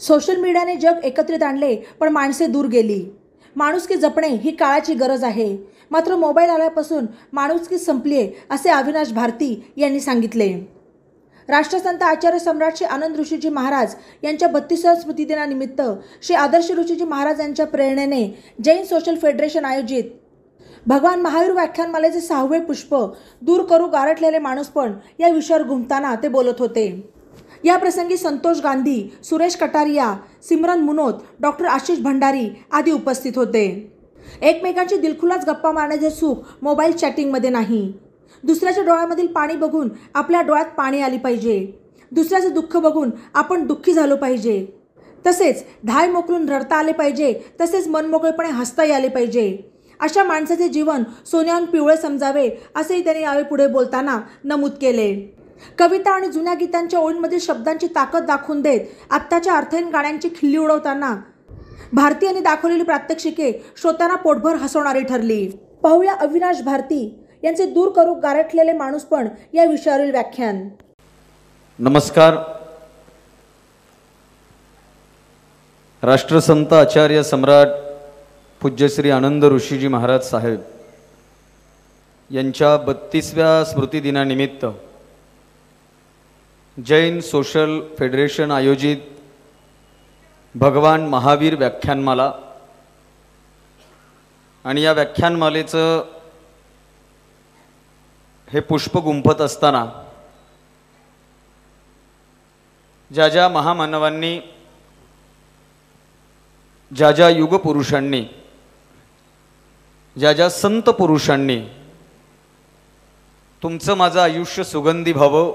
Social मीडियाने जग एकत्रित आणले, पण माणसे दूर गेली. माणुसकी जपणे ही काळाची गरज आहे. मात्र मोबाईल आल्यापासून माणुसकी संपली आहे, असे अविनाश भारती यांनी सांगितले. राष्ट्रसंत आचार्य सम्राट श्री आनंद ऋषीजी महाराज यांच्या 32व्या स्मृतिदिनानिमित्त श्री आदर्श ऋषीजी महाराज यांच्या प्रेरणेने जैन सोशल फेडरेशन आयोजित भगवान महावीर व्याख्यानमालेचे 6वे पुष्प दूर करू गारठलेले माणूसपण या विषयावर घुमताना ते बोलत होते. या प्रसंगी संतोष गांधी, सुरेश कटारिया, सिमरन मुनोत, डॉक्टर आशिष भंडारी आदी उपस्थित होते. एकमेकांची दिलखुलास गप्पा मारण्याचे सुख मोबाईल चॅटिंगमध्ये नाही. दुसऱ्याच्या डोळ्यामधील पाणी बघून आपल्या डोळ्यात पाणी आली पाहिजे. दुसऱ्याचे दुःख बघून आपण दुःखी झालो पाहिजे. तसेच धाय मोकळून रडता आले पाहिजे. तसेच मनमोकळेपणे हसताही आले पाहिजे. अशा माणसाचे जीवन सोन्याहून पिवळे समजावे, असेही त्यांनी यावेळी पुढे बोलताना नमूद केले. कविता आणि जुन्या गीतांच्या ओळींमधील शब्दांची ताकद दाखवून देत आत्ताच्या अर्थहीन गाण्यांची खिल्ली उडवताना भारती यांनी दाखवलेली प्रात्यक्षिके श्रोत्यांना पोटभर हसवणारी ठरली. पाहूया अविनाश भारती यांचे दूर करू गारठलेले माणूसपण या विषयावरील व्याख्यान. नमस्कार. राष्ट्रसंत आचार्य सम्राट पूज्य श्री आनंद ऋषीजी महाराज साहेब यांच्या 32व्या स्मृतिदिनानिमित्त जैन सोशल फेडरेशन आयोजित भगवान महावीर व्याख्यानमाला आणि या व्याख्यानमालेचं हे पुष्प गुंफत असताना ज्या ज्या महामानवांनी, ज्या ज्या युगपुरुषांनी, ज्या ज्या संत पुरुषांनी तुमचं माझं आयुष्य सुगंधी व्हावं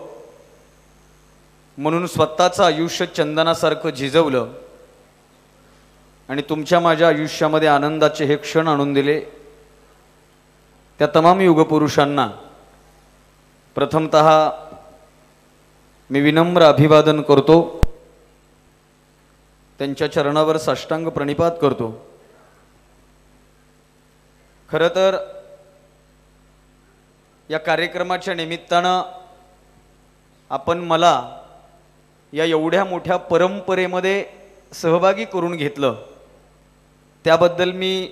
म्हणून स्वतःचं आयुष्य चंदनासारखं झिजवलं आणि तुमच्या माझ्या आयुष्यामध्ये आनंदाचे हे क्षण आणून दिले, त्या तमाम युगपुरुषांना प्रथमतः मी विनम्र अभिवादन करतो. त्यांच्या चरणावर साष्टांग प्रणिपात करतो. खरं तर या कार्यक्रमाच्या निमित्तानं आपण मला या एवढ्या मोठ्या परंपरेमध्ये सहभागी करून घेतलं, त्याबद्दल मी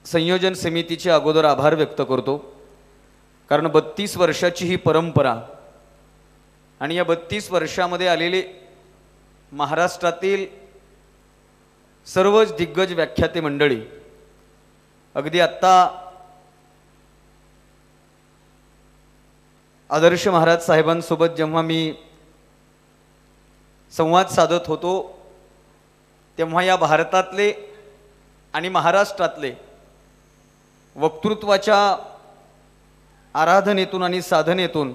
संयोजन समितीचे अगोदर आभार व्यक्त करतो. कारण 32 वर्षाची ही परंपरा आणि या 32 वर्षामध्ये आलेले महाराष्ट्रातील सर्वच दिग्गज व्याख्याते मंडळी, अगदी आत्ता आदर्श महाराज साहेबांसोबत जेव्हा मी संवाद साधत होतो, तेव्हा या भारतातले आणि महाराष्ट्रातले वक्तृत्वाच्या आराधनेतून आणि साधनेतून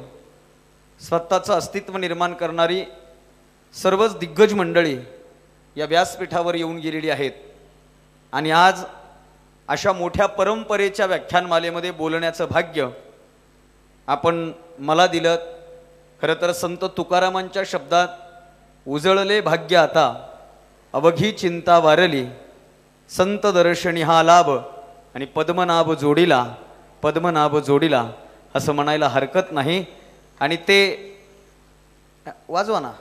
स्वतःचं अस्तित्व निर्माण करणारी सर्वच दिग्गज मंडळी या व्यासपीठावर येऊन गेलेली आहेत. आणि आज अशा मोठ्या परंपरेच्या व्याख्यानमालेमध्ये बोलण्याचं भाग्य आपण मला दिलं. खरं तर संत तुकारामांच्या शब्दात, उजळले भाग्य आता अवघी चिंता वारली, संत दर्शनी हा लाभ आणि पद्मनाभ जोडीला, पद्मनाभ जोडीला असं म्हणायला हरकत नाही. आणि ते वाजवा ना,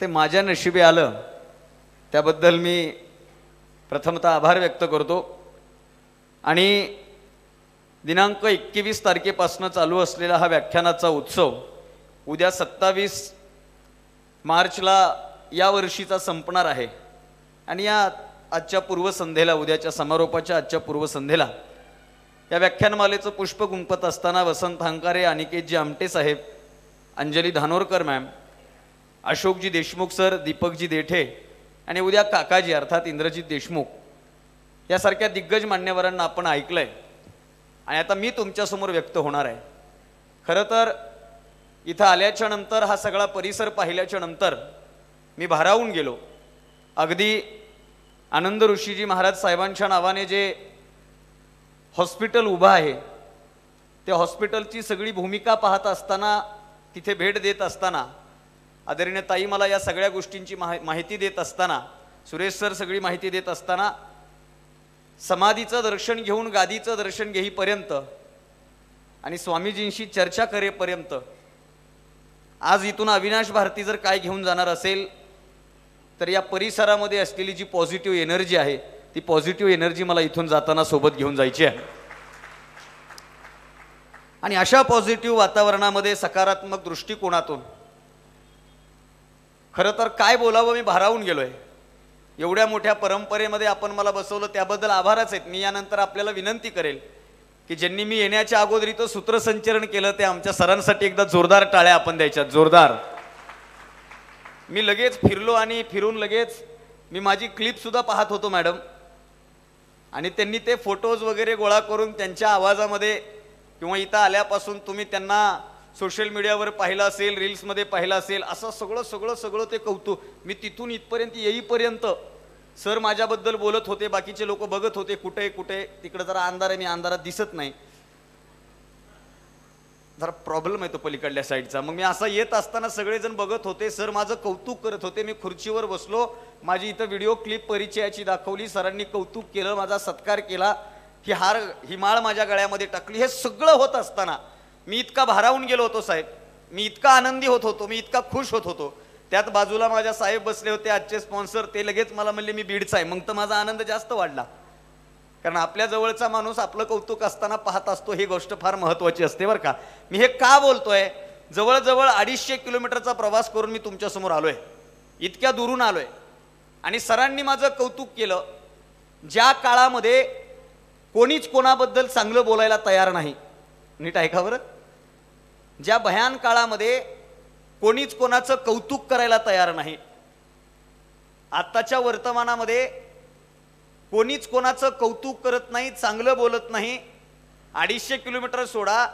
ते माझ्या नशिबी आलं, त्याबद्दल मी प्रथमतः आभार व्यक्त करतो. आणि दिनांक 21 तारखेपासून चालू असलेला हा व्याख्यानाचा उत्सव उद्या 27 मार्चला या वर्षीचा संपणार आहे. आणि या आजच्या पूर्वसंध्येला, उद्याच्या समारोपाच्या आजच्या पूर्वसंध्येला या व्याख्यानमालेचं पुष्प गुंफत असताना वसंत हंकारे, अनिकेतजी आमटे साहेब, अंजली धानोरकर मॅम, अशोकजी देशमुख सर, दीपकजी देठे आणि उद्या काकाजी अर्थात इंद्रजित देशमुख यासारख्या दिग्गज मान्यवरांना आपण ऐकलंय. आणि आता मी तुमच्यासमोर व्यक्त होणार आहे. खरं तर इथं आल्याच्या नंतर, हा सगळा परिसर पाहिल्याच्या नंतर मी भारावून गेलो. अगदी आनंद ऋषीजी महाराज साहेबांच्या नावाने जे हॉस्पिटल उभं आहे, त्या हॉस्पिटलची सगळी भूमिका पाहत असताना, तिथे भेट देत असताना, आदरणीय ताई मला या सगळ्या गोष्टींची माहिती देत असताना, सुरेश सर सगळी माहिती देत असताना, समाधीचं दर्शन घेऊन गादीचं दर्शन घेईपर्यंत आणि स्वामीजींशी चर्चा करेपर्यंत आज इथून अविनाश भारती जर काय घेऊन जाणार असेल तर या परिसरामध्ये असलेली जी पॉझिटिव्ह एनर्जी आहे ती पॉझिटिव्ह एनर्जी मला इथून जाताना सोबत घेऊन जायची आहे. आणि अशा पॉझिटिव्ह वातावरणामध्ये सकारात्मक दृष्टिकोनातून खरं तर काय बोलावं मी भारावून गेलोय. एवढ्या मोठ्या परंपरेमध्ये आपण मला बसवलं त्याबद्दल आभारच आहेत. मी यानंतर आपल्याला विनंती करेल की ज्यांनी मी येण्याच्या अगोदर इथं सूत्रसंचरण केलं ते आमच्या सरांसाठी एकदा जोरदार टाळ्या आपण द्यायच्या, जोरदार. मी लगेच फिरलो आणि फिरून लगेच मी माझी क्लिप सुद्धा पाहत होतो मॅडम, आणि त्यांनी ते फोटोज वगैरे गोळा करून त्यांच्या आवाजामध्ये किंवा इथं आल्यापासून तुम्ही त्यांना सोशल मीडियावर पाहिलं असेल, रील्समध्ये पाहिलं असेल, असं सगळं सगळं सगळं ते कौतुक. मी तिथून इथपर्यंत येईपर्यंत सर माझ्याबद्दल बोलत होते, बाकीचे लोक बघत होते कुठे कुठे. तिकडे जरा अंधार आहे, मी अंधारात दिसत नाही, जरा प्रॉब्लेम आहे तो पलीकडल्या साईडचा. मग मी असं येत असताना सगळेजण बघत होते, सर माझं कौतुक करत होते. मी खुर्चीवर बसलो, माझी इथं व्हिडिओ क्लिप परिचयाची दाखवली, सरांनी कौतुक केलं, माझा सत्कार केला, ही माळ माझ्या गळ्यामध्ये टाकली. हे सगळं होत असताना मी इतका भारावून गेलो होतो साहेब, मी इतका आनंदी होत होतो, मी इतका खुश होत होतो. त्यात बाजूला माझ्या साहेब बसले होते आजचे स्पॉन्सर, ते लगेच मला म्हणले मी बीडचा आहे. मग तर माझा आनंद जास्त वाढला, कारण आपल्या जवळचा माणूस आपलं कौतुक असताना पाहत असतो, ही गोष्ट फार महत्त्वाची असते बरं का. मी हे का बोलतोय, जवळजवळ 250 किलोमीटरचा प्रवास करून मी तुमच्यासमोर आलोय, इतक्या दुरून आलोय, आणि सरांनी माझं कौतुक केलं. ज्या काळामध्ये कोणीच कोणाबद्दल चांगलं बोलायला तयार नाही, नीट ऐका बरं, ज्या भयान काळामध्ये कोणीच कोणाचं कौतुक करायला तयार नाही, आत्ताच्या वर्तमानामध्ये कोणीच कोणाचं कौतुक करत नाही, चांगलं बोलत नाही. 250 किलोमीटर सोडा,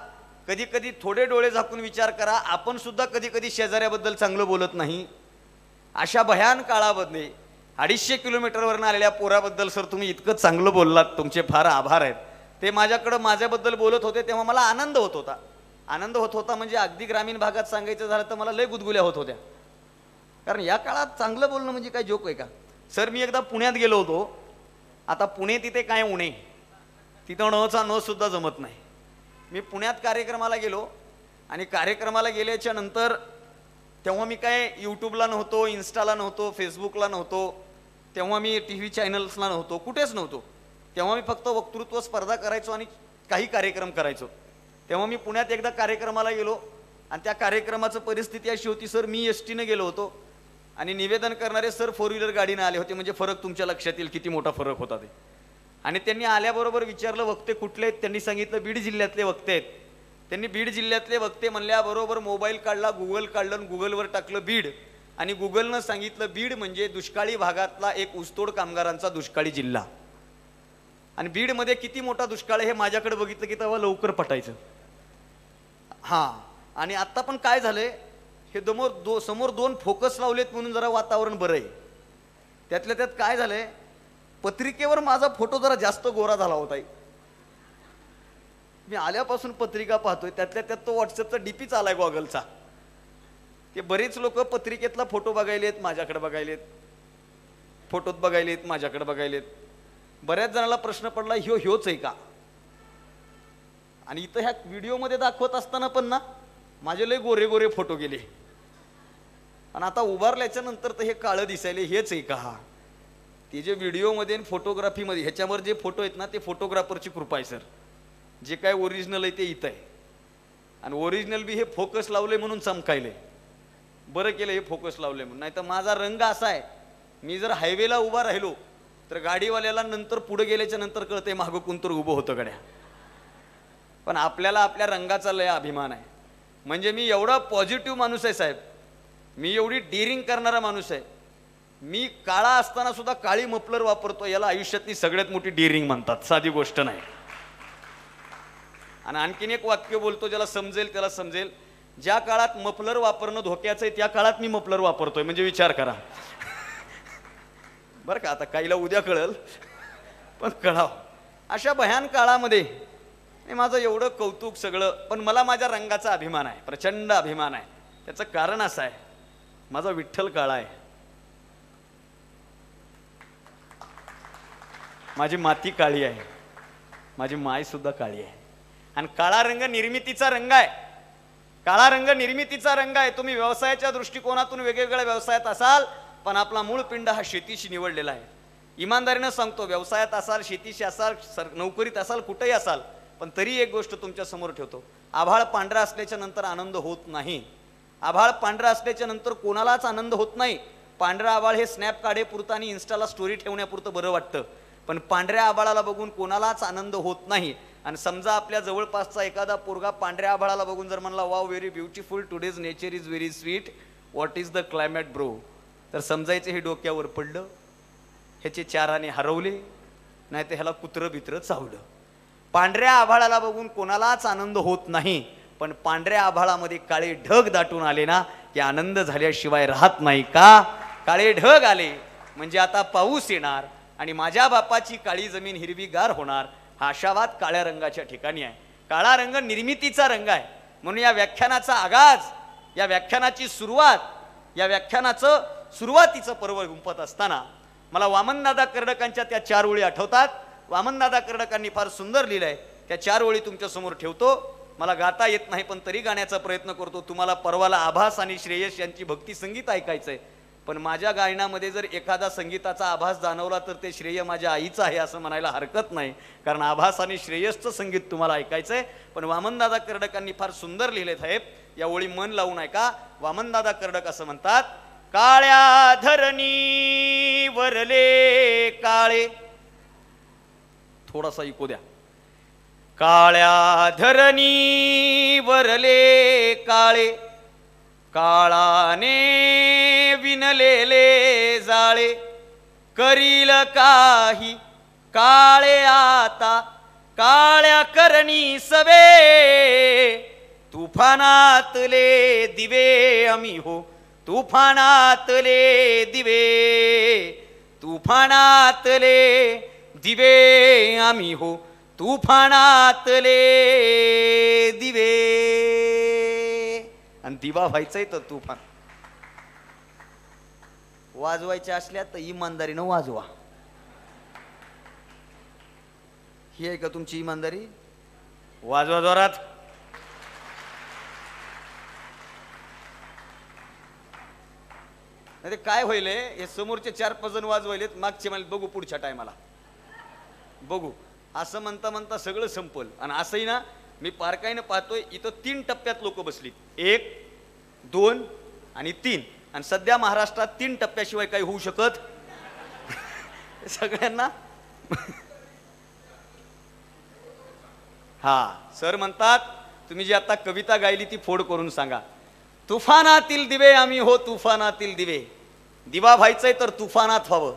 कधी कधी थोडे डोळे झाकून विचार करा, आपण सुद्धा कधी कधी शेजाऱ्याबद्दल चांगलं बोलत नाही. अशा भयान काळामध्ये 250 किलोमीटरवरून आलेल्या पोराबद्दल सर तुम्ही इतकं चांगलं बोललात, तुमचे फार आभार आहेत. ते माझ्याबद्दल बोलत होते तेव्हा मला आनंद होत होता. आनंद होत होता म्हणजे अगदी ग्रामीण भागात सांगायचं झालं तर मला लय गुदगुल्या होत होत्या, कारण या काळात चांगलं बोलणं म्हणजे काय जोक आहे का. सर मी एकदा पुण्यात गेलो होतो, आता पुणे तिथे काय उणे, तिथं नचा न सुद्धा जमत नाही. मी पुण्यात कार्यक्रमाला गेलो, आणि कार्यक्रमाला गेल्याच्या नंतर तेव्हा मी काय यूट्यूबला नव्हतो, इन्स्टाला नव्हतो, फेसबुकला नव्हतो, तेव्हा मी TV चॅनल्सला नव्हतो, कुठेच नव्हतो. तेव्हा मी फक्त वक्तृत्व स्पर्धा करायचो आणि काही कार्यक्रम करायचो. तेव्हा मी पुण्यात एकदा कार्यक्रमाला गेलो, आणि त्या कार्यक्रमाची परिस्थिती अशी होती, सर मी STने गेलो होतो आणि निवेदन करणारे सर 4 व्हीलर गाडीने आले होते. म्हणजे फरक तुमच्या लक्षात येईल किती मोठा फरक होता ते. आणि त्यांनी आल्याबरोबर विचारलं वक्ते कुठले आहेत, त्यांनी सांगितलं बीड जिल्ह्यातले वक्ते आहेत. त्यांनी बीड जिल्ह्यातले वक्ते म्हणल्याबरोबर मोबाईल काढला, गुगल काढलं, गुगलवर टाकलं बीड, आणि गुगलनं सांगितलं बीड म्हणजे दुष्काळी भागातला एक ऊसतोड कामगारांचा दुष्काळी जिल्हा. आणि बीडमध्ये किती मोठा दुष्काळ आहे हे माझ्याकडे बघितलं की तेव्हा लवकर पटायचं. हां, आणि आत्ता पण काय झालंय, हे समोर 2 फोकस लावलेत म्हणून जरा वातावरण बरं आहे. त्यातल्या त्यात काय झालंय, पत्रिकेवर माझा फोटो जरा जास्त गोरा झाला होता. मी आल्यापासून पत्रिका पाहतोय, त्यातल्या त्यात तो व्हॉट्सअपचा DP आलाय गॉगलचा. ते बरेच लोक पत्रिकेतला फोटो बघायलेत, माझ्याकडे बघायलेत, फोटोत बघायलेत, माझ्याकडे बघायलेत. बऱ्याच जणांना प्रश्न पडला ह्योच आहे का. आणि इथं ह्या व्हिडिओमध्ये दाखवत असताना पण ना माझे लय गोरे गोरे फोटो गेले, आणि आता उभारल्याच्या नंतर तर हे काळं दिसायले, हेच आहे का. ते जे व्हिडिओमध्ये आणि फोटोग्राफीमध्ये ह्याच्यावर जे फोटो आहेत ना ते फोटोग्राफरची कृपा आहे सर. जे काय ओरिजिनल आहे ते इथं आहे, आणि ओरिजिनल बी हे फोकस लावले म्हणून चमकायले. बरं केलं हे फोकस लावले म्हणून, नाही तर माझा रंग असा आहे, मी जर हायवेला उभा राहिलो तर गाडीवाल्याला नंतर पुढे गेल्याच्या नंतर कळते मागं कोणतर उभं होतं गड्या. पण आपल्याला आपल्या रंगाचा लय अभिमान आहे. म्हणजे मी एवढा पॉझिटिव्ह माणूस आहे साहेब, मी एवढी डेअरिंग करणारा माणूस आहे. मी काळा असताना सुद्धा काळी मफलर वापरतो, याला आयुष्यातली सगळ्यात मोठी डेअरिंग म्हणतात, साधी गोष्ट नाही. आणि आणखीन एक वाक्य बोलतो, ज्याला समजेल त्याला समजेल. ज्या काळात मफलर वापरणं धोक्याचं आहे त्या काळात मी मफलर वापरतोय, म्हणजे विचार करा बरं का. आता काहीला उद्या कळल, पण कळाव. अशा भयान काळामध्ये माझं एवढं कौतुक सगळं, पण मला माझ्या रंगाचा अभिमान आहे, प्रचंड अभिमान आहे. त्याचं कारण असं आहे, माझा विठ्ठल काळा आहे, माझी माती काळी आहे, माझी माय सुद्धा काळी आहे. आणि काळा रंग निर्मितीचा रंग आहे. काळा रंग निर्मितीचा रंग आहे. तुम्ही व्यवसायाच्या दृष्टिकोनातून वेगवेगळ्या व्यवसायात असाल, पण आपला मूळ पिंड हा शेतीशी निवडलेला आहे. इमानदारीनं सांगतो, व्यवसायात असाल, शेतीशी असाल, नोकरीत असाल, कुठेही असाल, पण तरी एक गोष्ट तुमच्या समोर ठेवतो, आभाळ पांढरा असल्याच्या नंतर आनंद होत नाही. आभाळ पांढरा असल्याच्या नंतर कोणालाच आनंद होत नाही. पांढरा आभाळ हे स्नॅप काढेपुरतं आणि इन्स्टाला स्टोरी ठेवण्यापुरतं बरं वाटतं, पण पांढऱ्या आभाळाला बघून कोणालाच आनंद होत नाही. आणि समजा आपल्या जवळपासचा एखादा पोरगा पांढऱ्या आभाळाला बघून जर म्हणला, wow very beautiful, today's nature is very sweet, what is the climate bro, तर समजायचं हे डोक्यावर पडलं, ह्याचे चाराने हरवले, नाही तर ह्याला कुत्रं बित्रं चावलं. पांढऱ्या आभाळाला बघून कोणालाच आनंद होत नाही, पण पांढऱ्या आभाळामध्ये काळे ढग दाटून आले ना की आनंद झाल्याशिवाय राहत नाही. का? काळे ढग आले म्हणजे आता पाऊस येणार आणि माझ्या बापाची काळी जमीन हिरवीगार होणार, हा आशावाद काळ्या रंगाच्या ठिकाणी आहे. काळा रंग निर्मितीचा रंग आहे. म्हणून या व्याख्यानाचा आगाज, या व्याख्यानाची सुरुवात, या व्याख्यानाचं सुरुवातीचं पर्व गुंफत असताना मला वामनदादा कर्डकांच्या त्या 4 ओळी आठवतात. वामनदादा कर्डकांनी फार सुंदर लिहिलंय, त्या 4 ओळी तुमच्या समोर ठेवतो. मला गाता येत नाही, पण तरी गाण्याचा प्रयत्न करतो. तुम्हाला परवाला आभास आणि श्रेयस यांची भक्ती संगीत ऐकायचंय, पण माझ्या गायनामध्ये जर एखादा संगीताचा आभास जाणवला तर ते श्रेय माझ्या आईचं आहे असं म्हणायला हरकत नाही, कारण आभास आणि श्रेयसचं संगीत तुम्हाला ऐकायचंय. पण वामनदादा कर्डकांनी फार सुंदर लिहिले साहेब, या ओळी मन लावून ऐका. वामनदादा कर्डक असं म्हणतात, काळ्या धरणी वरले काळे, थोडासा इको द्या, काळ्या धरणी वरले काळे, काळाने विणलेले जाळे, करील काही काळे आता काळ्या करणी सवे, तुफानातले दिवे आम्ही हो, तुफानातले दिवे, तुफानातले दिवे आम्ही हो, तुफानातले दिवे. आणि दिवा व्हायचंय तर तुफान वाजवायच्या असल्या तर इमानदारीनं वाजवा. ही आहे का तुमची इमानदारी? वाजवा जोरात. नाही ते काय होईल, हे समोरचे 4-5 जण वाजवायलेत, मागचे मला बघू पुढच्या टायमाला बघू, असं म्हणता म्हणता सगळं संपल. आणि असंही ना, मी पारकाईनं पाहतोय इथं 3 टप्प्यात लोक बसलीत, 1, 2 आणि 3. आणि सध्या महाराष्ट्रात 3 टप्प्याशिवाय काही होऊ शकत सगळ्यांना. हा सर म्हणतात, तुम्ही जी आता कविता गायली ती फोड करून सांगा. तुफानातील दिवे आम्ही हो, तुफानातील दिवे. दिवा व्हायचंय तर तुफानात व्हावं,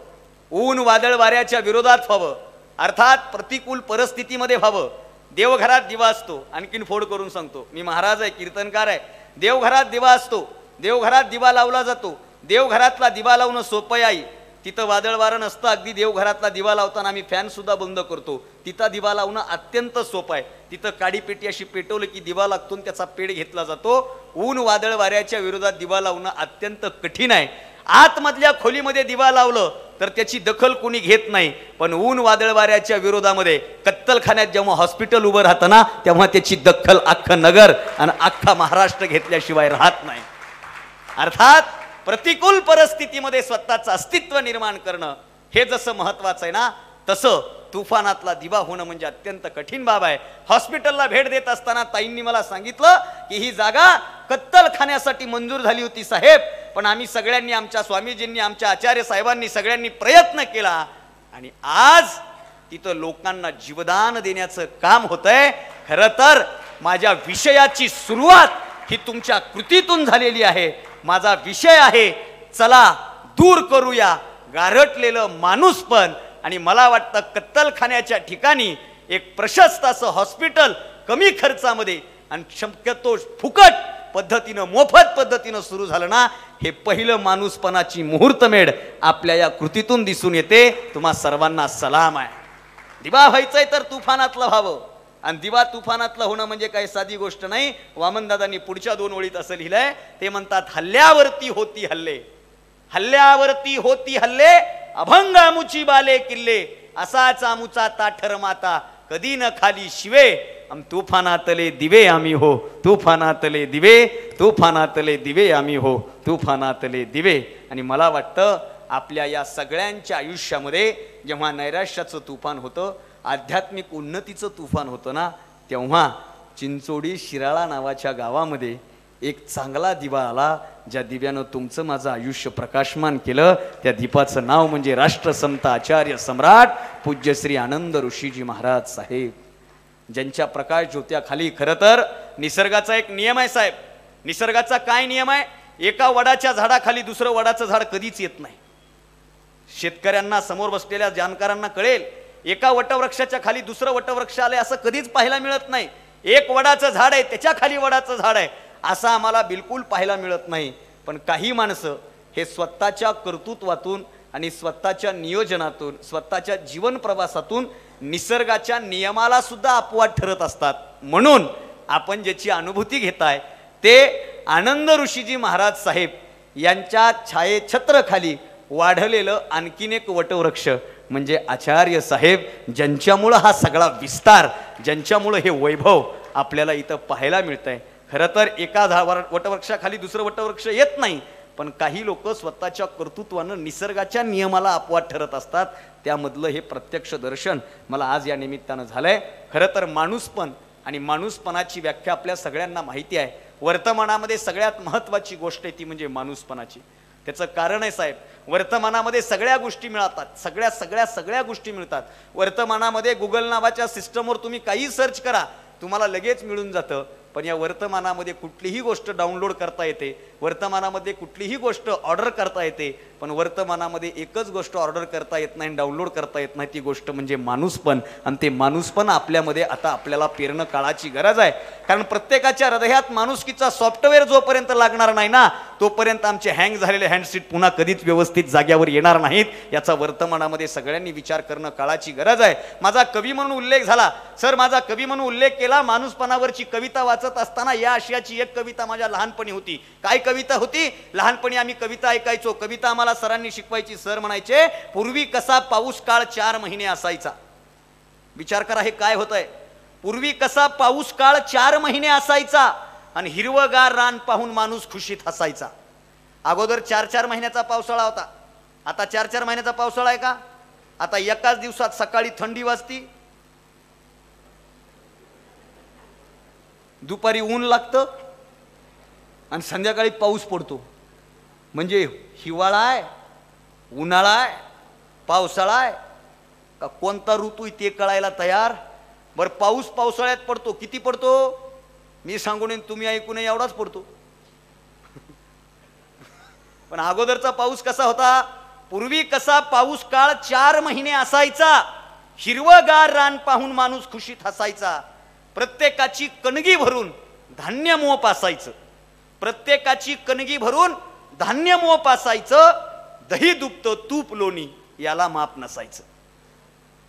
ऊन वादळ वाऱ्याच्या विरोधात व्हावं, अर्थात प्रतिकूल परिस्थितीमध्ये व्हावं. देवघरात दिवा असतो. आणखीन फोड करून सांगतो, मी महाराज आहे, कीर्तनकार आहे. देवघरात दिवा असतो, देवघरात दिवा लावला जातो. देवघरातला दिवा लावणं सोपं आहे. तिथं वादळ वारं नसतं. अगदी देवघरातला दिवा लावताना आम्ही फॅन सुद्धा बंद करतो. तिथं दिवा लावणं अत्यंत सोपं आहे. तिथं काडी पेटी अशी पेटवलं की दिवा लागतो, त्याचा पेट घेतला जातो. ऊन वादळ वाऱ्याच्या विरोधात दिवा लावणं अत्यंत कठीण आहे. आतमधल्या खोलीमध्ये दिवा लावलं तर त्याची दखल कोणी घेत नाही, पण ऊन वादळ वाऱ्याच्या विरोधामध्ये कत्तलखान्यात जेव्हा हॉस्पिटल उभं राहतं ना, तेव्हा त्याची दखल अख्खं नगर आणि अख्खा महाराष्ट्र घेतल्याशिवाय राहत नाही. अर्थात प्रतिकूल परिस्थितीमध्ये स्वतःचं अस्तित्व निर्माण करणं हे जसं महत्वाचं आहे ना, तसं तुफानातला दिवा होणं म्हणजे अत्यंत कठीण बाब आहे. हॉस्पिटलला भेट देत असताना ताईंनी मला सांगितलं की ही जागा कत्तलखान्यासाठी मंजूर झाली होती साहेब, पण आम्ही सगळ्यांनी, आमच्या स्वामीजींनी, आमच्या आचार्य साहेबांनी सगळ्यांनी प्रयत्न केला आणि आज तिथं लोकांना जीवदान देण्याचं काम होतंय. खरं तर माझ्या विषयाची सुरुवात ही तुमच्या कृतीतून झालेली आहे. माझा विषय आहे, चला दूर करूया गारटलेलं माणूसपण. आणि मला वाटतं कत्तलखान्याच्या ठिकाणी एक प्रशस्त असं हॉस्पिटल कमी खर्चामध्ये आणि शक्यतो फुकट पद्धतीनं, मोफत पद्धतीनं सुरू झालं ना, हे पहिलं माणूसपणाची मुहूर्तमेढ आपल्या या कृतीतून दिसून येते. तुम्हा सर्वांना सलाम आहे. दिवा व्हायचंय तर तुफानातलं व्हावं, आणि दिवा तुफानातलं होणं म्हणजे काही साधी गोष्ट नाही. वामनदादांनी पुढच्या 2 ओळीत असं लिहिलंय, ते म्हणतात, हल्ल्यावरती होती हल्ले, हल्ल्यावरती होती हल्ले, अभंग आमुची बाले किल्ले, असाच आमुचा ताठर माता, कधी न खाली शिवे, तुफानातले दिवे आम्ही हो, तुफानातले दिवे, तुफानातले दिवे आम्ही हो, तुफानातले दिवे. आणि मला वाटतं आपल्या या सगळ्यांच्या आयुष्यामध्ये जेव्हा नैराश्याचं तुफान होतं, आध्यात्मिक उन्नतीचं तुफान होतं ना, तेव्हा चिंचोडी शिराळा नावाच्या गावामध्ये एक चांगला दिवा आला, ज्या दिव्यानं तुमचं माझं आयुष्य प्रकाशमान केलं. त्या दीपाचं नाव म्हणजे राष्ट्रसंत आचार्य सम्राट पूज्य श्री आनंद ऋषीजी महाराज साहेब, ज्यांच्या प्रकाश ज्योत्याखाली खरं तर निसर्गाचा एक नियम आहे साहेब. निसर्गाचा काय नियम आहे? एका वडाच्या झाडाखाली दुसरं वडाचं झाड कधीच येत नाही. शेतकऱ्यांना, समोर बसलेल्या जाणकारांना कळेल, एका वटवृक्षाच्या खाली दुसरं वटवृक्ष आले असं कधीच पाहायला मिळत नाही. एक वडाचं झाड आहे, त्याच्या खाली वडाचं झाड आहे, असं आम्हाला बिलकुल पाहायला मिळत नाही. पण काही माणसं हे स्वतःच्या कर्तृत्वातून आणि स्वतःच्या नियोजनातून, स्वतःच्या जीवन प्रवासातून निसर्गाच्या नियमाला सुद्धा अपवाद ठरत असतात. म्हणून आपण ज्याची अनुभूती घेताय ते आनंद ऋषीजी महाराज साहेब यांच्या छायेछत्राखाली वाढलेलं आणखीन एक वटवृक्ष म्हणजे आचार्य साहेब, ज्यांच्यामुळं हा सगळा विस्तार, ज्यांच्यामुळं हे वैभव आपल्याला इथं पाहायला मिळतंय. खरं तर एका वटवृक्षाखाली दुसरं वटवृक्ष येत नाही, पण काही लोक स्वतःच्या कर्तृत्वानं निसर्गाच्या नियमाला अपवाद ठरत असतात. त्यामधलं हे प्रत्यक्ष दर्शन मला आज या निमित्तानं झालंय. खरं तर माणूसपण आणि माणूसपणाची व्याख्या आपल्या सगळ्यांना माहिती आहे. वर्तमानामध्ये सगळ्यात महत्त्वाची गोष्ट आहे ती म्हणजे माणूसपणाची. त्याचं कारण आहे साहेब, वर्तमानामध्ये सगळ्या गोष्टी मिळतात, सगळ्या गोष्टी मिळतात. वर्तमानामध्ये गुगल नावाच्या सिस्टमवर तुम्ही काही सर्च करा, तुम्हाला लगेच मिळून जातं. पण या वर्तमानामध्ये कुठलीही गोष्ट डाउनलोड करता येते, वर्तमानामध्ये कुठलीही गोष्ट ऑर्डर करता येते, पण वर्तमानामध्ये एकच गोष्ट ऑर्डर करता येत नाही, डाउनलोड करता येत नाही, ती गोष्ट म्हणजे माणूसपण. आणि ते माणूसपण आपल्यामध्ये आता आपल्याला पेरणं काळाची गरज आहे. कारण प्रत्येकाच्या हृदयात माणुसकीचा सॉफ्टवेअर जोपर्यंत लागणार नाही ना, तोपर्यंत आमचे हँग झालेले हँडसीट पुन्हा कधीच व्यवस्थित जाग्यावर येणार नाहीत. याचा वर्तमानामध्ये सगळ्यांनी विचार करणं काळाची गरज आहे. माझा कवी म्हणून उल्लेख झाला सर, माझा कवी म्हणून उल्लेख केला. माणूसपणावरची कविता वाचत असताना या आशयाची एक कविता माझ्या लहानपणी होती. काय कविता होती? लहानपणी आम्ही कविता ऐकायचो, कविता आम्हाला सरांनी शिकवायची. सर म्हणायचे, पूर्वी कसा पाऊस काळ 4 महिने असायचा. विचार करा हे काय होतंय. पूर्वी कसा पाऊस काळ 4 महिने असायचा आणि हिरवगार रान पाहून माणूस खुशीत हसायचा. अगोदर 4-4 महिन्याचा पावसाळा होता, आता 4-4 महिन्याचा पावसाळा आहे का? आता एकाच दिवसात सकाळी थंडी वाजती, दुपारी ऊन लागतं आणि संध्याकाळी पाऊस पडतो. म्हणजे हिवाळा आहे, उन्हाळा आहे, पावसाळा आहे का कोणता ऋतू ते कळायला तयार. बरं, पाऊस पावसाळ्यात पडतो, किती पडतो मी सांगून तुम्ही ऐकून एवढाच पडतो. पण अगोदरचा पाऊस कसा होता? पूर्वी कसा पाऊस काळ 4 महिने असायचा, हिरवगार रान पाहून माणूस खुशीत हसायचा. प्रत्येकाची कणगी भरून धान्य मोप असायचं, प्रत्येकाची कणगी भरून धान्य मोप असायचं. दही दुभतं तूप लोणी याला माप नसायचं.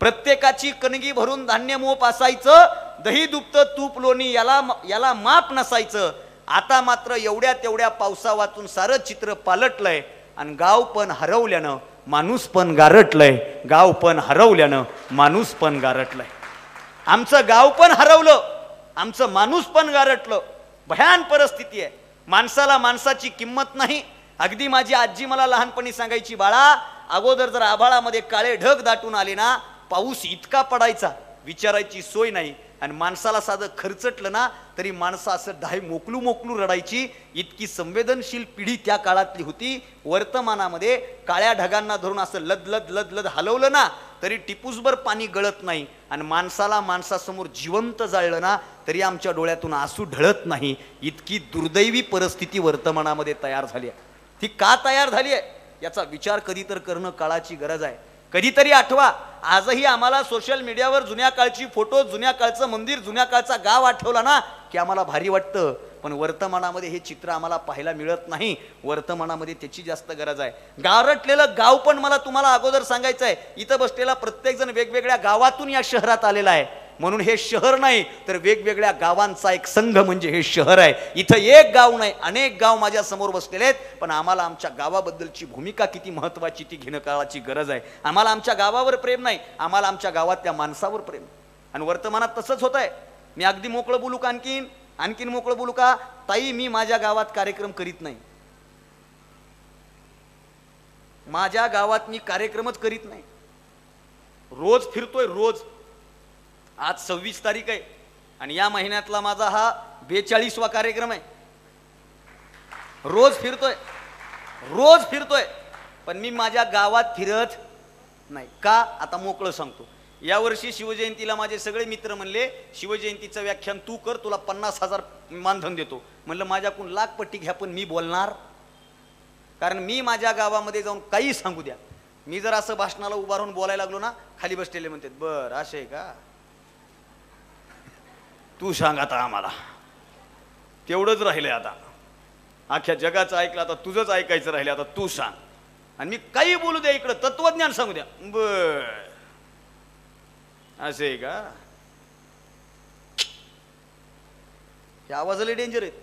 प्रत्येकाची कणगी भरून धान्य मोप असायचं, दही दुभतं तूप लोणी याला माप नसायचं. आता मात्र एवढ्या तेवढ्या पावसा वाचून सारं चित्र पालटलंय आणि गाव पण हरवल्यानं माणूस पण गारटलंय. गाव पण हरवल्यानं माणूस पण गारटलंय. आमचं गाव पण हरवलं, आमचं माणूस पण गारटलं. भयान परिस्थिती आहे. माणसाला माणसाची किंमत नाही. अगदी माझी आजी मला लहानपणी सांगायची, बाळा अगोदर जर आभाळामध्ये काळे ढग दाटून आले ना, पाऊस इतका पडायचा विचारायची सोय नाही. आणि माणसाला साधं खर्चटलं ना तरी माणसं असं डाय मोकलू मोकलू रडायची. इतकी संवेदनशील पिढी त्या काळातली होती. वर्तमानामध्ये काळ्या ढगांना धरून असं लदलद लदलद हलवलं ना तरी टिपूसभर पाणी गळत नाही. आणि माणसाला माणसासमोर जिवंत जाळलं ना तरी आमच्या डोळ्यातून आसू ढळत नाही. इतकी दुर्दैवी परिस्थिती वर्तमानामध्ये तयार झाली आहे. ती का तयार झाली आहे याचा विचार कधी तर करणं काळाची गरज आहे. कधीतरी आठवा, आजही आम्हाला सोशल मीडियावर जुन्या काळची फोटो, जुन्या काळचं मंदिर, जुन्या काळचा गाव आठवला ना की आम्हाला भारी वाटतं. पण वर्तमानामध्ये हे चित्र आम्हाला पाहायला मिळत नाही. वर्तमानामध्ये त्याची जास्त गरज आहे. गारटलेलं गाव पण मला तुम्हाला अगोदर सांगायचं आहे. इथं बसलेला प्रत्येक जण वेगवेगळ्या गावातून या शहरात आलेला आहे. म्हणून हे शहर नाही तर वेगवेगळ्या गावांचा एक संघ म्हणजे हे शहर आहे. इथं एक गाव नाही, अनेक गाव माझ्या समोर बसलेले आहेत. पण आम्हाला आमच्या गावाबद्दलची भूमिका किती महत्त्वाची ती घेणं काळाची गरज आहे. आम्हाला आमच्या गावावर प्रेम नाही, आम्हाला आमच्या गावातल्या माणसावर प्रेम. आणि वर्तमानात तसंच होत आहे. मी अगदी मोकळं बोलू का? आणखीन मोकळं बोलू का? ताई, मी माझ्या गावात कार्यक्रम करीत नाही. माझ्या गावात मी कार्यक्रमच करीत नाही. रोज फिरतोय, रोज. आज 26 तारीख आहे आणि या महिन्यातला माझा हा 42वा कार्यक्रम आहे. रोज फिरतोय पण मी माझ्या गावात फिरत नाही. का? आता मोकळं सांगतो. यावर्षी शिवजयंतीला माझे सगळे मित्र म्हणले, शिवजयंतीचं व्याख्यान तू कर, तुला 50,000 मानधन देतो. म्हणलं माझ्याकडून लाखपट्टी घ्या, पण मी बोलणार. कारण मी माझ्या गावामध्ये जाऊन काही सांगू द्या, मी जर असं भाषणाला उभा राहून बोलायला लागलो ना, खाली बसलेले म्हणतात, बर असे आहे का, तू सांग आता आम्हाला. तेवढंच राहिलंय आता. अख्ख्या जगाचं ऐकलं, आता तुझंच ऐकायचं राहिलं. आता तू सांग. आणि मी काही बोलू द्या, इकडं तत्वज्ञान सांगू द्या, बर असे आहे का. हे आवाजाला डेंजर आहेत.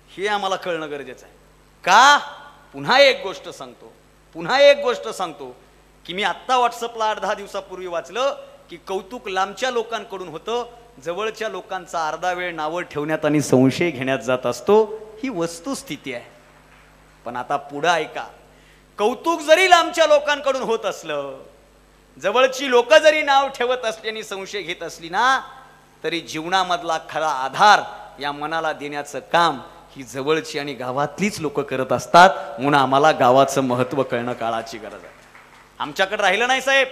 हे आम्हाला कळणं गरजेचं आहे. का? पुन्हा एक गोष्ट सांगतो की मी आत्ता व्हॉट्सअपला 8-10 दिवसापूर्वी वाचलं की कौतुक लांबच्या लोकांकडून होतं, जवळच्या लोकांचा अर्धा वेळ नावं ठेवण्यात आणि संशय घेण्यात जात असतो. ही वस्तुस्थिती आहे. पण आता पुढं ऐका, कौतुक जरी लांबच्या लोकांकडून होत असलं, जवळची लोक जरी नाव ठेवत असली आणि संशय घेत असली ना, तरी जीवनामधला खरा आधार या मनाला देण्याचं काम ही जवळची आणि गावातलीच लोक करत असतात. म्हणून आम्हाला गावाचं महत्त्व कळणं काळाची गरज आहे. आमच्याकडे राहिलं नाही साहेब.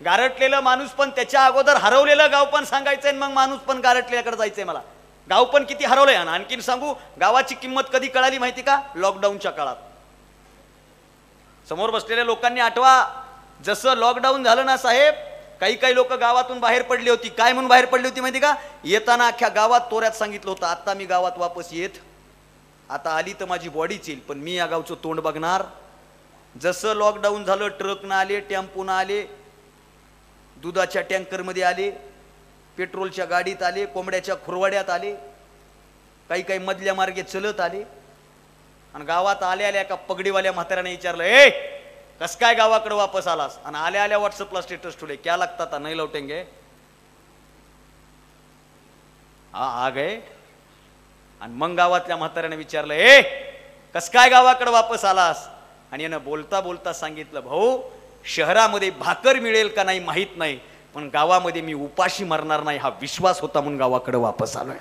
गारटलेलं माणूस पण त्याच्या अगोदर हरवलेलं गाव पण सांगायचंय, मग माणूस पण गारटलेल्याकडे जायचंय. मला गाव पण किती हरवलंय. आणि आणखीन सांगू, गावाची किंमत कधी कळाली माहिती का? लॉकडाऊनच्या काळात. समोर बसलेल्या लोकांनी आठवा, जसं लॉकडाऊन झालं ना साहेब, काही लोक गावातून बाहेर पडली होती. काय म्हणून बाहेर पडली होती माहिती का? येताना अख्ख्या गावात तोऱ्यात सांगितलं होतं, आता मी गावात वापस येत, आता आली तर माझी बॉडीच येईल, पण मी या गावचं तोंड बघणार. जसं लॉकडाऊन झालं, ट्रकनं आले, टेम्पोनं आले, दुधाच्या टँकरमध्ये आले, पेट्रोलच्या गाडीत आले, कोंबड्याच्या खुरवाड्यात आले, काही मधल्या मार्गे चलत आले. आणि गावात आल्या एका पगडीवाल्या म्हाताऱ्याने विचारलं, ए कस काय गावाकडे वापस आलास? आणि आल्या व्हॉट्सअपला स्टेटस ठेवले, क्या लगता था नहीं लौटेंगे. आ गए. आणि मग गावातल्या म्हाताऱ्याने विचारलं, ए कस काय गावाकडे वापस आलास? आणि यानं बोलता बोलता सांगितलं, भाऊ शहरामध्ये भाकर मिळेल का नाही माहित नाही, पण गावामध्ये मी उपाशी मरणार नाही हा विश्वास होता म्हणून गावाकडे वापस आलोय.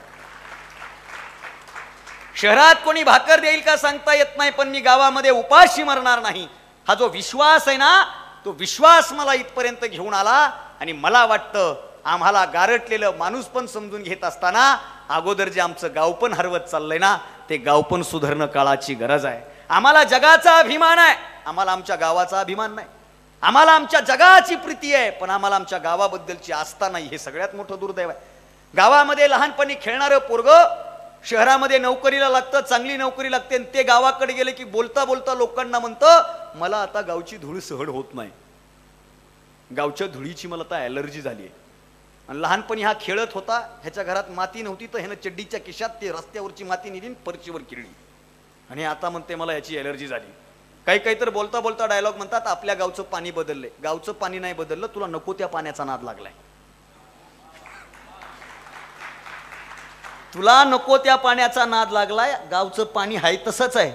शहरात कोणी भाकर देईल का सांगता येत नाही, पण मी गावामध्ये उपाशी मरणार नाही हा जो विश्वास आहे ना, तो विश्वास मला इथपर्यंत घेऊन आला. आणि मला वाटतं आम्हाला गारटलेलं माणूस पण समजून घेत असताना अगोदर जे आमचं गाव पण हरवत चाललंय ना, ते गाव पण सुधारणं काळाची गरज आहे. आम्हाला जगाचा अभिमान आहे, आम्हाला आमच्या गावाचा अभिमान नाही. आम्हाला आमच्या जगाची प्रीती आहे, पण आम्हाला आमच्या गावाबद्दलची आस्था नाही. हे सगळ्यात मोठं दुर्दैव आहे. गावामध्ये लहानपणी खेळणारं पोरगं शहरामध्ये नोकरीला लागतं, चांगली नोकरी लागते, आणि ते गावाकडे गेले की बोलता बोलता लोकांना म्हणतं, मला आता गावची धूळ सहन होत नाही, गावच्या धुळीची मला आता ॲलर्जी झाली आहे. आणि लहानपणी हा खेळत होता, ह्याच्या घरात माती नव्हती, तर ह्यानं चड्डीच्या खिशात ते रस्त्यावरची माती नेली, परचीवर किरली, आणि आता म्हणते मला याची ॲलर्जी झाली. काही तर बोलता बोलता डायलॉग म्हणतात, आपल्या गावचं पाणी बदललंय. गावचं पाणी नाही बदललं, तुला नको त्या पाण्याचा नाद लागलाय. तुला नको त्या पाण्याचा नाद लागलाय. गावचं पाणी हाय तसंच आहे,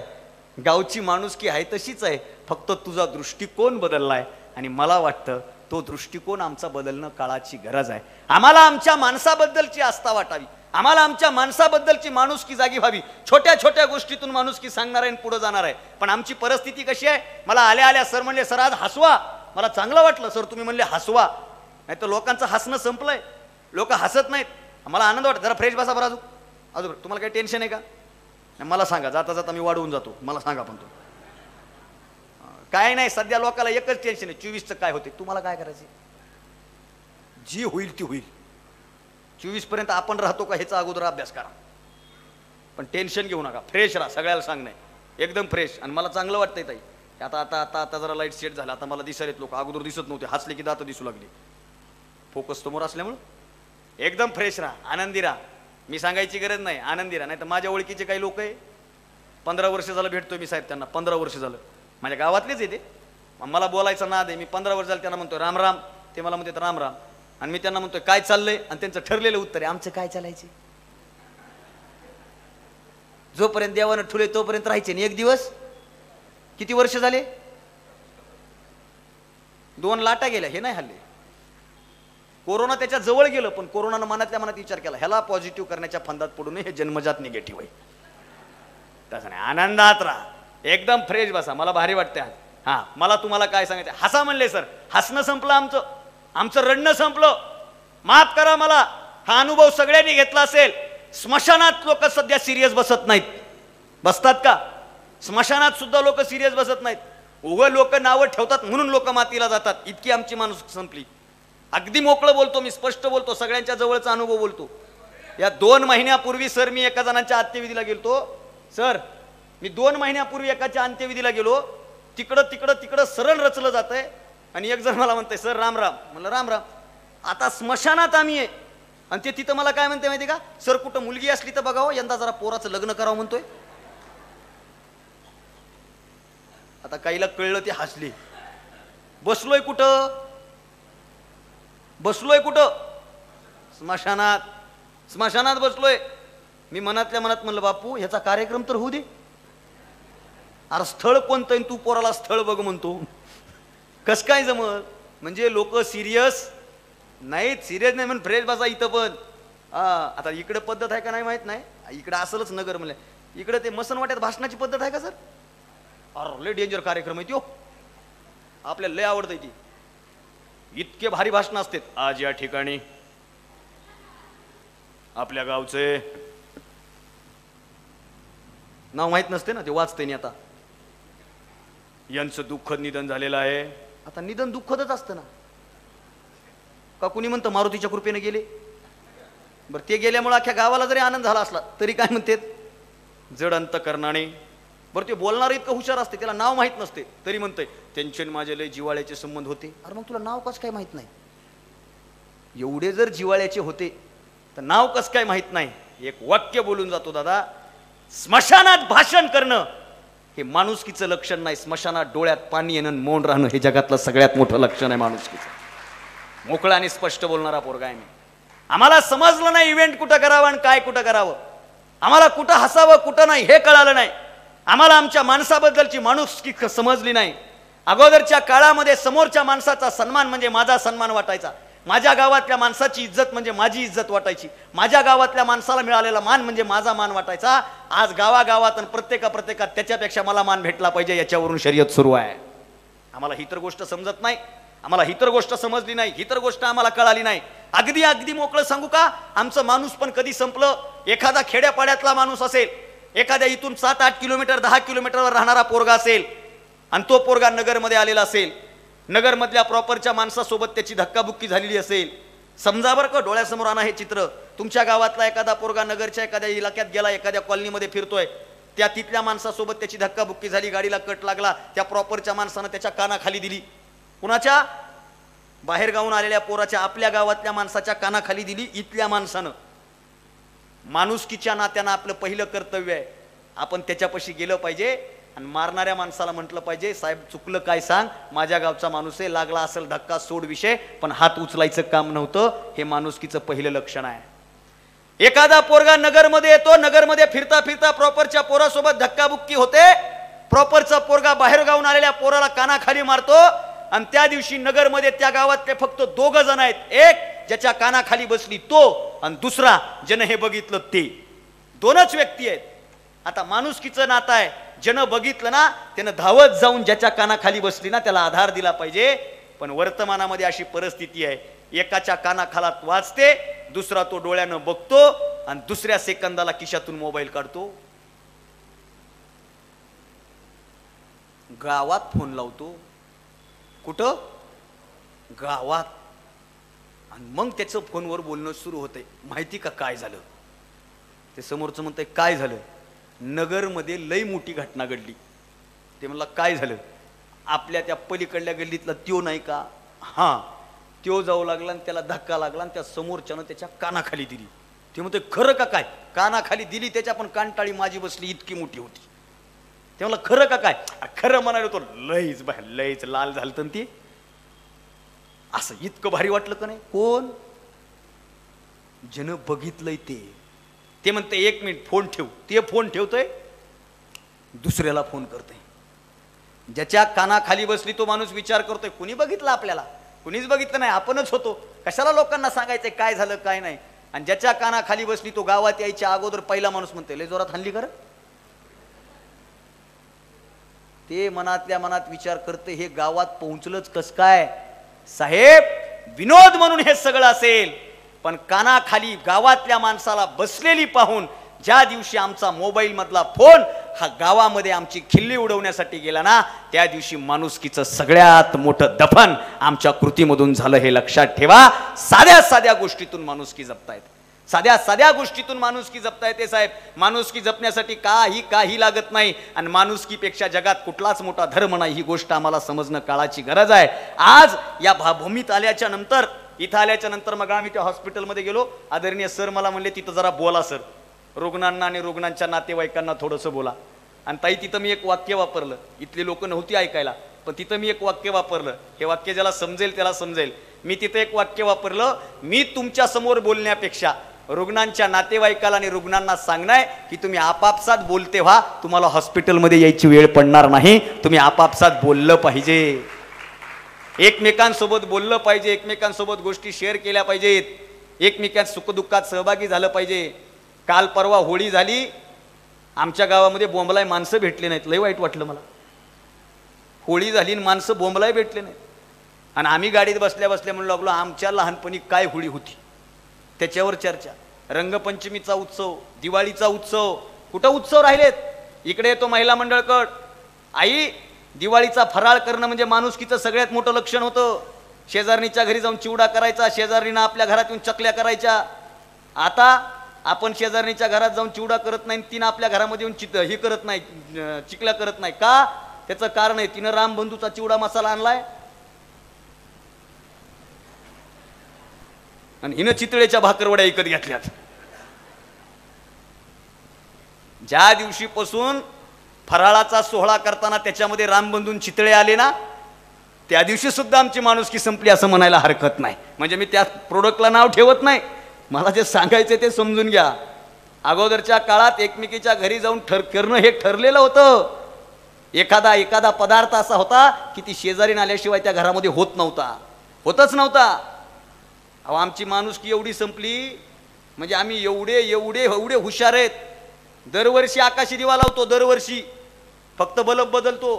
गावची माणुसकी हाय तशीच आहे, फक्त तुझा दृष्टिकोन बदललाय. आणि मला वाटतं तो दृष्टिकोन आमचा बदलणं काळाची गरज आहे. आम्हाला आमच्या माणसाबद्दलची आस्था वाटावी, आम्हाला आमच्या माणसाबद्दलची माणुसकी जागी व्हावी. छोट्या छोट्या गोष्टीतून माणुसकी सांगणार आहे आणि पुढे जाणार आहे. पण आमची परिस्थिती कशी आहे? मला आल्या सर म्हणले, सर आज हसवा. मला चांगलं वाटलं सर तुम्ही म्हणले हसवा, नाही तर लोकांचं हसणं संपलंय, लोक हसत नाहीत. मला आनंद वाटत. जरा फ्रेश बसा बरं. अजून तुम्हाला काही टेन्शन आहे का? मला सांगा, जाता जाता मी वाढवून जातो, मला सांगा. पण तो काय नाही, सध्या लोकांना एकच टेन्शन आहे, 24चं काय होते. तुम्हाला काय करायचे? जी होईल ती होईल. 24 पर्यंत आपण राहतो का ह्याचा अगोदर अभ्यास करा. पण टेन्शन घेऊ नका, फ्रेश राहा. सगळ्याला सांगणे एकदम फ्रेश. आणि मला चांगलं वाटतंय ताई, आता आता आता आता जरा लाईट सेट झाला, आता मला दिसायलेत लोक, अगोदर दिसत नव्हते, हसले की दात दिसू लागले. फोकस समोर असल्यामुळं एकदम फ्रेश राहा, आनंदी राहा. मी सांगायची गरज नाही, आनंदी राहा. नाही तर माझ्या ओळखीचे काही लोक आहे, 15 वर्ष झालं भेटतोय मी साहेब त्यांना, 15 वर्ष झालं माझ्या गावातलेच येते, मला बोलायचं नाद आहे. मी 15 वर्ष झालं त्यांना म्हणतो राम राम, ते मला म्हणतात राम राम, आणि मी त्यांना म्हणतोय काय चाललंय, आणि त्यांचं ठरलेलं उत्तर आहे आमचं काय चालायचे. जोपर्यंत देवानं ठुले तोपर्यंत राहायचे. आणि एक दिवस किती वर्ष झाले, 2 लाटा गेल्या, हे नाही हल्ले. कोरोना त्याच्या जवळ गेलं, पण कोरोनानं मनातल्या मनात विचार केला ह्याला पॉझिटिव्ह करण्याच्या फंदात पडू नये, हे जन्मजात निगेटिव्ह आहे. तसं नाही, आनंदात राहा, एकदम फ्रेश बसा. मला भारी वाटते आज. हा, मला तुम्हाला काय सांगायचं, हसा म्हणले सर, हसणं संपलं आमचं रडणं संपलं. माफ करा मला, हा अनुभव सगळ्यांनी घेतला असेल. स्मशानात लोक सध्या सिरियस बसत नाहीत. बसतात का? स्मशानात सुद्धा लोक सिरियस बसत नाहीत. उघं लोक नावं ठेवतात म्हणून लोक मातीला जातात. इतकी आमची माणूस संपली. अगदी मोकळं बोलतो मी, स्पष्ट बोलतो, सगळ्यांच्या जवळचा अनुभव बोलतो. या 2 महिन्यापूर्वी सर मी एका जणांच्या अंत्यविधीला गेलतो. सर मी 2 महिन्यापूर्वी एकाच्या अंत्यविधीला गेलो. तिकडं सरळ रचलं जातंय, आणि एक जण मला म्हणतंय सर राम राम. म्हणलं राम राम. आता स्मशानात आम्ही आहे, आणि ते तिथं मला काय म्हणते माहिती का, सर कुठं मुलगी असली तर बघावं, यंदा जरा पोराचं लग्न करावं म्हणतोय. आता काहीला कळलं ते हसले. बसलोय कुठं? स्मशानात बसलोय. मी मनातल्या मनात म्हणलं बापू ह्याचा कार्यक्रम तर होऊ दे. अरे स्थळ कोणतं, तू पोराला स्थळ बघ म्हणतो. कस काय जमत? म्हणजे लोक सिरियस नाहीत. सिरियस नाही म्हणून फ्रेश बसा इथं पण. आता इकडे पद्धत आहे का नाही माहित नाही, इकडे असलच नगर म्हणलं. इकडे ते मसनवाट्यात भाषणाची पद्धत आहे का सर? अरे लय डेंजर कार्यक्रम आहे तो, आपल्याला लय आवडतं ती. इतके भारी भाषण असतात. आज या ठिकाणी आपल्या गावचे नाव माहित नसते ना, ते वाचते नाही. आता यांचं दुःखद निधन झालेलं आहे. आता निधन दुःखदच असतं ना, का कुणी म्हणतं मारुतीच्या कृपेने गेले. बरं ते गेल्यामुळे अख्ख्या गावाला जरी आनंद झाला असला तरी काय म्हणतात जड अंतकरणाने. बरं ते बोलणार इतकं हुशार असते, त्याला नाव माहित नसते तरी म्हणतंय त्यांचे माझे लय जिवाळ्याचे संबंध होते. अरे मग तुला नाव कसं काय माहित नाही? एवढे जर जिवाळ्याचे होते तर नाव कसं काय माहित नाही? एक वाक्य बोलून जातो दादा, स्मशानात भाषण करणं हे माणुसकीचं लक्षण नाही. स्मशानात डोळ्यात पाणी येणं, मौन राहणं हे जगातलं सगळ्यात मोठं लक्षण आहे माणुसकीचं. मोकळा आणि स्पष्ट बोलणारा पोरगा आहे मी. आम्हाला समजलं नाही इव्हेंट कुठं करावं आणि काय कुठं करावं. आम्हाला कुठं हसावं कुठं नाही हे कळालं नाही. आम्हाला आमच्या माणसाबद्दलची माणुसकी समजली नाही. अगोदरच्या काळामध्ये समोरच्या माणसाचा सन्मान म्हणजे माझा सन्मान वाटायचा. माझ्या गावातल्या माणसाची इज्जत म्हणजे माझी इज्जत वाटायची. माझ्या गावातल्या माणसाला मिळालेला मान म्हणजे माझा मान वाटायचा. आज गावागावात प्रत्येकात त्याच्यापेक्षा मला मान भेटला पाहिजे याच्यावरून शर्यत सुरू आहे. आम्हाला ही तर गोष्ट समजत नाही, आम्हाला ही तर गोष्ट समजली नाही, ही तर गोष्ट आम्हाला कळाली नाही. अगदी मोकळं सांगू का, आमचं माणूस पण कधी संपलं. एखादा खेड्यापाड्यातला माणूस असेल, एखाद्या इथून 7-8 किलोमीटर 10 किलोमीटरवर राहणारा पोरगा असेल, आणि तो पोरगा नगरमध्ये आलेला असेल, नगरमधल्या प्रॉपरच्या माणसासोबत त्याची धक्काबुक्की झालेली असेल. समजा बरं का, डोळ्यासमोर आणा हे चित्र. तुमच्या गावातला एखादा पोरगा नगरच्या एखाद्या इलाक्यात गेला, एखाद्या कॉलनीमध्ये फिरतोय, त्या तिथल्या माणसासोबत त्याची धक्काबुक्की झाली, गाडीला कट लागला, त्या प्रॉपरच्या माणसानं त्याच्या कानाखाली दिली. कुणाच्या? बाहेर गावून आलेल्या पोराच्या, आपल्या गावातल्या माणसाच्या कानाखाली दिली इथल्या माणसानं. माणुसकीच्या नात्यानं आपलं पहिलं कर्तव्य आहे, आपण त्याच्यापाशी गेलं पाहिजे आणि मारणाऱ्या माणसाला म्हटलं पाहिजे साहेब चुकलं काय सांग, माझ्या गावचा माणूस आहे, लागला असेल धक्का सोड विषय, पण हात उचलायचं काम नव्हतं. हे माणुसकीचं पहिलं लक्षण आहे. एखादा पोरगा नगरमध्ये येतो, नगरमध्ये फिरता फिरता प्रॉपरच्या पोरासोबत धक्काबुक्की होते, प्रॉपरचा पोरगा बाहेर गावून आलेल्या पोराला कानाखाली मारतो, आणि त्या दिवशी नगरमध्ये त्या गावातले फक्त 2 जण आहेत. एक ज्याच्या कानाखाली बसली तो, आणि दुसरा ज्यानं हे बघितलं ते. 2च व्यक्ती आहेत. आता माणुसकीचं नातं आहे, ज्यानं बघितलं ना त्यानं धावत जाऊन ज्याच्या कानाखाली बसली ना त्याला आधार दिला पाहिजे. पण वर्तमानामध्ये अशी परिस्थिती आहे, एकाच्या कानाखालात वाजते, दुसरा तो डोळ्यानं बघतो आणि दुसऱ्या सेकंदाला खिशातून मोबाईल काढतो, गावात फोन लावतो. कुठं? गावात. आणि मग त्याचं फोनवर बोलणं सुरू होतंय. माहिती का काय झालं? ते समोरचं म्हणतंय काय झालं? नगरमध्ये लई मोठी घटना घडली. ते म्हणला काय झालं? आपल्या त्या पलीकडल्या गल्लीतला त्यो नाही का, हां त्यो जाऊ लागला आणि त्याला धक्का लागला आणि त्या समोरच्यानं त्याच्या कानाखाली दिली. ते म्हणतोय खरं का काय? कानाखाली दिली त्याच्या, पण कानटाळी माझी बसली इतकी मोठी होती. ते म्हणला खरं का काय? खरं म्हणायला तो लईच लाल झालं ती. असं इतकं भारी वाटलं का नाही? कोण जन बघितलंय ते म्हणते 1 मिनिट फोन ठेव. ते फोन ठेवतोय, दुसऱ्याला फोन करतोय. ज्याच्या कानाखाली बसली तो माणूस विचार करतोय, कुणी बघितलं आपल्याला? कुणीच बघितलं नाही, आपणच होतो. कशाला लोकांना सांगायचंय काय झालं काय नाही? आणि ज्याच्या कानाखाली बसली तो गावात यायच्या अगोदर पहिला माणूस म्हणते, लय जोरात हाणली कर. ते मनातल्या मनात विचार करते, हे गावात पोहोचलंच कस काय? साहेब, विनोद म्हणून हे सगळं असेल, पण कानाखाली गावातल्या माणसाला बसलेली पाहून ज्या दिवशी आमचा मोबाईल मधला फोन हा गावामध्ये आमची खिल्ली उडवण्यासाठी गेला ना, त्या दिवशी माणुसकीचं सगळ्यात मोठं दफन आमच्या कृतीमधून झालं, हे लक्षात ठेवा. साध्या साध्या गोष्टीतून माणुसकी जपतायत, साध्या साध्या गोष्टीतून माणुसकी जपता येते साहेब. माणुसकी जपण्यासाठी काही लागत नाही, आणि माणुसकीपेक्षा जगात कुठलाच मोठा धर्म नाही, ही गोष्ट आम्हाला समजणं काळाची गरज आहे. आज या भूमीत आल्याच्या नंतर, इथं आल्याच्या नंतर मग आम्ही त्या हॉस्पिटलमध्ये गेलो. आदरणीय सर मला म्हणले, तिथं जरा बोला सर, रुग्णांना आणि रुग्णांच्या नातेवाईकांना थोडंसं बोला. आणि ताई तिथं मी एक वाक्य वापरलं, इथली लोक नव्हती ऐकायला, पण तिथं मी एक वाक्य वापरलं. हे वाक्य ज्याला समजेल त्याला समजेल. मी तिथं एक वाक्य वापरलं, मी तुमच्या समोर बोलण्यापेक्षा रुग्णांच्या नातेवाईकाला आणि रुग्णांना सांगणार की तुम्ही आपापसात बोलते व्हा, तुम्हाला हॉस्पिटलमध्ये यायची वेळ पडणार नाही. तुम्ही आपापसात बोललं पाहिजे, एकमेकांसोबत बोललं पाहिजे, एकमेकांसोबत गोष्टी शेअर केल्या पाहिजेत, एकमेकांत सुखदुःखात सहभागी झालं पाहिजे. काल परवा होळी झाली, आमच्या गावामध्ये बोंबलाय माणसं भेटले नाहीत. लय वाईट वाटलं मला. होळी झाली आणि माणसं बोंबलाय भेटले नाहीत. आणि आम्ही गाडीत बसल्या बसल्या म्हणू लागलो, आमच्या लहानपणी काय होळी होती त्याच्यावर चर्चा. रंगपंचमीचा उत्सव, दिवाळीचा उत्सव, कुठं उत्सव राहिलेत? इकडे येतो महिला मंडळ कट. आई, दिवाळीचा फराळ करणं म्हणजे माणुसकीचं सगळ्यात मोठं लक्षण होतं. शेजारणीच्या घरी जाऊन चिवडा करायचा, शेजारणीनं आपल्या घरात येऊन चकल्या करायच्या. आता आपण शेजारणीच्या घरात जाऊन चिवडा करत नाही, तिनं आपल्या घरामध्ये येऊन हे करत नाही, चिकल्या करत नाही का? त्याचं कारण आहे, तिनं रामबंधूचा चिवडा मसाला आणलाय आणि हिनं चितळेच्या भाकरवड्या विकत घेतल्यात. ज्या दिवशीपासून फराळाचा सोहळा करताना त्याच्यामध्ये रामबंधून चितळे आले ना, त्या दिवशी सुद्धा आमची माणुसकी संपली असं म्हणायला हरकत नाही. म्हणजे मी त्या प्रोडक्टला नाव ठेवत नाही, मला जे सांगायचे ते समजून घ्या. अगोदरच्या काळात एकमेकीच्या घरी जाऊन करणं हे ठरलेलं होतं. एखादा पदार्थ असा होता की ती शेजारीन आल्याशिवाय त्या घरामध्ये होतच नव्हता. अहो, आमची माणुसकी एवढी संपली म्हणजे आम्ही एवढे हुशार आहेत. दरवर्षी आकाशी दिवा लावतो, दरवर्षी फक्त बल्ब बदलतो.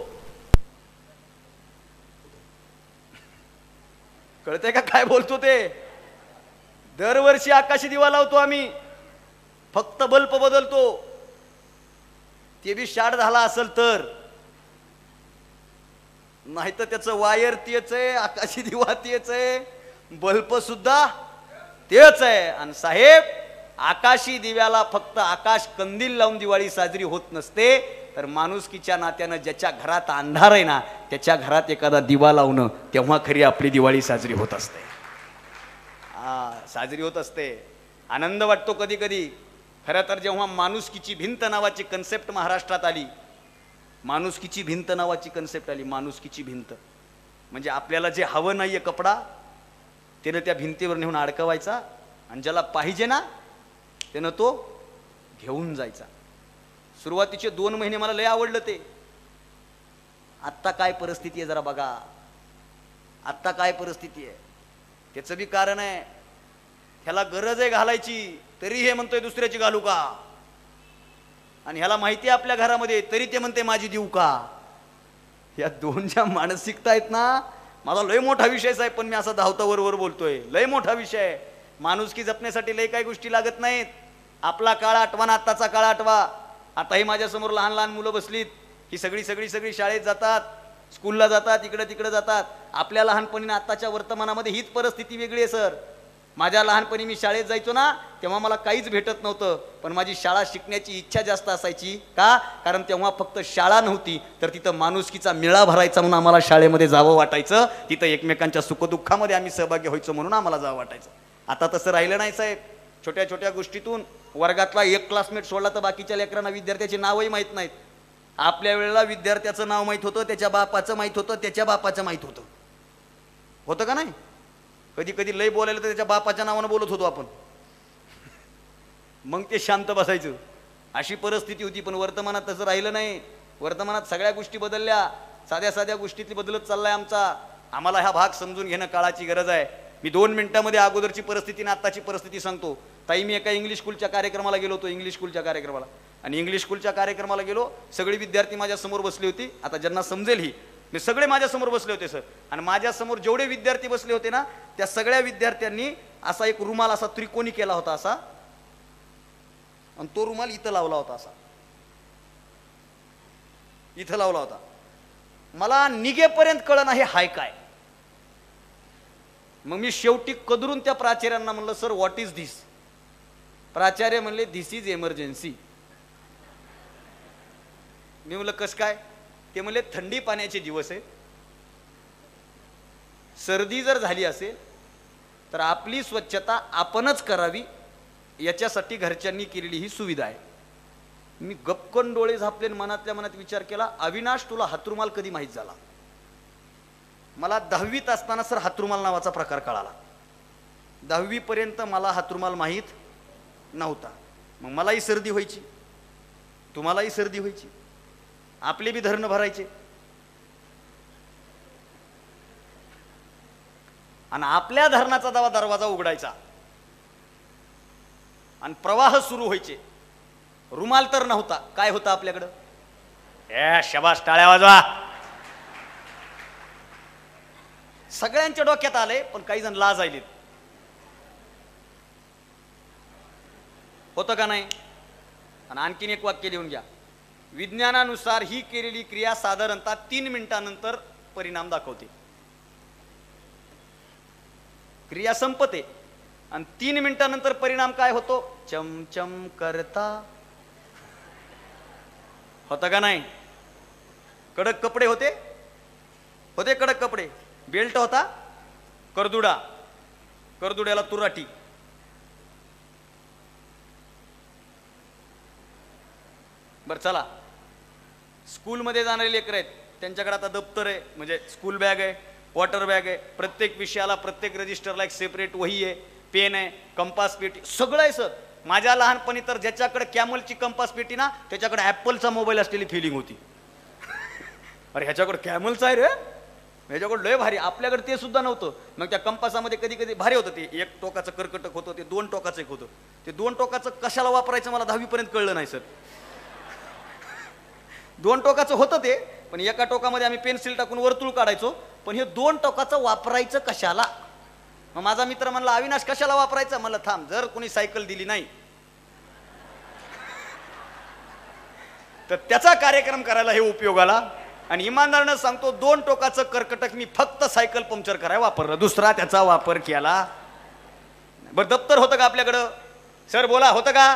कळतंय का काय बोलतो ते? दरवर्षी आकाशी दिवा लावतो आम्ही, फक्त बल्ब बदलतो. ते बी शार्ट झाला असेल तर, नाही तर त्याचं वायर तेच आहे, आकाशी दिवा तेच आहे, बल्ब सुद्धा तेच आहे. आणि साहेब, आकाशी दिव्याला फक्त आकाश कंदील लावून दिवाळी साजरी होत नसते, तर माणुसकीच्या नात्यानं ज्याच्या घरात अंधार आहे ना, त्याच्या घरात एखादा दिवा लावणं, तेव्हा खरी आपली दिवाळी साजरी होत असते. साजरी होत असते. आनंद वाटतो कधी कधी. खरं तर जेव्हा माणुसकीची भिंत नावाची कन्सेप्ट महाराष्ट्रात आली, माणुसकीची भिंत नावाची कन्सेप्ट आली, माणुसकीची भिंत म्हणजे आपल्याला जे हवं नाहीये कपडा, त्यानं त्या भिंतीवर नेऊन अडकवायचा, आणि ज्याला पाहिजे ना त्यानं तो घेऊन जायचा. सुरुवातीचे 2 महिने मला लय आवडलं ते. आत्ता काय परिस्थिती आहे जरा बघा, आत्ता काय परिस्थिती आहे. त्याचं बी कारण आहे, ह्याला गरज आहे घालायची, तरी हे म्हणतोय दुसऱ्याची घालू का? आणि ह्याला माहिती आहे आपल्या घरामध्ये, तरी ते म्हणते माझी देऊ का? या दोन ज्या मानसिकता आहेत ना, माझा लय मोठा विषय आहे, पण मी असा धावता वर बोलतोय. लय मोठा विषय. माणुसकी जपण्यासाठी लय काही गोष्टी लागत नाहीत. आपला काळ आठवा ना आत्ताचा काळ आठवा. आताही माझ्यासमोर लहान लहान मुलं बसलीत, ही सगळी शाळेत जातात, स्कूलला जातात, इकडे तिकडे जातात. आपल्या लहानपणी आत्ताच्या वर्तमानामध्ये हीच परिस्थिती वेगळी आहे सर. माझ्या लहानपणी मी शाळेत जायचो ना, तेव्हा मला काहीच भेटत नव्हतं, पण माझी शाळा शिकण्याची इच्छा जास्त असायची. का? कारण तेव्हा फक्त शाळा नव्हती, तर तिथं माणुसकीचा मेळा भरायचा म्हणून आम्हाला शाळेमध्ये जावं वाटायचं. तिथं एकमेकांच्या सुखदुःखामध्ये आम्ही सहभागी व्हायचो म्हणून आम्हाला जावं वाटायचं. आता तसं राहिलं नाही साहेब. छोट्या छोट्या गोष्टीतून वर्गातला एक क्लासमेट सोडला तर बाकीच्या लेकरांना विद्यार्थ्याची नावही माहीत नाहीत. आपल्या वेळेला विद्यार्थ्याचं नाव माहीत होतं, त्याच्या बापाचं माहीत होतं, त्याच्या बापाचं माहीत होतं का नाही? कधी कधी लय बोलायला तर त्याच्या बापाच्या नावानं बोलत होतो आपण, मग ते शांत बसायचं. अशी परिस्थिती होती. पण वर्तमानात तसं राहिलं नाही. वर्तमानात सगळ्या गोष्टी बदलल्या. साध्या साध्या गोष्टीतली बदलत चाललाय आमचा. आम्हाला हा भाग समजून घेणं काळाची गरज आहे. मी 2 मिनिटांमध्ये अगोदरची परिस्थिती आणि आत्ताची परिस्थिती सांगतो. ताई, मी एका इंग्लिश स्कूलच्या कार्यक्रमाला गेलो होतो, इंग्लिश स्कूलच्या कार्यक्रमाला. आणि इंग्लिश स्कूलच्या कार्यक्रमाला गेलो, सगळे विद्यार्थी माझ्यासमोर बसले होते. आता ज्यांना समजेल ही, मी सगळे माझ्यासमोर बसले होते सर. आणि माझ्यासमोर जेवढे विद्यार्थी बसले होते ना, त्या सगळ्या विद्यार्थ्यांनी असा एक रुमाल असा त्रिकोणी केला होता असा, आणि तो रुमाल इथं लावला होता असा, इथं लावला होता. मला निघेपर्यंत कळना हे हाय काय. मग मी शेवटी कदरून त्या प्राचार्यांना म्हणलं, सर व्हॉट इज धिस. प्राचार्य म्हणले, धिस इज एमर्जन्सी. मी म्हणलं कस काय. ते म्हणले, थंडी पाण्याचे दिवस आहे, सर्दी जर झाली असेल तर आपली स्वच्छता आपणच करावी, याच्यासाठी घरच्यांनी केलेली ही सुविधा आहे. मी गपकन डोळे झापले, मनातल्या मनात विचार केला, अविनाश तुला हातरुमाल कधी माहीत झाला. मला 10वीत असताना सर हातरुमाल नावाचा प्रकार कळाला. 10वी पर्यंत मला हातरुमाल माहीत नव्हता. मग मलाही सर्दी व्हायची, तुम्हालाही सर्दी व्हायची, आपले बी धरण भरायचे. आणि आपल्या धरणाचा दरवाजा उघडायचा आणि प्रवाह सुरू व्हायचे. रुमाल तर नव्हता. काय होतं आपल्याकडं, शाबास टाळ्या वाजवा. सगळ्यांच्या डोक्यात आले, पण काही जण लाजायलेत. होतं का नाही. आणि आणखीन एक वाक्य लिहून घ्या. विज्ञानानुसार ही केलेली क्रिया साधारणतः 3 मिनिटांनंतर परिणाम दाखवते. क्रिया संपते आणि 3 मिनिटांनंतर परिणाम काय होतो, चमचम करता. होतं का नाही. कडक कपडे होते, कडक कपडे. बेल्ट होता, करदुडा, करदुड्याला तुराटी. बरं चला, स्कूलमध्ये जाणारे लेकर आहेत, त्यांच्याकडे आता दप्तर आहे, म्हणजे स्कूल बॅग आहे, वॉटर बॅग आहे, प्रत्येक विषयाला प्रत्येक रजिस्टरला एक सेपरेट वही आहे, पेन आहे, कंपास पेटी, सगळं आहे सर. माझ्या लहानपणी तर ज्याच्याकडे कॅमलची कंपास पेटी ना, त्याच्याकडे ॲपलचा मोबाईल असलेली फिलिंग होती. अरे ह्याच्याकडे कॅमलचा आहे रे, ह्याच्याकडे लय भारी. आपल्याकडे ते सुद्धा नव्हतं. मग त्या कंपासामध्ये कधी कधी भारी होतं. ते 1 टोकाचं कर्कटक होतं, ते 2 टोकाचं एक होतं. ते 2 टोकाचं कशाला वापरायचं मला 10वी पर्यंत कळलं नाही सर. 2 टोकाचं होतं ते, पण एका टोकामध्ये आम्ही पेन्सिल टाकून वर्तुळ काढायचो. पण हे 2 टोकाचं वापरायचं कशाला. मग माझा मित्र म्हणला, अविनाश कशाला वापरायचं. मला थांब, जर कोणी सायकल दिली नाही तर त्याचा कार्यक्रम करायला हे उपयोगाला. आणि इमानदारीनं सांगतो, 2 टोकाचं कर्कटक मी फक्त सायकल पंक्चर करायला वापरलं, दुसरा त्याचा वापर केला. बरं दप्तर होतं का आपल्याकडं. सर बोला, होतं का.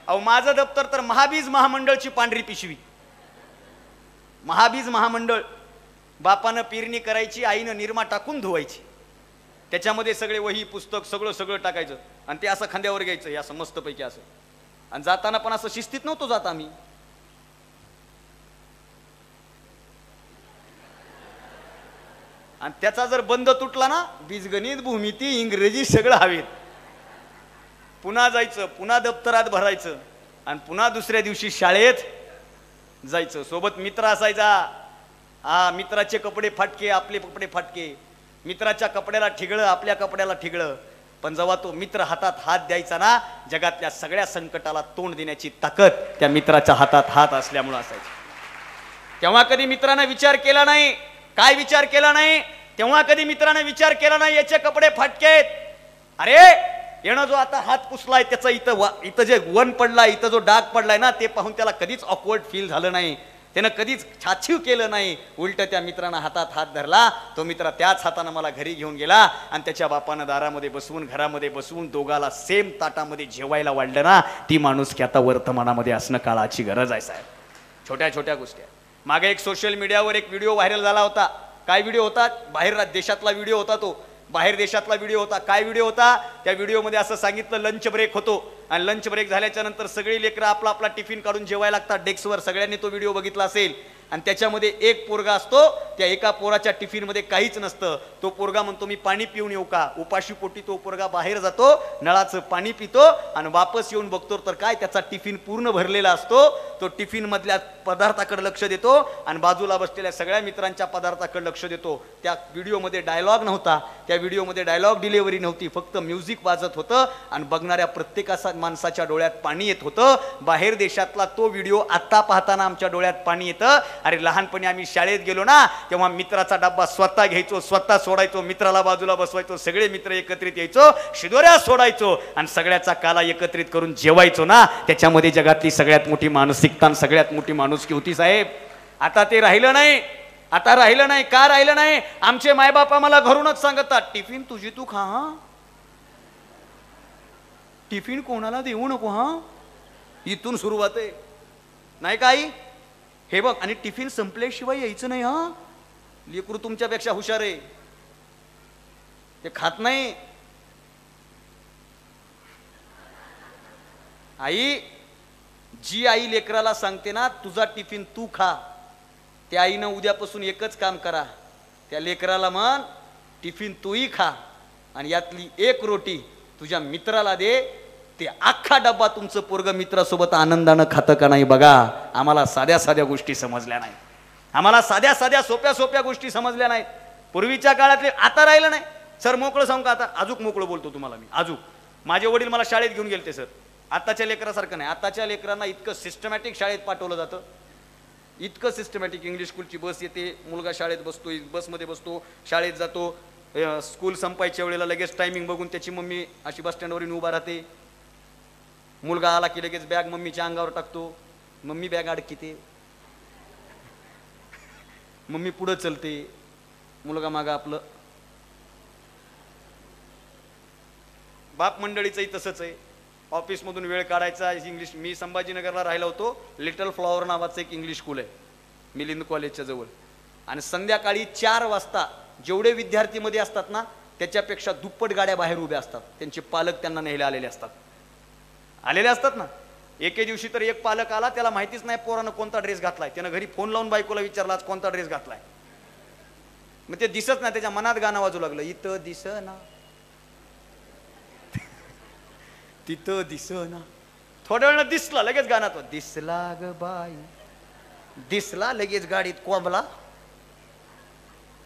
अहो माझं दप्तर तर महाबीज महामंडळची पांढरी पिशवी. महाबीज महामंडळ, बापानं पेरणी करायची, आईनं निरमा टाकून धुवायची, त्याच्यामध्ये सगळे वही पुस्तक सगळं टाकायचं आणि ते असं खांद्यावर घ्यायचं, हे असं मस्तपैकी असं. आणि जाताना पण असं शिस्तीत नव्हतो जात आम्ही. आणि त्याचा जर बंद तुटला ना, बीजगणित, भूमिती, इंग्रजी सगळं हवेत. पुन्हा जायचं, पुन्हा दप्तरात भरायचं आणि पुन्हा दुसऱ्या दिवशी शाळेत जायचं. सोबत मित्र असायचा. मित्राचे कपडे फाटके, आपले कपडे फाटके, मित्राच्या कपड्याला ठिगळं, आपल्या कपड्याला ठिगळं. पण जेव्हा तो मित्र हातात हात द्यायचा ना, जगातल्या सगळ्या संकटाला तोंड देण्याची ताकद त्या मित्राच्या हातात हात असल्यामुळे असायची. तेव्हा कधी मित्राने विचार केला नाही. काय विचार केला नाही तेव्हा कधी मित्राने विचार केला नाही, याचे कपडे फाटकेत. अरे येणं जो आता हात पुसलाय त्याचा इथं जे वन पडलाय, इथं जो डाग पडलाय ना, ते पाहून त्याला कधीच ऑकवर्ड फील झालं नाही. त्यानं कधीच छाछीव केलं नाही. उलट त्या मित्रानं हातात हात धरला. तो मित्र त्याच हातानं मला घरी घेऊन गेला आणि त्याच्या बापानं दारामध्ये बसवून, घरामध्ये बसवून दोघाला सेम ताटामध्ये जेवायला वाढलं ना. ती माणुसकी आता वर्तमानामध्ये असणं काळाची गरज आहे साहेब. छोट्या छोट्या गोष्टी. मागे एक सोशल मीडियावर एक व्हिडिओ व्हायरल झाला होता. काय व्हिडिओ होता. बाहेर देशातला व्हिडिओ होता. तो बाहेर देशातला व्हिडिओ होता. काय व्हिडिओ होता. त्या व्हिडिओमध्ये असं सांगितलं, लंच ब्रेक होतो आणि लंच ब्रेक झाल्याच्या नंतर सगळी लेकरं आपला आपला टिफिन काढून जेवायला लागतात डेस्कवर. सगळ्यांनी तो व्हिडिओ बघितला असेल. आणि त्याच्यामध्ये एक पोरगा असतो, त्या एका पोराच्या टिफिनमध्ये काहीच नसतं. तो पोरगा म्हणतो मी पाणी पिऊन येऊ का? उपाशी पोटी तो पोरगा बाहेर जातो, नळाचं पाणी पितो आणि वापस येऊन बघतो तर काय त्याचा टिफिन पूर्ण भरलेला असतो. तो टिफिन मधल्या पदार्थाकडे लक्ष देतो आणि बाजूला बसलेल्या सगळ्या मित्रांच्या पदार्थाकडे लक्ष देतो. त्या व्हिडिओमध्ये डायलॉग नव्हता, त्या व्हिडिओमध्ये डायलॉग डिलिव्हरी नव्हती, फक्त म्युझिक वाजत होतं आणि बघणाऱ्या प्रत्येकाच्या माणसाच्या डोळ्यात पाणी येत होतं. बाहेर देशातला तो व्हिडिओ आता पाहताना आमच्या डोळ्यात पाणी येतं. अरे लहानपणी आम्ही शाळेत गेलो ना, तेव्हा मित्राचा डब्बा स्वतः घ्यायचो, स्वतः सोडायचो, मित्राला बाजूला बसवायचो, सगळे मित्र एकत्रित यायचो, शिदोऱ्या सोडायचो आणि सगळ्याचा काला एकत्रित करून जेवायचो ना. त्याच्यामध्ये जगातली सगळ्यात मोठी मानसिकता, सगळ्यात मोठी माणुसकी होती साहेब. आता ते राहिलं नाही, आता राहिलं नाही. का राहिलं नाही? आमचे मायबाप मला घरूनच सांगतात, टिफिन तुझी तू खा, हा टिफिन कोणाला देऊ नको, हा इथून सुरुवात आहे नाही काही. हे बघ, आणि टिफिन संपल्याशिवाय यायचं नाही, हा लेकरू तुमच्यापेक्षा हुशार आहे, ते खात नाही. आई, जी आई लेकराला सांगते ना तुझा टिफिन तू खा, त्या आईनं उद्यापासून एकच काम करा, त्या लेकराला म्हण टिफिन तूही खा आणि यातली एक रोटी तुझ्या मित्राला दे. ते अख्खा डब्बा तुमचं पोरग मित्रासोबत आनंदानं खातं का नाही बघा. आम्हाला साध्या साध्या गोष्टी समजल्या नाही, आम्हाला साध्या साध्या सोप्या सोप्या गोष्टी समजल्या नाहीत पूर्वीच्या काळातले. आता राहिलं नाही सर. मोकळं सांगू का? आता अजूक मोकळं बोलतो तुम्हाला मी. अजूक माझे वडील मला शाळेत घेऊन गेलते सर. आताच्या लेकरासारखं नाही. आताच्या लेकरांना इतकं सिस्टमॅटिक शाळेत पाठवलं जातं, इतकं सिस्टमॅटिक. इंग्लिश स्कूलची बस येते, मुलगा शाळेत बसतो, बसमध्ये बसतो, शाळेत जातो. स्कूल संपायच्या वेळेला लगेच टायमिंग बघून त्याची मम्मी अशी बस स्टँडवरून उभा राहते. मुलगा आला की लगेच बॅग मम्मीच्या अंगावर टाकतो, मम्मी बॅग अडकिते, मम्मी पुढं चलते, मुलगा मागा आपलं. बाप मंडळीचंही तसंच आहे. ऑफिसमधून वेळ काढायचा इंग्लिश. मी संभाजीनगरला राहिला होतो, लिटल फ्लॉवर नावाचं एक इंग्लिश स्कूल आहे मिलिंद कॉलेजच्या जवळ. आणि संध्याकाळी 4 वाजता जेवढे विद्यार्थी मध्ये असतात ना त्याच्यापेक्षा दुप्पट गाड्या बाहेर उभ्या असतात. त्यांचे पालक त्यांना न्यायला आलेले असतात ना. एके दिवशी तर एक पालक आला, त्याला माहितीच नाही पोरानं कोणता ड्रेस घातलाय. त्यानं घरी फोन लावून बायकोला विचारला आज कोणता ड्रेस घातलाय. मग ते दिसत नाही, त्याच्या मनात गाणं वाजू लागलं, इथं दिसना तिथं दिसना. थोड्या वेळानं दिसला, लगेच गाण्यात दिसला ग बाई, दिसला, लगेच गाडीत कोंबला.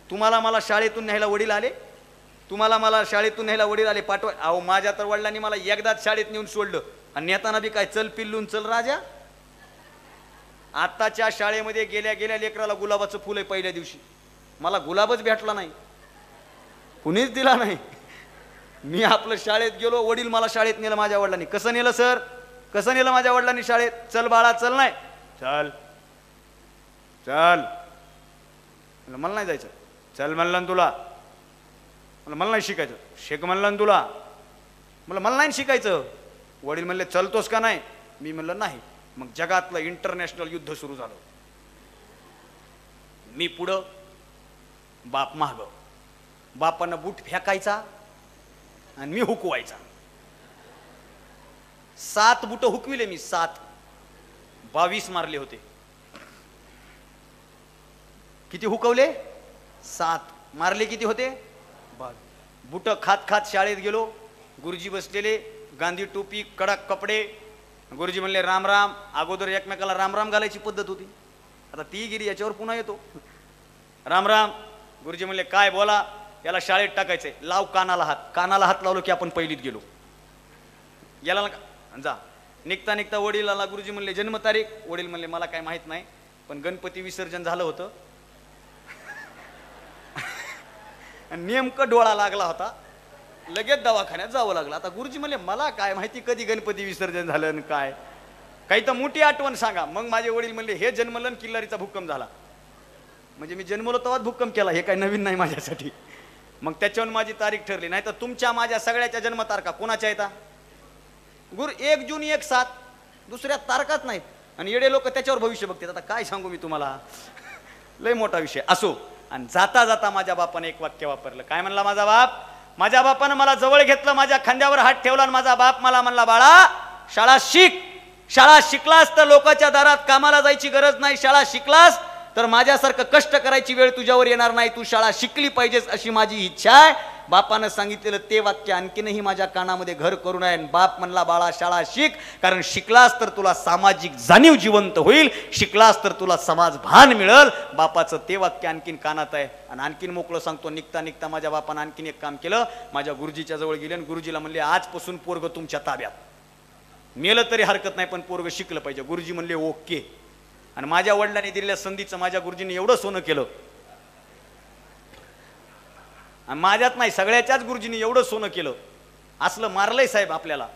तुम्हाला मला शाळेतून न्यायला वडील आले, तुम्हाला मला शाळेतून न्यायला वडील आले पाठवा. अहो माझ्या तर वडिलांनी मला एकदाच शाळेत नेऊन सोडलं आणि नेताना बी काय चल पिल्लून चल राजा. आताच्या शाळेमध्ये गेल्या गेल्या लेकराला गुलाबाचं फुल आहे पहिल्या दिवशी. मला गुलाबच भेटला नाही, कुणीच दिला नाही. मी आपलं शाळेत गेलो, वडील मला शाळेत नेलं माझ्या वडिलांनी. कसं नेलं सर? कसं नेलं माझ्या वडिलांनी शाळेत? चल बाळा चल. नाही चल चल, मला नाही जायचं. चल म्हणलं ना तुला, मला नाही शिकायचं. शिक म्हणलं ना तुला, मला नाही शिकायचं. वडील म्हणले चलतोस का नाही? मी म्हणलं नाही. मग जगातलं इंटरनॅशनल युद्ध सुरू झालं. मी पुढं, बाप मागं. बापानं बूट फेकायचा आणि मी हुकवायचा. 7 बुट हुकविले मी, 7. 22 मारले होते. किती हुकवले? 7. मारले किती होते? 22. बुट खात खात शाळेत गेलो. गुरुजी बसलेले, गांधी टोपी, कडक कपडे. गुरुजी म्हणले राम राम. अगोदर एकमेकाला राम राम घालायची पद्धत होती, आता ती गिरी, याच्यावर पुन्हा येतो राम राम. गुरुजी म्हणले काय बोला? याला शाळेत टाकायचंय. लाव कानाला हात. कानाला हात लावलो की आपण पहिलीत गेलो. याला नका जा. निघता निघता वडिलाला गुरुजी म्हणले जन्मतारीख. वडील म्हणले मला काय माहित नाही, पण गणपती विसर्जन झालं होतं नेमकं डोळा लागला होता, लगेच दवाखान्यात जावं लागलं. आता गुरुजी म्हणले मला काय माहिती कधी गणपती विसर्जन झालं काय, काही तर मोठी आठवण सांगा. मग माझे वडील म्हणले हे जन्मलन किल्लारीचा भूकंप झाला. म्हणजे मी जन्मलो तेव्हाच भूकंप केला, हे काही नवीन नाही माझ्यासाठी. मग त्याच्यावर माझी तारीख ठरली. नाही तर तुमच्या माझ्या सगळ्याच्या जन्मतारखा कोणाच्या येतात? 1 जून 1 7, दुसऱ्या तारखाच नाहीत. आणि येडे लोक त्याच्यावर भविष्य बघतात. आता काय सांगू मी तुम्हाला, लय मोठा विषय. असो. आणि जाता जाता माझ्या बापाने एक वाक्य वापरलं. काय म्हणला माझा बाप? माझ्या बापानं मला जवळ घेतलं, माझ्या खांद्यावर हात ठेवला आणि माझा बाप मला म्हणला बाळा शाळा शिक. शाळा शिकलास तर लोकांच्या दारात कामाला जायची गरज नाही. शाळा शिकलास तर माझ्यासारखं कष्ट करायची वेळ तुझ्यावर येणार नाही, तू शाळा शिकली पाहिजेस अशी माझी इच्छा आहे. बापानं सांगितलेलं ते वाक्य आणखीनही माझ्या कानामध्ये घर करून आहे. बाप म्हणला, बाळा शाळा शिक, कारण शिकलास तर तुला सामाजिक जाणीव जिवंत होईल, शिकलास तर तुला समाज भान मिळेल. बापाचं ते वाक्य आणखीन कानात आहे. आणि आणखीन मोकळं सांगतो, निघता निघता माझ्या बापानं आणखीन एक काम केलं. माझ्या गुरुजीच्या जवळ गेले आणि गुरुजीला म्हणले, आजपासून पोरग तुमच्या ताब्यात, मेलं तरी हरकत नाही पण पोरग शिकलं पाहिजे. गुरुजी म्हणले ओके. आणि माझ्या वडिलांनी दिलेल्या संधीचं माझ्या गुरुजींनी एवढं सोनं केलं, आणि माझ्यात नाही सगळ्याच्याच गुरुजींनी एवढं सोनं केलं. असलं मारलंय साहेब, आपल्याला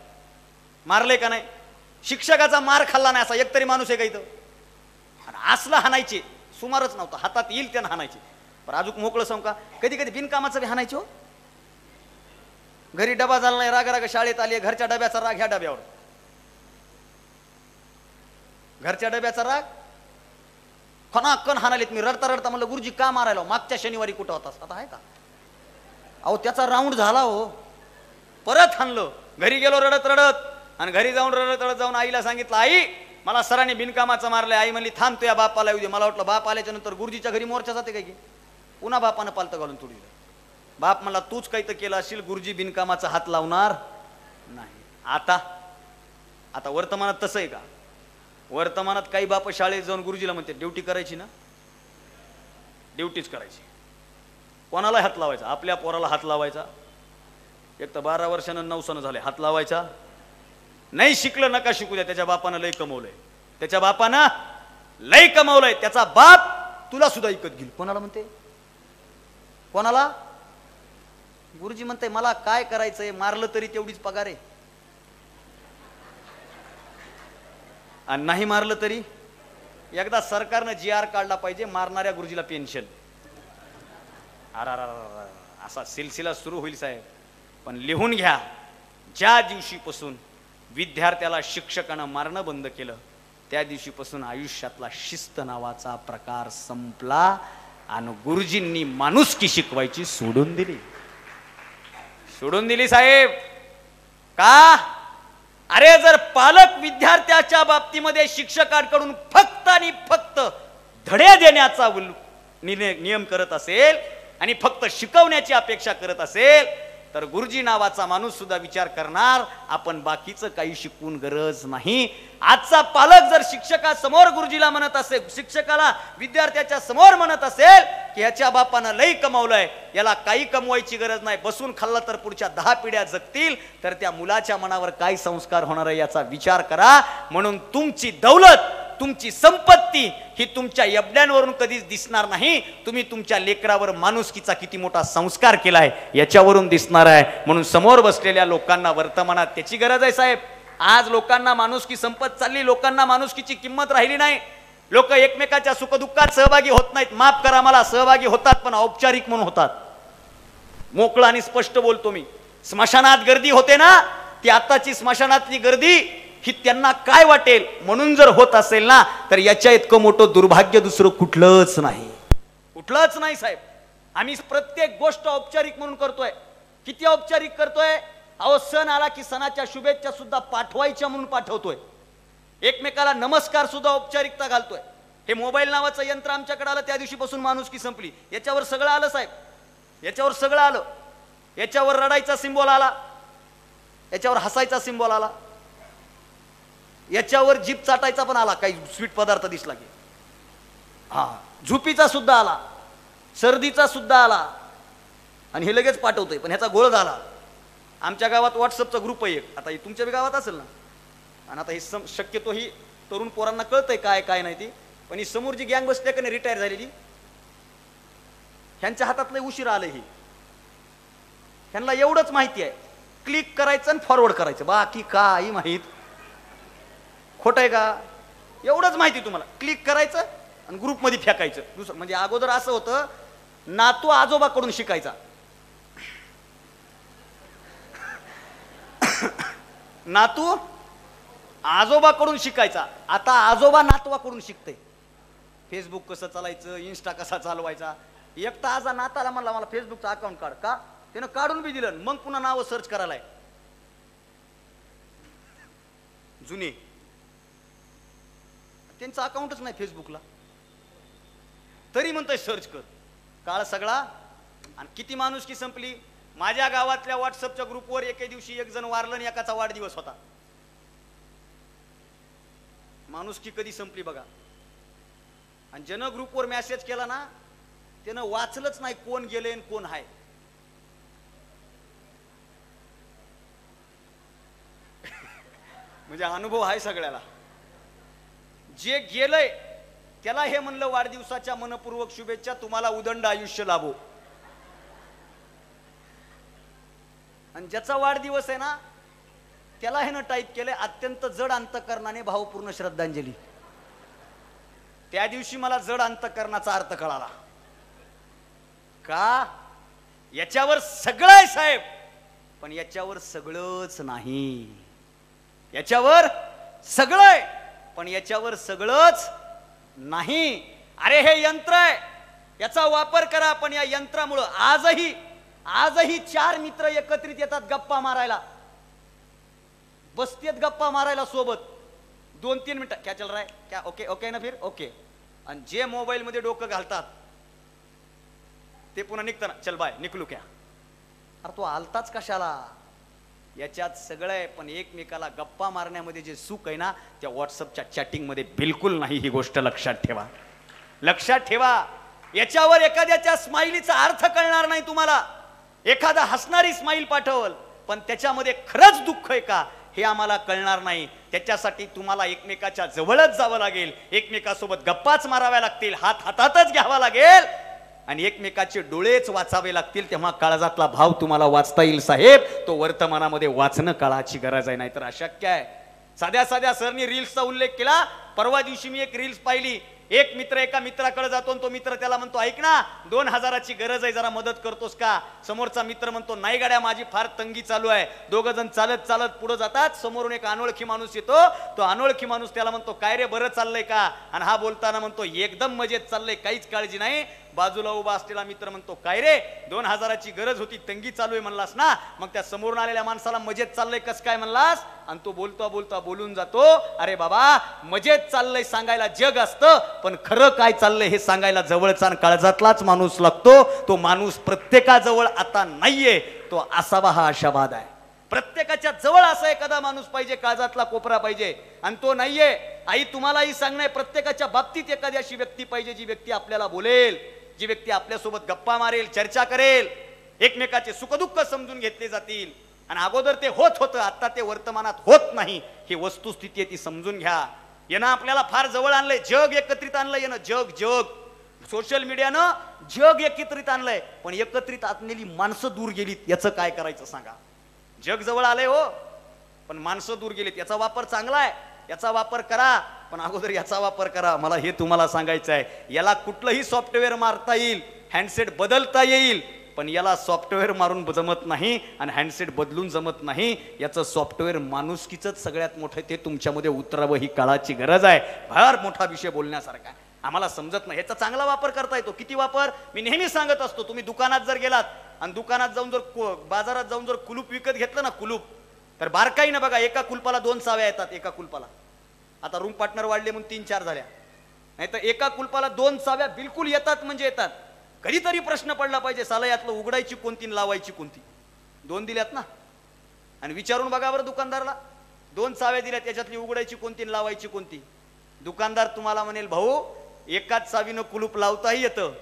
मारलंय का नाही? शिक्षकाचा मार खाल्ला नाही असा एकतरी माणूस आहे का इथं? आणि असलं हाणायचे सुमारच नव्हतं, हातात येईल त्यानं हाणायचे. पण अजून मोकळं सांगू का, कधी कधी बिनकामाचं बी हाणायचे हो. घरी डबा झाला नाही, राग राग शाळेत आली, घरच्या डब्याचा राग ह्या डब्यावर, घरच्या डब्याचा राग खणाखण हाणालेत. मी रडता रडता म्हणलं, गुरुजी का मारायला? मागच्या शनिवारी कुठं होतास? आता आहे का? अहो त्याचा राऊंड झाला हो, परत हाणलं. घरी गेलो रडत रडत, आणि घरी जाऊन रडत रडत जाऊन आईला सांगितलं, आई मला सरांनी बिनकामाचं मारलंय. आई म्हणली, थांब तुझ्या बापाला येऊ दे. मला वाटलं बाप आल्याच्या नंतर गुरुजीच्या घरी मोर्चा जाते काय की, पुन्हा बापानं पालतं घालून तुडीलं. बाप म्हणला, तूच काही तर केलं असेल, गुरुजी बिनकामाचा हात लावणार नाही. आता वर्तमानात तसं आहे का? वर्तमानात काही बाप शाळेत जाऊन गुरुजीला म्हणते, ड्युटी करायची ना, ड्युटीच करायची. कोणाला हात लावायचा? आपल्या पोराला हात लावायचा. एक तर 12 वर्षानं 9 सण झाले, हात लावायचा नाही. शिकलं नका शिकू द्या, त्याच्या बापानं लय कमवलंय, त्याच्या बापानं लय कमवलंय, त्याचा बाप तुला सुद्धा ऐकत घेईल. कोणाला म्हणते? कोणाला? गुरुजी म्हणते, मला काय करायचंय, मारलं तरी तेवढीच पगार आहे, आणि नाही मारलं तरी. एकदा सरकारनं GR काढला पाहिजे, मारणाऱ्या गुरुजीला पेन्शन. असा सिलसिला सुरू होईल साहेब. पण लिहून घ्या, ज्या दिवशीपासून विद्यार्थ्याला शिक्षकानं मारणं बंद केलं, त्या दिवशीपासून आयुष्यातला शिस्त नावाचा प्रकार संपला, आणि गुरुजींनी माणुसकी शिकवायची सोडून दिली साहेब. का? अरे जर पालक विद्यार्थ्याच्या बाबतीमध्ये शिक्षकांकडून फक्त आणि फक्त धडे देण्याचा नियम करत असेल आणि फक्त शिकवण्याची अपेक्षा करत असेल, तर गुरुजी नावाचा माणूस सुद्धा विचार करणार, आपण बाकीचं काही शिकवून गरज नाही. आजचा पालक जर शिक्षकासमोर गुरुजीला म्हणत असेल, शिक्षकाला विद्यार्थ्याच्या समोर म्हणत असेल की ह्याच्या बापानं लई कमवलंय, याला काही कमवायची गरज नाही, बसून खाल्लं तर पुढच्या 10 पिढ्या जगतील, तर त्या मुलाच्या मनावर काय संस्कार होणार आहे याचा विचार करा. म्हणून तुमची दौलत, तुमची संपत्ती ही तुमच्या यबड्यांवरून कधीच दिसणार नाही, तुम्ही तुमच्या लेकरावर माणुसकीचा किती मोठा संस्कार केलाय याच्यावरून दिसणार आहे. म्हणून समोर बसलेल्या लोकांना वर्तमानात त्याची गरज आहे साहेब. आज लोकांना माणुसकी संपत चालली, लोकांना माणुसकीची किंमत राहिली नाही. लोक एकमेकाच्या सुखदुःखात सहभागी होत नाहीत. माफ करा, मला सहभागी होतात पण औपचारिक म्हणून होतात. मोकळं आणि स्पष्ट बोलतो मी. स्मशानात गर्दी होते ना, ती आताची स्मशानातली गर्दी ही त्यांना काय वाटेल म्हणून जर होत असेल ना, तर याच्या इतकं मोठं दुर्भाग्य दुसरं कुठलंच नाही साहेब. आम्ही प्रत्येक गोष्ट औपचारिक म्हणून करतोय. किती औपचारिक करतोय? अहो सण आला की सणाच्या शुभेच्छा सुद्धा पाठवायच्या म्हणून पाठवतोय. एकमेकाला नमस्कार सुद्धा औपचारिकता घालतोय. हे मोबाईल नावाचं यंत्र आमच्याकडे आलं त्या दिवशीपासून माणुसकी संपली. याच्यावर सगळं आलं साहेब, याच्यावर सगळं आलं. याच्यावर रडायचा सिंबॉल आला, याच्यावर हसायचा सिंबॉल आला, याच्यावर जीभ चाटायचा पण आला, काही स्वीट पदार्थ दिसला की. झोपीचा सुद्धा आला, सर्दीचा सुद्धा आला, आणि हे लगेच पाठवतोय. पण ह्याचा गोळ झाला. आमच्या गावात व्हॉट्सअपचा ग्रुप आहे एक, आता तुमच्या बी गावात असेल ना. आणि आता हे शक्यतो ही तरुण पोरांना कळतंय काय काय नाही ती. पण ही समोर जी गँग बसल्या का नाही रिटायर झालेली, ह्यांच्या हातात लय उशीर आलं. ही ह्यांना एवढंच माहिती आहे, क्लिक करायचं आणि फॉरवर्ड करायचं, बाकी काही माहीत. खोटं आहे का? एवढंच माहिती तुम्हाला. क्लिक करायचं आणि ग्रुपमध्ये फेकायचं. दुसरं म्हणजे अगोदर असं होतं, नातू आजोबाकडून शिकायचा, नातू आजोबाकडून शिकायचा. आता आजोबा नातवाकडून शिकते. फेसबुक कसं चालायचं, इंस्टा कसा चालवायचा. एकटा आज नाताला म्हणला मला फेसबुकचं अकाउंट काढ, का त्यानं काढून बी दिलं. मग पुन्हा नाव सर्च करायला जुने, त्यांचं अकाउंटच नाही फेसबुकला. तरी म्हणतोय सर्च कर. काळ सगळा. आणि किती माणुसकी संपली. माझ्या गावातल्या व्हॉट्सअपच्या ग्रुपवर एके दिवशी एक जण वारलं आणि एकाचा वाढदिवस होता. माणुसकी कधी संपली बघा. आणि ज्यानं ग्रुपवर मेसेज केला ना त्यानं वाचलंच नाही कोण गेले आणि कोण आहे. म्हणजे अनुभव आहे सगळ्याला. जे गेलंय त्याला हे म्हणलं वाढदिवसाच्या मनपूर्वक शुभेच्छा, तुम्हाला उदंड आयुष्य लाभो. आणि ज्याचा वाढदिवस आहे ना त्याला हे ना टाईप केलंय अत्यंत जड अंतकरणाने भावपूर्ण श्रद्धांजली. त्या दिवशी मला जड अंतकरणाचा अर्थ कळाला. का? याच्यावर सगळं आहे साहेब, पण याच्यावर सगळंच नाही. याच्यावर सगळं आहे पण याच्यावर सगळंच नाही. अरे हे यंत्र आहे, याचा वापर करा. पण या यंत्रामुळं आजही 4 मित्र एकत्रित येतात गप्पा मारायला, बसतेत गप्पा मारायला सोबत. 2-3 मिनिटं क्या चल रहा है, क्या ओके ओके ना, फिर ओके. आणि जे मोबाईल मध्ये डोकं घालतात ते पुन्हा निघताना चल बाय निकलू क्या. अरे तो आलताच कशाला. याच्यात सगळं आहे पण एकमेकाला गप्पा मारण्यामध्ये जे सुख आहे ना त्या व्हॉट्सअपच्या चॅटिंग मध्ये बिलकुल नाही. ही गोष्ट लक्षात ठेवा, लक्षात ठेवा. याच्यावर एखाद्याच्या स्माइलीचा अर्थ कळणार नाही तुम्हाला. एखादा हसणारी स्माइल पाठवल पण त्याच्यामध्ये खरंच दुःख आहे का हे आम्हाला कळणार नाही. त्याच्यासाठी तुम्हाला एकमेकाच्या जवळच जावं लागेल, एकमेकासोबत गप्पाच माराव्या लागतील, हात हातातच घ्यावा लागेल आणि एकमेकाचे डोळेच वाचावे लागतील. तेव्हा काळजातला भाव तुम्हाला वाचता येईल साहेब. तो वर्तमानामध्ये वाचणं काळाची गरज आहे, नाहीतर अशक्य आहे. साध्या साध्या सरनी रील्सचा उल्लेख केला. परवा दिवशी मी एक रील्स पाहिली. एक मित्र एका मित्राकडे जातो आणि तो मित्र त्याला म्हणतो ऐक ना 2000ची गरज आहे, जरा मदत करतोस का. समोरचा मित्र म्हणतो नाही गाड्या माझी फार तंगी चालू आहे. दोघ जण चालत चालत पुढे जातात. समोरून एक अनोळखी माणूस येतो. तो अनोळखी माणूस त्याला म्हणतो काय रे बरं चाललंय का. आणि हा बोलताना म्हणतो एकदम मजेत चाललंय, काहीच काळजी नाही. बाजूला उभा असलेला मित्र म्हणतो काय रे 2000ची गरज होती, तंगी चालू आहे म्हणलास ना, मग त्या समोरून आलेल्या माणसाला मजेत चाललंय कस काय म्हणलास. आणि तो बोलता बोलता बोलून जातो अरे बाबा मजेत चाललंय सांगायला जग असतं पण खरं काय चाललंय हे सांगायला जवळचा आणि काळजातलाच माणूस लागतो. तो माणूस प्रत्येकाजवळ आता नाहीये, तो असावा हा आशावाद आहे. प्रत्येकाच्या जवळ असा एखादा माणूस पाहिजे, काळजातला कोपरा पाहिजे आणि तो नाहीये. आई तुम्हालाही सांगणे प्रत्येकाच्या बाबतीत एखादी अशी व्यक्ती पाहिजे जी व्यक्ती आपल्याला बोलेल, जी व्यक्ती आपल्यासोबत गप्पा मारेल, चर्चा करेल, एकमेकाचे सुखदुःख समजून घेतले जातील. आणि अगोदर ते होत होतं, आता ते वर्तमानात होत नाही. ही वस्तुस्थिती आहे ती समजून घ्या. यानं आपल्याला फार जवळ आणलंय, जग एकत्रित आणलंय. यानं जग सोशल मीडियानं जग एकत्रित आणलंय पण एकत्रित आणलेली माणसं दूर गेलीत. याचं काय करायचं सांगा. जग जवळ आलंय हो पण माणसं दूर गेलीत. याचा वापर चांगला आहे, याचा वापर करा, पण अगोदर याचा वापर करा. मला हे तुम्हाला सांगायचं आहे. याला कुठलंही सॉफ्टवेअर मारता येईल, हँडसेट बदलता येईल, पण याला सॉफ्टवेअर मारून जमत नाही आणि हँडसेट बदलून जमत नाही. याचं सॉफ्टवेअर माणुसकीच सगळ्यात मोठं, ते तुमच्यामध्ये उतरावं ही काळाची गरज आहे. फार मोठा विषय बोलण्यासारखा आहे, आम्हाला समजत नाही. याचा चांगला वापर करता येतो. किती वापर मी नेहमी सांगत असतो. तुम्ही दुकानात जर गेलात आणि दुकानात जाऊन जर बाजारात जाऊन जर कुलूप विकत घेतलं ना, कुलूप, तर बारकाईनं बघा एका कुलपाला 2 चाव्या येतात. एका कुलपाला आता रूम पार्टनर वाढले म्हणून 3-4 झाल्या, नाही तर एका कुलपाला 2 चाव्या बिलकुल येतात म्हणजे येतात. कधीतरी प्रश्न पडला पाहिजे साला यातलं उघडायची कोणती लावायची कोणती. 2 दिल्यात ना, आणि विचारून बघा बरं दुकानदारला, 2 चाव्या दिल्यात त्याच्यातली उघडायची कोणती लावायची कोणती. दुकानदार तुम्हाला म्हणेल भाऊ एकाच चावीनं कुलूप लावताही येतं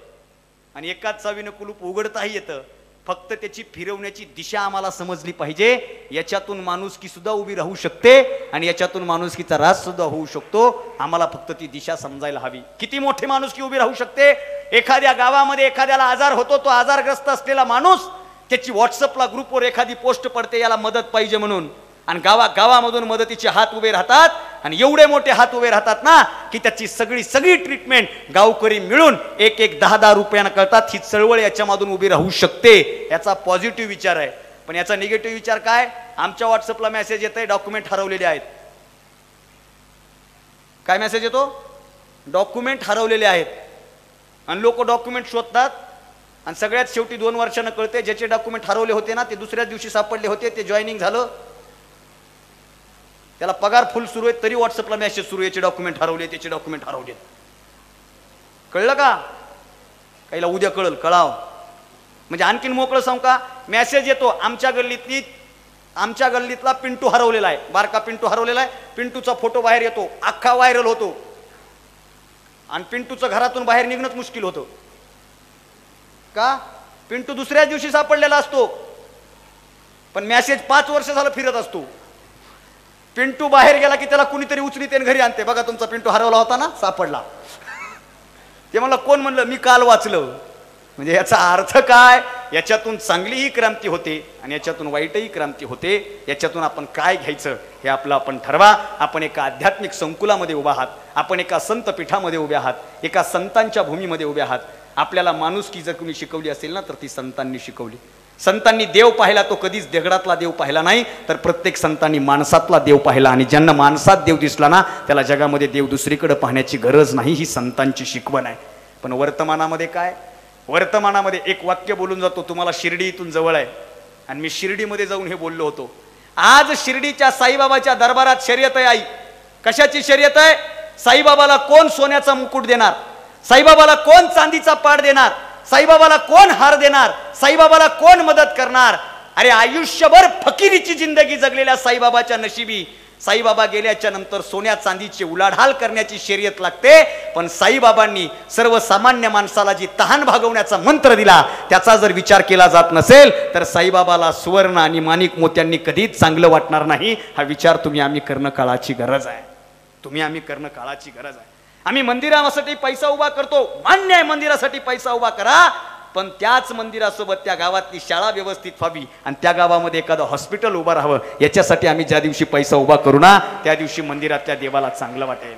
आणि एकाच चावीनं कुलूप उघडताही येतं, फक्त त्याची फिरवण्याची दिशा आम्हाला समजली पाहिजे. याच्यातून माणुसकी सुद्धा उभी राहू शकते आणि याच्यातून माणुसकीचा राज सुद्धा होऊ शकतो. आम्हाला फक्त ती दिशा समजायला हवी. किती मोठी माणुसकी उभी राहू शकते. एखाद्या गावामध्ये एखाद्याला आजार होतो, तो आजारग्रस्त असलेला माणूस त्याची व्हॉट्सअपला ग्रुपवर एखादी पोस्ट पडते याला मदत पाहिजे म्हणून, आणि गावामधून मदतीचे हात उभे राहतात. आणि एवढे मोठे हात उभे राहतात ना की त्याची सगळी ट्रीटमेंट गावकरी मिळून 1-10 रुपयांना करतात. ही चळवळ याच्यामधून उभी राहू शकते. याचा पॉझिटिव्ह विचार आहे. पण याचा निगेटिव्ह विचार काय. आमच्या व्हॉट्सअपला मेसेज येतोय डॉक्युमेंट हरवलेले आहेत. काय मेसेज येतो, डॉक्युमेंट हरवलेले आहेत. आणि लोक डॉक्युमेंट शोधतात आणि सगळ्यात शेवटी 2 वर्षांना कळते ज्याचे डॉक्युमेंट हरवले होते ना ते दुसऱ्याच दिवशी सापडले होते, ते जॉईनिंग झालं, त्याला पगार फुल सुरू आहे, तरी व्हॉट्सअपला मेसेज सुरू, याचे डॉक्युमेंट हरवले, त्याचे डॉक्युमेंट हरवले. कळलं का. काहीला उद्या कळल, कळाव म्हणजे आणखीन मोकळं सांगू का, मेसेज येतो आमच्या गल्लीतला पिंटू हरवलेला आहे, बारका पिंटू हरवलेला आहे, पिंटूचा फोटो बाहेर येतो, अख्खा व्हायरल होतो आणि पिंटूचं घरातून बाहेर निघणंच मुश्किल होतं. का? पिंटू दुसऱ्याच दिवशी सापडलेला असतो, पण मेसेज 5 वर्ष झालं फिरत असतो. पिंटू बाहेर गेला की त्याला कुणीतरी उचली त्याने घरी आणते, बघा तुमचा पिंटू हरवला होता ना, सापडला. ते म्हणलं कोण? म्हणलं मी काल वाचलं. म्हणजे याचा अर्थ काय? याच्यातून चांगलीही क्रांती होते आणि याच्यातून वाईटही क्रांती होते. याच्यातून आपण काय घ्यायचं हे आपण ठरवा. आपण एका आध्यात्मिक संकुलामध्ये उभा आहात, आपण एका संत पीठामध्ये उभे आहात, एका संतांच्या भूमीमध्ये उभे आहात. आपल्याला माणुसकी जर कुणी शिकवली असेल ना तर ती संतांनी शिकवली. संतांनी देव पाहिला तो कधीच दगडातला देव पाहिला नाही, तर प्रत्येक संतांनी माणसातला देव पाहिला. आणि ज्यांना माणसात देव दिसला ना त्याला जगामध्ये देव दुसरीकडे पाहण्याची गरज नाही, ही संतांची शिकवण आहे. पण वर्तमानामध्ये काय? वर्तमानामध्ये एक वाक्य बोलून जातो, तुम्हाला शिर्डी इथून जवळ आहे आणि मी शिर्डीमध्ये जाऊन हे बोललो होतो. आज शिर्डीच्या साईबाबाच्या दरबारात शर्यत आहे. आई, कशाची शर्यत आहे? साईबाबाला कोण सोन्याचा मुकुट देणार, साईबाबाला कोण चांदीचा पाट देणार, साईबाबाला कोण हार देणार, साईबाबाला कोण मदत करणार. अरे आयुष्यभर फकिरीची जिंदगी जगलेल्या साईबाबाच्या नशिबी साईबाबा गेल्याच्या नंतर सोन्या चांदीची उलाढाल करण्याची शर्यत लागते. पण साईबाबांनी सर्वसामान्य माणसाला जी तहान भागवण्याचा मंत्र दिला त्याचा जर विचार केला जात नसेल तर साईबाबाला सुवर्ण आणि माणिक मोत्यांनी कधीच चांगलं वाटणार नाही. हा विचार आम्ही करणं काळाची गरज आहे. आम्ही करणं काळाची गरज आहे. आम्ही मंदिरासाठी पैसा उभा करतो, मान्य आहे, मंदिरासाठी पैसा उभा करा, पण त्याच मंदिरासोबत त्या गावातली शाळा व्यवस्थित व्हावी आणि त्या गावामध्ये एखादं हॉस्पिटल उभं राहावं. याच्यासाठी आम्ही ज्या दिवशी पैसा उभा करू ना त्या दिवशी मंदिरातल्या देवाला चांगलं वाटेल.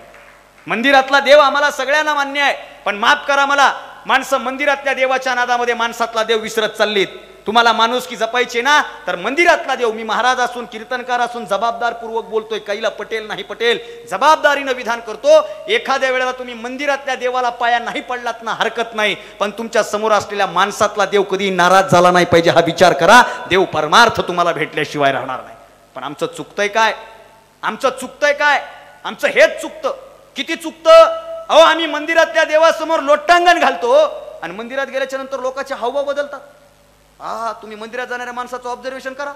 मंदिरातला देव आम्हाला सगळ्यांना मान्य आहे, पण माफ करा मला, माणसं मंदिरातल्या देवाच्या नादामध्ये माणसातला देव विसरत चाललीत. तुम्हाला माणुसकी जपायची ना तर मंदिरातला देव, मी महाराज असून कीर्तनकार असून जबाबदारपूर्वक बोलतोय, काहीला पटेल नाही पटेल जबाबदारीनं विधान करतो. एखाद्या वेळेला तुम्ही मंदिरातल्या देवाला पाया नाही पडलात ना हरकत नाही, पण तुमच्या समोर असलेल्या माणसातला देव कधी नाराज झाला नाही पाहिजे हा विचार करा. देव परमार्थ तुम्हाला भेटल्याशिवाय राहणार नाही. पण आमचं चुकतंय काय? आमचं हेच चुकतं. किती चुकतं? अहो, आम्ही मंदिरातल्या देवासमोर लोटांगण घालतो आणि मंदिरात गेल्याच्या नंतर लोकांचे हावभाव बदलतात. तुम्ही मंदिरात जाणाऱ्या माणसाचं ऑब्झर्वेशन करा.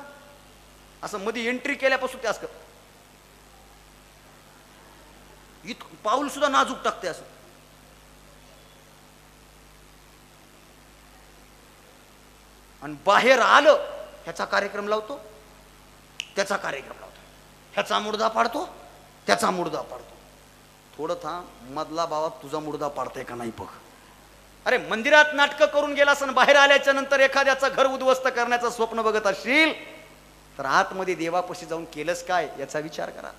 असं मध्ये एंट्री केल्यापासून ते असं पाऊल सुद्धा नाजूक टाकते असं. आणि बाहेर आलं ह्याचा कार्यक्रम लावतो, त्याचा कार्यक्रम लावतो, ह्याचा मुर्दा पाडतो, त्याचा मुर्दा पाडतो. थोडं थांब, मधला भावात तुझा मुर्दा पाडताय का नाही बघ. अरे मंदिरात नाटकं करून गेला असं बाहेर आल्याच्या नंतर एखाद्याचं घर उद्ध्वस्त करण्याचं स्वप्न बघत असशील तर आतमध्ये देवापाशी जाऊन केलंस काय याचा विचार करा.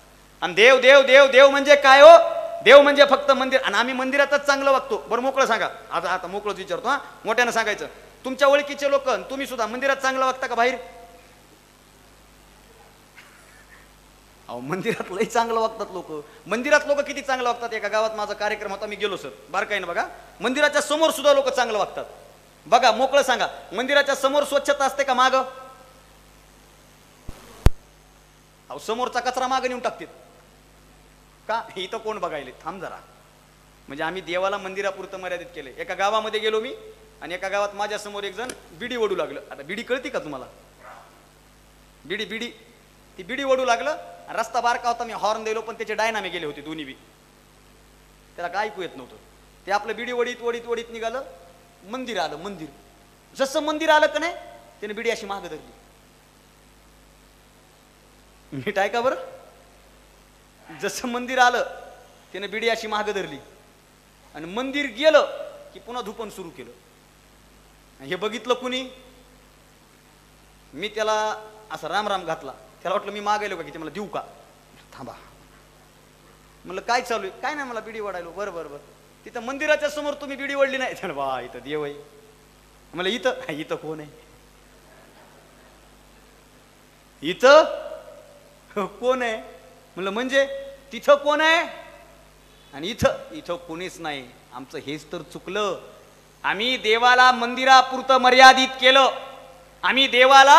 आणि देव देव देव देव म्हणजे काय हो? देव म्हणजे फक्त मंदिर. आणि आम्ही मंदिरातच चांगलं वागतो. बरं मोकळं सांगा, आता मोकळंच विचारतो. मोठ्यानं सांगायचं, तुमच्या ओळखीचे लोक तुम्ही सुद्धा मंदिरात चांगलं वागता का बाहेर? अहो, मंदिरात लई चांगलं वागतात लोक. मंदिरात लोक किती चांगलं वागतात. एका गावात माझा कार्यक्रम होता, मी गेलो सर, बारकाईनं बघा, मंदिराच्या समोर सुद्धा लोक चांगलं वागतात. बघा, मोकळं सांगा, मंदिराच्या समोर स्वच्छता असते का माग? अहो, समोरचा कचरा मागं नेऊन टाकतात का? इथं कोण बघायले? थांब जरा. म्हणजे आम्ही देवाला मंदिरापुरतं मर्यादित केले. एका गावामध्ये गेलो मी आणि एका गावात माझ्या समोर एक जण बिडी ओढू लागलं. आता बिडी कळती का तुम्हाला? बिडी ती बिडी ओढू लागलं. रस्ता बारका होता, मी हॉर्न दिलो पण त्याचे डायनामे गेले होते दोन्ही बी. त्याला काय ऐकू येत नव्हतं. ते आपलं बिडी वडीत निघालं. मंदिर आलं. मंदिर जसं मंदिर आलं का नाही त्याने बिडी अशी मागं धरली. नीट आहे का बरं? जसं मंदिर आलं त्याने बिडी अशी मागं धरली आणि मंदिर गेलं की पुन्हा धुपण सुरू केलं. हे बघितलं कुणी? मी त्याला असं राम घातला. त्याला वाटलं मी मागायलो का की ते मला देऊ का? थांबा, म्हणलं काय चालू आहे? काय नाही, मला बिडी वडायलो. बरं. तिथं मंदिराच्या समोर तुम्ही बिडी वडली नाही? त्याला वा, इथं देव आहे. मला इथं कोण आहे? इथं कोण आहे? म्हणलं म्हणजे तिथं कोण आहे आणि इथं कोणीच नाही. आमचं हेच तर चुकलं. आम्ही देवाला मंदिरापुरतं मर्यादित केलं. आम्ही देवाला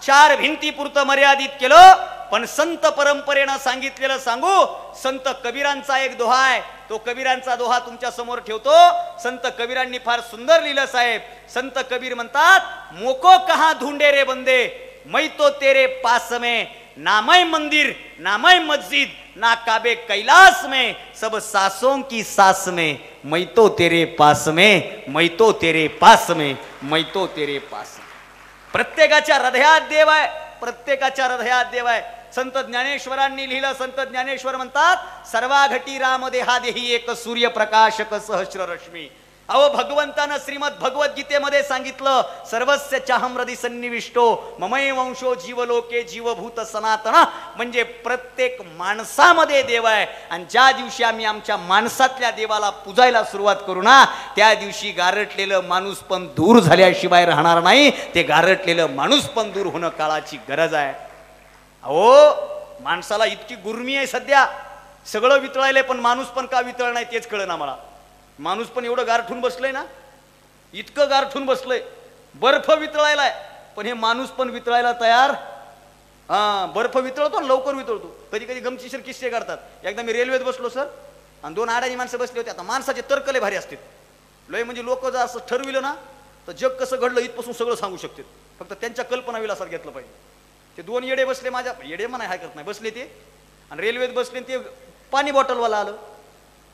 4 भिंतीपुरतं मर्यादित केलं. पण संत परंपरेनं सांगितलेलं सांगू. संत कबीरांचा एक दोहा आहे, तो कबीरांचा दोहा तुमच्या समोर ठेवतो. संत कबीरांनी फार सुंदर लिहिलं साहेब. संत कबीर म्हणतात, मोको कहा ढूंढे रे बंदे, मैं तो तेरे पास में, नामय मंदिर नामय मस्जिद, ना काबे कैलाश में, सब सांसों की सांस में, मैं तो तेरे पास में, मैं तो तेरे पास में, मैं तो तेरे पास में. प्रत्येकाच्या हृदयात देव आहे, प्रत्येकाच्या हृदयात देव आहे. संत ज्ञानेश्वरांनी लिहिलं. संत ज्ञानेश्वर म्हणतात, सर्वाघटी राम देहा देही एक सूर्यप्रकाशक सहस्र रश्मी. अहो भगवंतानं श्रीमद भगवद्गीतेमध्ये सांगितलं, सर्वस्य चाहम हृदि सन्निविष्टो ममय वंशो जीवलोके जीवभूत सनातन. म्हणजे प्रत्येक माणसामध्ये देव आहे. आणि ज्या दिवशी आम्ही आमच्या माणसातल्या देवाला पूजायला सुरुवात करू ना, त्या दिवशी गारटलेलं माणूस पण दूर झाल्याशिवाय राहणार नाही. ते गारटलेलं माणूस पण दूर होणं काळाची गरज आहे. अहो माणसाला इतकी गुर्मी आहे सध्या, सगळं वितळायलंय, पण माणूस पण का वितळ नाही तेच कळलं ना मला. माणूस पण एवढं गारठून बसलंय ना, इतकं गारठून बसलंय, बर्फ वितळायलाय, पण हे माणूस पण वितळायला तयार. बर्फ वितळतो ना, लवकर वितळतो. कधी कधी गमतीशीर किस्से करतात. एकदा मी रेल्वेत बसलो सर, आणि 2 आडाणी माणसं बसली होती. आता माणसाचे तर्क लय भारी असतात, लय म्हणजे लोक जर असं ठरविलं ना तर जग कसं घडलं इथपासून सगळं सांगू शकतात. फक्त त्यांच्या कल्पना विलासात घेतलं पाहिजे. ते 2 येडे बसले, माझ्या येडे म्हणा हाय करत नाही, बसले ते, आणि रेल्वेत बसले. ते पाणी बॉटलवाला आलं,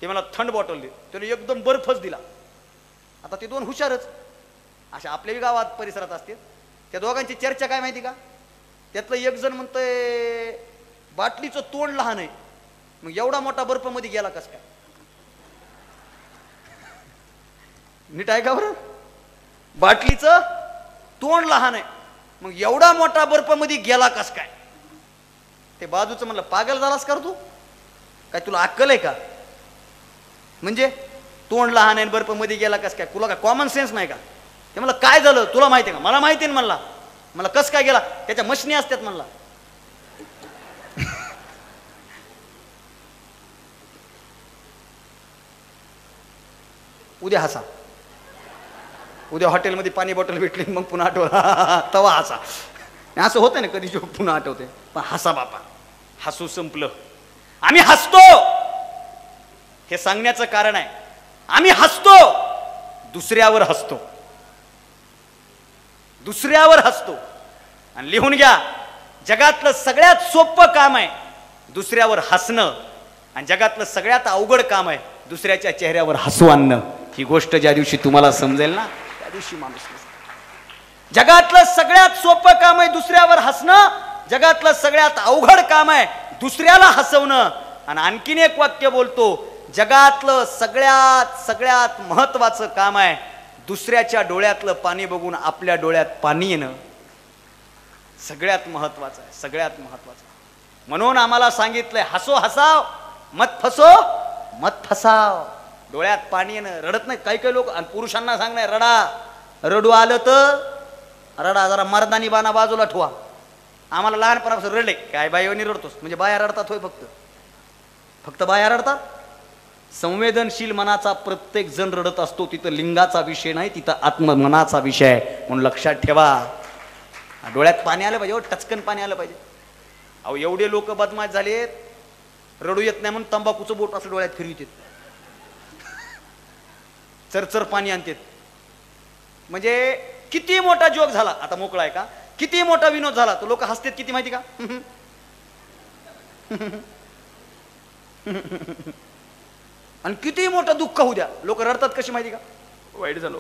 ते मला थंड बॉटल दे, त्याने एकदम बर्फच दिला. आता ते 2 हुशारच, अशा आपल्याही गावात परिसरात असते. त्या दोघांची चर्चा काय माहिती का, त्यातलं एक जण म्हणतंय बाटलीचं तोंड लहान आहे, मग एवढा मोठा बर्फ मध्ये गेला कस काय. नीट आहे का बरं, बाटलीचं तोंड लहान आहे, मग एवढा मोठा बर्फ मध्ये गेला कस काय. ते बाजूचं म्हणलं, पागल झालास का तू, काय तुला अक्कल आहे का. म्हणजे तोंड लहान आहे बर्फ मध्ये गेला कस काय, तुला काय कॉमन सेन्स नाही का. ते मला काय झालं तुला माहिती आहे का, मला माहिती आहे म्हणला, मला कस काय गेला, त्याच्या मशनी असतात म्हणला. उद्या हसा, उद्या हॉटेलमध्ये पाणी बॉटल भेटली मग पुन्हा आठवला तवा हसा. असं होतं ना कधी जोक पुन्हा आठवते, पण हसा बापा, हसू संपलं. आम्ही हसतो हे सांगण्याचं कारण आहे, आम्ही हसतो, दुसऱ्यावर हसतो, दुसऱ्यावर हसतो. आणि लिहून घ्या, जगातलं सगळ्यात सोपं काम आहे दुसऱ्यावर हसणं, आणि जगातलं सगळ्यात अवघड काम आहे दुसऱ्याच्या चेहऱ्यावर हसू आणणं. ही गोष्ट ज्या दिवशी तुम्हाला समजेल ना, त्या दिवशी माणूस. जगातलं सगळ्यात सोपं काम आहे दुसऱ्यावर हसणं, जगातलं सगळ्यात अवघड काम आहे दुसऱ्याला हसवणं. आणि आणखीन एक वाक्य बोलतो, जगातलं सगळ्यात महत्वाचं काम आहे दुसऱ्याच्या डोळ्यातलं पाणी बघून आपल्या डोळ्यात पाणी येणं. सगळ्यात महत्वाचं आहे, सगळ्यात महत्वाचं. म्हणून आम्हाला सांगितलंय, हसो हसाव, मत फसो मत फसाव. डोळ्यात पाणी येणं, रडत नाही काही काही लोक. आणि पुरुषांना सांगणार, रडा, रडू आलं तर रडा, जरा मर्दानी बाणा बाजूला ठेवा. आम्हाला लहानपणापासून रडले काय बाईवनी रडतोस, म्हणजे बाया रडतात होय, फक्त बाया रडतात. संवेदनशील मनाचा प्रत्येक जण रडत असतो. तिथं लिंगाचा विषय नाही, तिथं आत्ममनाचा विषय आहे. म्हणून लक्षात ठेवा, डोळ्यात पाणी आलं पाहिजे, टचकन पाणी आलं पाहिजे. अहो एवढे लोक बदमाश झालेत, रडू येत नाही म्हणून तंबाखूचं बोट असं डोळ्यात फिरवित, चरचर पाणी आणतात. म्हणजे किती मोठा जोक झाला, आता मोकळा आहे का, किती मोठा विनोद झाला तो लोक हसतात किती माहिती का. आणि किती मोठं दुःख होऊ द्या, लोक रडतात कशी माहिती का, वाईट झालं,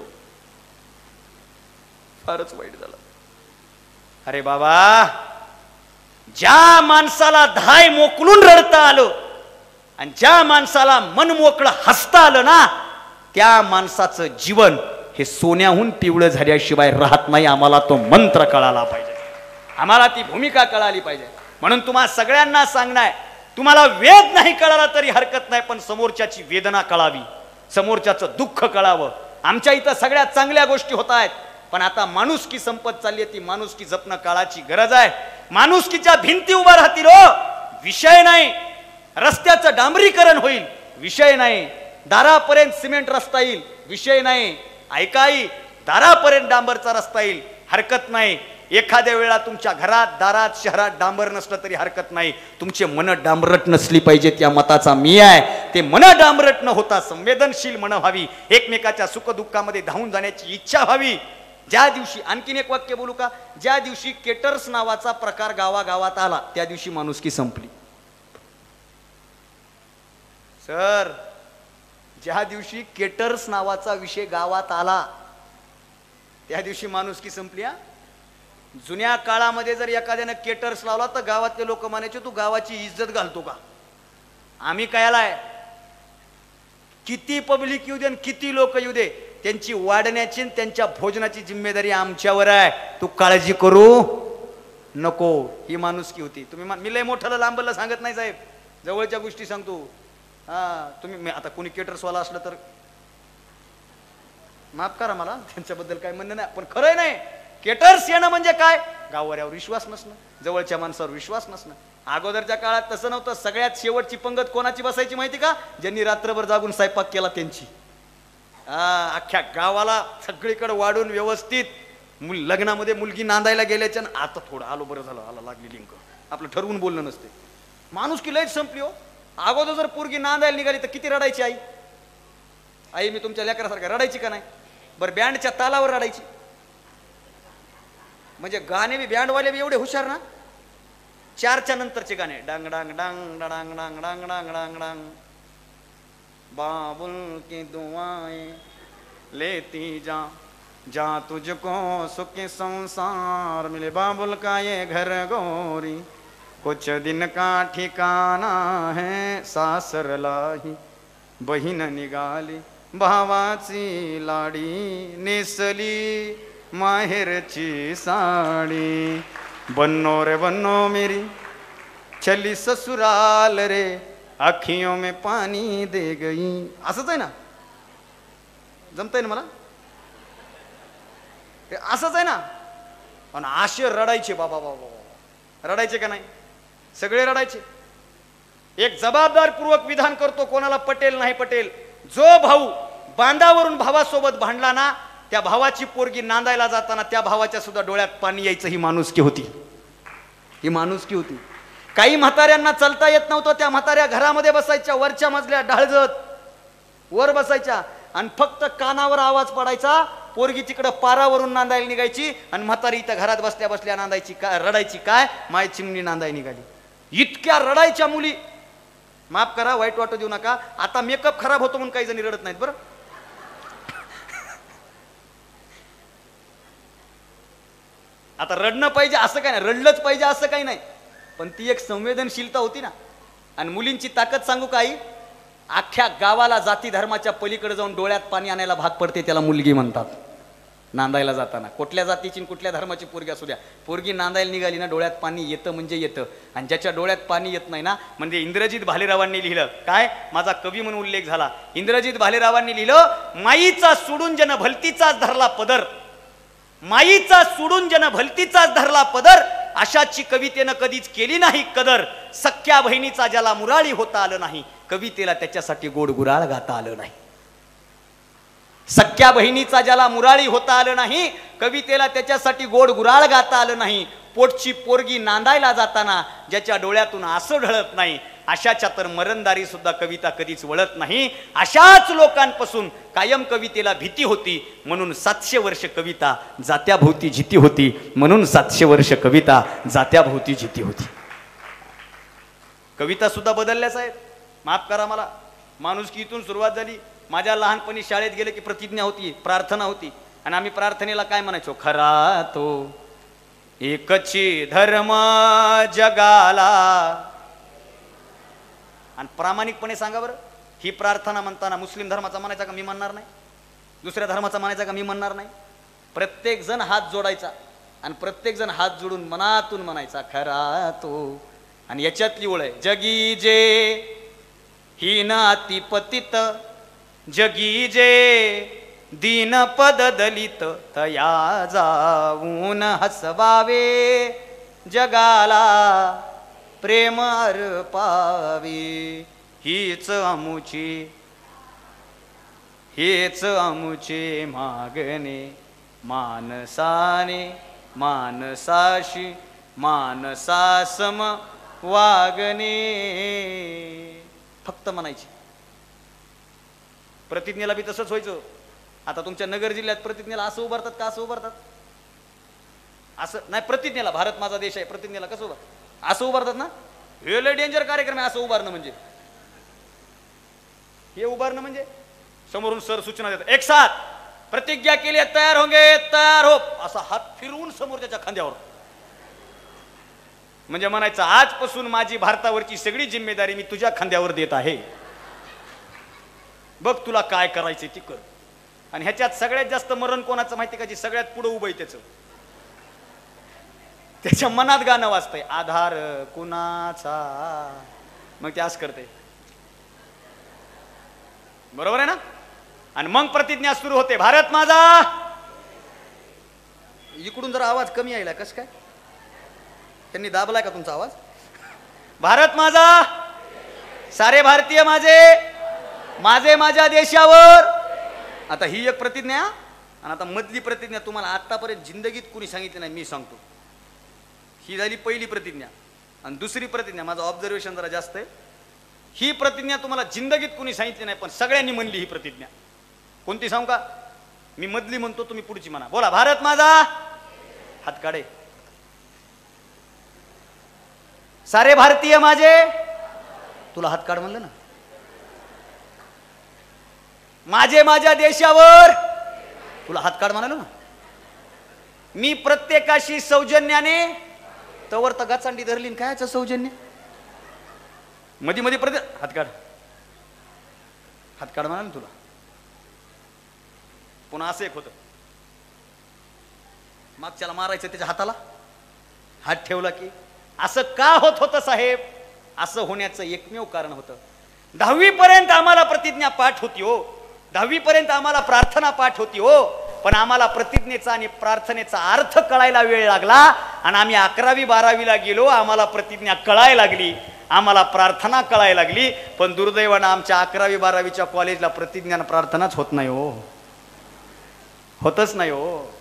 फारच वाईट झालं. अरे बाबा, ज्या माणसाला धाय मोकलून रडता आलं आणि ज्या माणसाला मन मोकळं हसता आलं ना, त्या माणसाचं जीवन हे सोन्याहून पिवळं झाल्याशिवाय राहत नाही. आम्हाला तो मंत्र कळाला पाहिजे, आम्हाला ती भूमिका कळाली पाहिजे. म्हणून तुम्हाला सगळ्यांना सांगणार, तुम्हाला वेद नाही कळाला तरी हरकत नाही, पण समोरच्याची वेदना कळावी, समोरच्याचं दुःख कळावं. आमच्या इथं सगळ्यात चांगल्या गोष्टी होत आहेत, पण आता माणुसकी संपत चालली आहे. ती माणुसकी जपणं काळाची गरज आहे. माणुसकीच्या भिंती उभा राहतील हो, विषय नाही. रस्त्याचं डांबरीकरण होईल, विषय नाही. दारापर्यंत सिमेंट रस्ता येईल, विषय नाही. ऐकाई, दारापर्यंत डांबरचा रस्ता येईल, हरकत नाही. एखाद्या वेळा तुमच्या घरात दारात शहरात डांबर नसलं तरी हरकत नाही, तुमचे मन डांबरट नसली पाहिजेत या मताचा मी आहे. ते मन डांबरट न होता संवेदनशील मन व्हावी, एकमेकाच्या सुखदुःखामध्ये धावून जाण्याची इच्छा व्हावी. ज्या दिवशी, आणखीन एक वाक्य बोलू का, ज्या दिवशी केटर्स नावाचा प्रकार गावागावात आला त्या दिवशी माणुसकी संपली. सर, ज्या दिवशी केटर्स नावाचा विषय गावात आला त्या दिवशी माणुसकी संपली. जुन्या काळामध्ये जर एखाद्यानं केटर्स लावला तर गावातले लोक म्हणायचे तू गावाची इज्जत घालतो का? आम्ही कायला आहे, किती पब्लिक येऊ दे किती लोक येऊ दे, त्यांची वाढण्याची त्यांच्या भोजनाची जिम्मेदारी आमच्यावर आहे, तू काळजी करू नको. ही माणुसकी होती. तुम्ही मी लय मोठ्याला लांबला सांगत नाही साहेब, जवळच्या गोष्टी सांगतो. तुम्ही आता कोणी केटर्सवाला असलं तर माफ करा, मला त्यांच्याबद्दल काय म्हणणं नाही, पण खरंय नाही. केटर्स येणं म्हणजे काय? गाववाऱ्यावर विश्वास नसणं, जवळच्या माणसावर विश्वास नसणं. अगोदरच्या काळात तसं नव्हतं. सगळ्यात शेवटची पंगत कोणाची बसायची माहिती का? ज्यांनी रात्रभर जागून स्वयंपाक केला त्यांची. अख्ख्या गावाला सगळीकडे वाढून व्यवस्थित लग्नामध्ये मुलगी नांदायला गेल्याच्या आता थोडं आलो बरं झालं, आला लागली लिंक, आपलं ठरवून बोलणं नसते. माणुसकी लयच संपली हो. अगोदर जर पोरगी नांदायला निघाली तर किती रडायची आई. आई मी तुमच्या लेकरासारखा रडायची का नाही? बरं बँडच्या तालावर रडायची. म्हणजे गाणे बी बँडवाले बी एवढे हुशार ना, 4च्या नंतरचे गाणे डांग डांग डांग डांग डांग डांग डांग डांग डांग, बाबुल की दुआएं लेती जा जा तुझको सुखी संसार मिले, बाबुल का ये घर गोरी कुछ दिन का ठिकाना है, सासरला ही बहीण निघाली भावाची लाडी, नेसली माहेरची साडी, बन्नो रे बन्नो मेरी चली ससुराल रे, अखियों में पानी दे गई. असंच आहे ना? जमतंय ना मला? असंच आहे ना? आणि आशे रडायचे बाबा बाबा, रडायचे का नाही? सगळे रडायचे. एक जबाबदारपूर्वक विधान करतो, कोणाला पटेल नाही पटेल, जो भाऊ बांधावरून भावासोबत भांडला ना, त्या भावाची पोरगी नांदायला जाताना त्या भावाच्या सुद्धा डोळ्यात पाणी यायचं. ही माणुसकी होती, ही माणुसकी होती. काही म्हाताऱ्यांना चालता येत नव्हतं, त्या म्हाताऱ्या घरामध्ये बसायच्या, वरच्या मजल्या ढाळजत वर बसायच्या आणि फक्त कानावर आवाज पडायचा, पोरगी तिकडं पारावरून नांदायला निघायची आणि म्हातारी इथं घरात बसल्या बसल्या नांदायची. काय रडायची? काय माय चिमणी नांदाय निघाली. इतक्या रडायच्या मुली. माफ करा, वाईट वाटू देऊ नका, आता मेकअप खराब होतो म्हणून काही जणी रडत नाहीत बरं. आता रडणं पाहिजे असं काही नाही, रडलंच पाहिजे असं काही नाही, पण ती एक संवेदनशीलता होती ना. आणि मुलींची ताकद सांगू काही, अख्ख्या गावाला जाती धर्माच्या पलीकडे जाऊन डोळ्यात पाणी आणायला भाग पडते, त्याला मुलगी म्हणतात. नांदायला जाताना कुठल्या जातीची कुठल्या धर्माची पोरगी असू द्या, पोरगी नांदायला निघाली ना डोळ्यात पाणी येतं म्हणजे येतं. आणि ज्याच्या डोळ्यात पाणी येत नाही ना, म्हणजे इंद्रजित भालेरावांनी लिहिलं काय, माझा कवी म्हणून उल्लेख झाला, इंद्रजित भालेरावांनी लिहिलं, माईचा सोडून जन भलतीचाच धरला पदर, माईचा सोडून जन भलतीचाच धरला पदर, अशाची कवितेनं कधीच केली नाही कदर, सख्या बहिणीचा ज्याला मुराळी होता आलं नाही, कवितेला त्याच्यासाठी गोड गुराळ गाता आलं नाही. सख्या बहिणीचा ज्याला मुराळी होता आलं नाही, कवितेला त्याच्यासाठी गोड गुराळ गाता आलं नाही. पोटची पोरगी नांदायला जाताना ज्याच्या डोळ्यातून आसू ढळत नाही, अशाच्या तर मरणदारी सुद्धा कविता कधीच वळत नाही. अशाच लोकांपासून कायम कवितेला भीती होती, म्हणून 700 वर्ष कविता जात्याभोवती जिती होती, म्हणून 700 वर्ष कविता जात्याभोवती जिती होती. कविता सुद्धा बदलल्या साहेब, माफ करा मला. माणुसकी इथून सुरुवात झाली. माझ्या लहानपणी शाळेत गेले की प्रतिज्ञा होती, प्रार्थना होती, आणि आम्ही प्रार्थनेला काय म्हणायचो, खरा तो एकची धर्म जगाला. आणि प्रामाणिकपणे सांगा बरं, ही प्रार्थना म्हणताना मुस्लिम धर्माचा म्हणायचा का? मी म्हणणार नाही. दुसऱ्या धर्माचा म्हणायचा का? मी म्हणणार नाही. प्रत्येक जण हात जोडायचा आणि प्रत्येक जण हात जोडून मनातून म्हणायचा, खरा तो. आणि याच्यातली ओळ आहे, जगी जे हीन अति पतित, जगी जे दीन पद दलित, तया जाऊन हसवावे, जगाला प्रेम अर्पावे. हीच अमुचे मागणे, मानसाने मानसाशी मानसासम वागणे. फक्त म्हणायची. प्रतिज्ञेला बी तसंच व्हायचं. आता तुमच्या नगर जिल्ह्यात प्रतिज्ञेला असं उभारतात का असं उभारतात? असं नाही. प्रतिज्ञेला भारत माझा देश आहे प्रतिज्ञेला कसं उभार असं उभारतात ना. हे लय डेंजर कार्यक्रम आहे असं उभारणं म्हणजे. हे उभारणं म्हणजे समोरून सर सूचना देतात एक साथ प्रतिज्ञा केली तयार होंगे तयार हो असा हात फिरवून समोर त्याच्या खांद्यावर म्हणजे म्हणायचं आजपासून माझी भारतावरची सगळी जिम्मेदारी मी तुझ्या खांद्यावर देत आहे. बघ तुला काय करायचे ती कर. आणि ह्याच्यात सगळ्यात जास्त मरण कोणाचं माहिती का? जी सगळ्यात पुढे उभं आहे त्याच्या मनात गाणं वाजतंय आधार कुणाचा. मग ते असं करते. बरोबर आहे ना. आणि मग प्रतिज्ञा सुरू होते भारत माझा. इकडून जरा आवाज कमी यायला कसं काय? त्यांनी दाबलाय का तुमचा आवाज? भारत माझा सारे भारतीय माझे माझे माझ्या देशावर. आता ही एक प्रतिज्ञा. आणि आता मधली प्रतिज्ञा तुम्हाला आतापर्यंत जिंदगीत कुणी सांगितली नाही मी सांगतो. ही झाली पहिली प्रतिज्ञा. आणि दुसरी प्रतिज्ञा माझं ऑब्झर्वेशन जरा जास्त आहे. ही प्रतिज्ञा तुम्हाला जिंदगीत कुणी सांगितली नाही पण सगळ्यांनी म्हणली ही प्रतिज्ञा. कोणती सांगू का? मी मधली म्हणतो तुम्ही पुढची म्हणा. बोला भारत माझा. हात काढे. सारे भारतीय माझे. तुला हात काढ म्हणलं ना. माझे माझ्या देशावर. तुला हात काढ म्हणालो ना. मी प्रत्येकाशी सौजन्याने. तवर तर गाचांडी धरली कायचं सौजन्य. मध्ये मध्ये हात काढ. हात काढ म्हणा ना तुला. पुन्हा असं एक होतं मागच्याला मारायचं त्याच्या हाताला हात ठेवला की. असं का होत होतं साहेब? असं होण्याचं एकमेव कारण होतं 10वी पर्यंत आम्हाला प्रतिज्ञा पाठ होती हो. 10वी पर्यंत आम्हाला प्रार्थना पाठ होती हो. पण आम्हाला प्रतिज्ञेचा आणि प्रार्थनेचा अर्थ कळायला वेळ लागला. आणि आम्ही 11वी 12वीला गेलो आम्हाला प्रतिज्ञा कळायला लागली. आम्हाला प्रार्थना कळायला लागली. पण दुर्दैवानं आमच्या 11वी 12वीच्या कॉलेजला प्रतिज्ञा आणि प्रार्थनाच होत नाही हो. होतच नाही हो.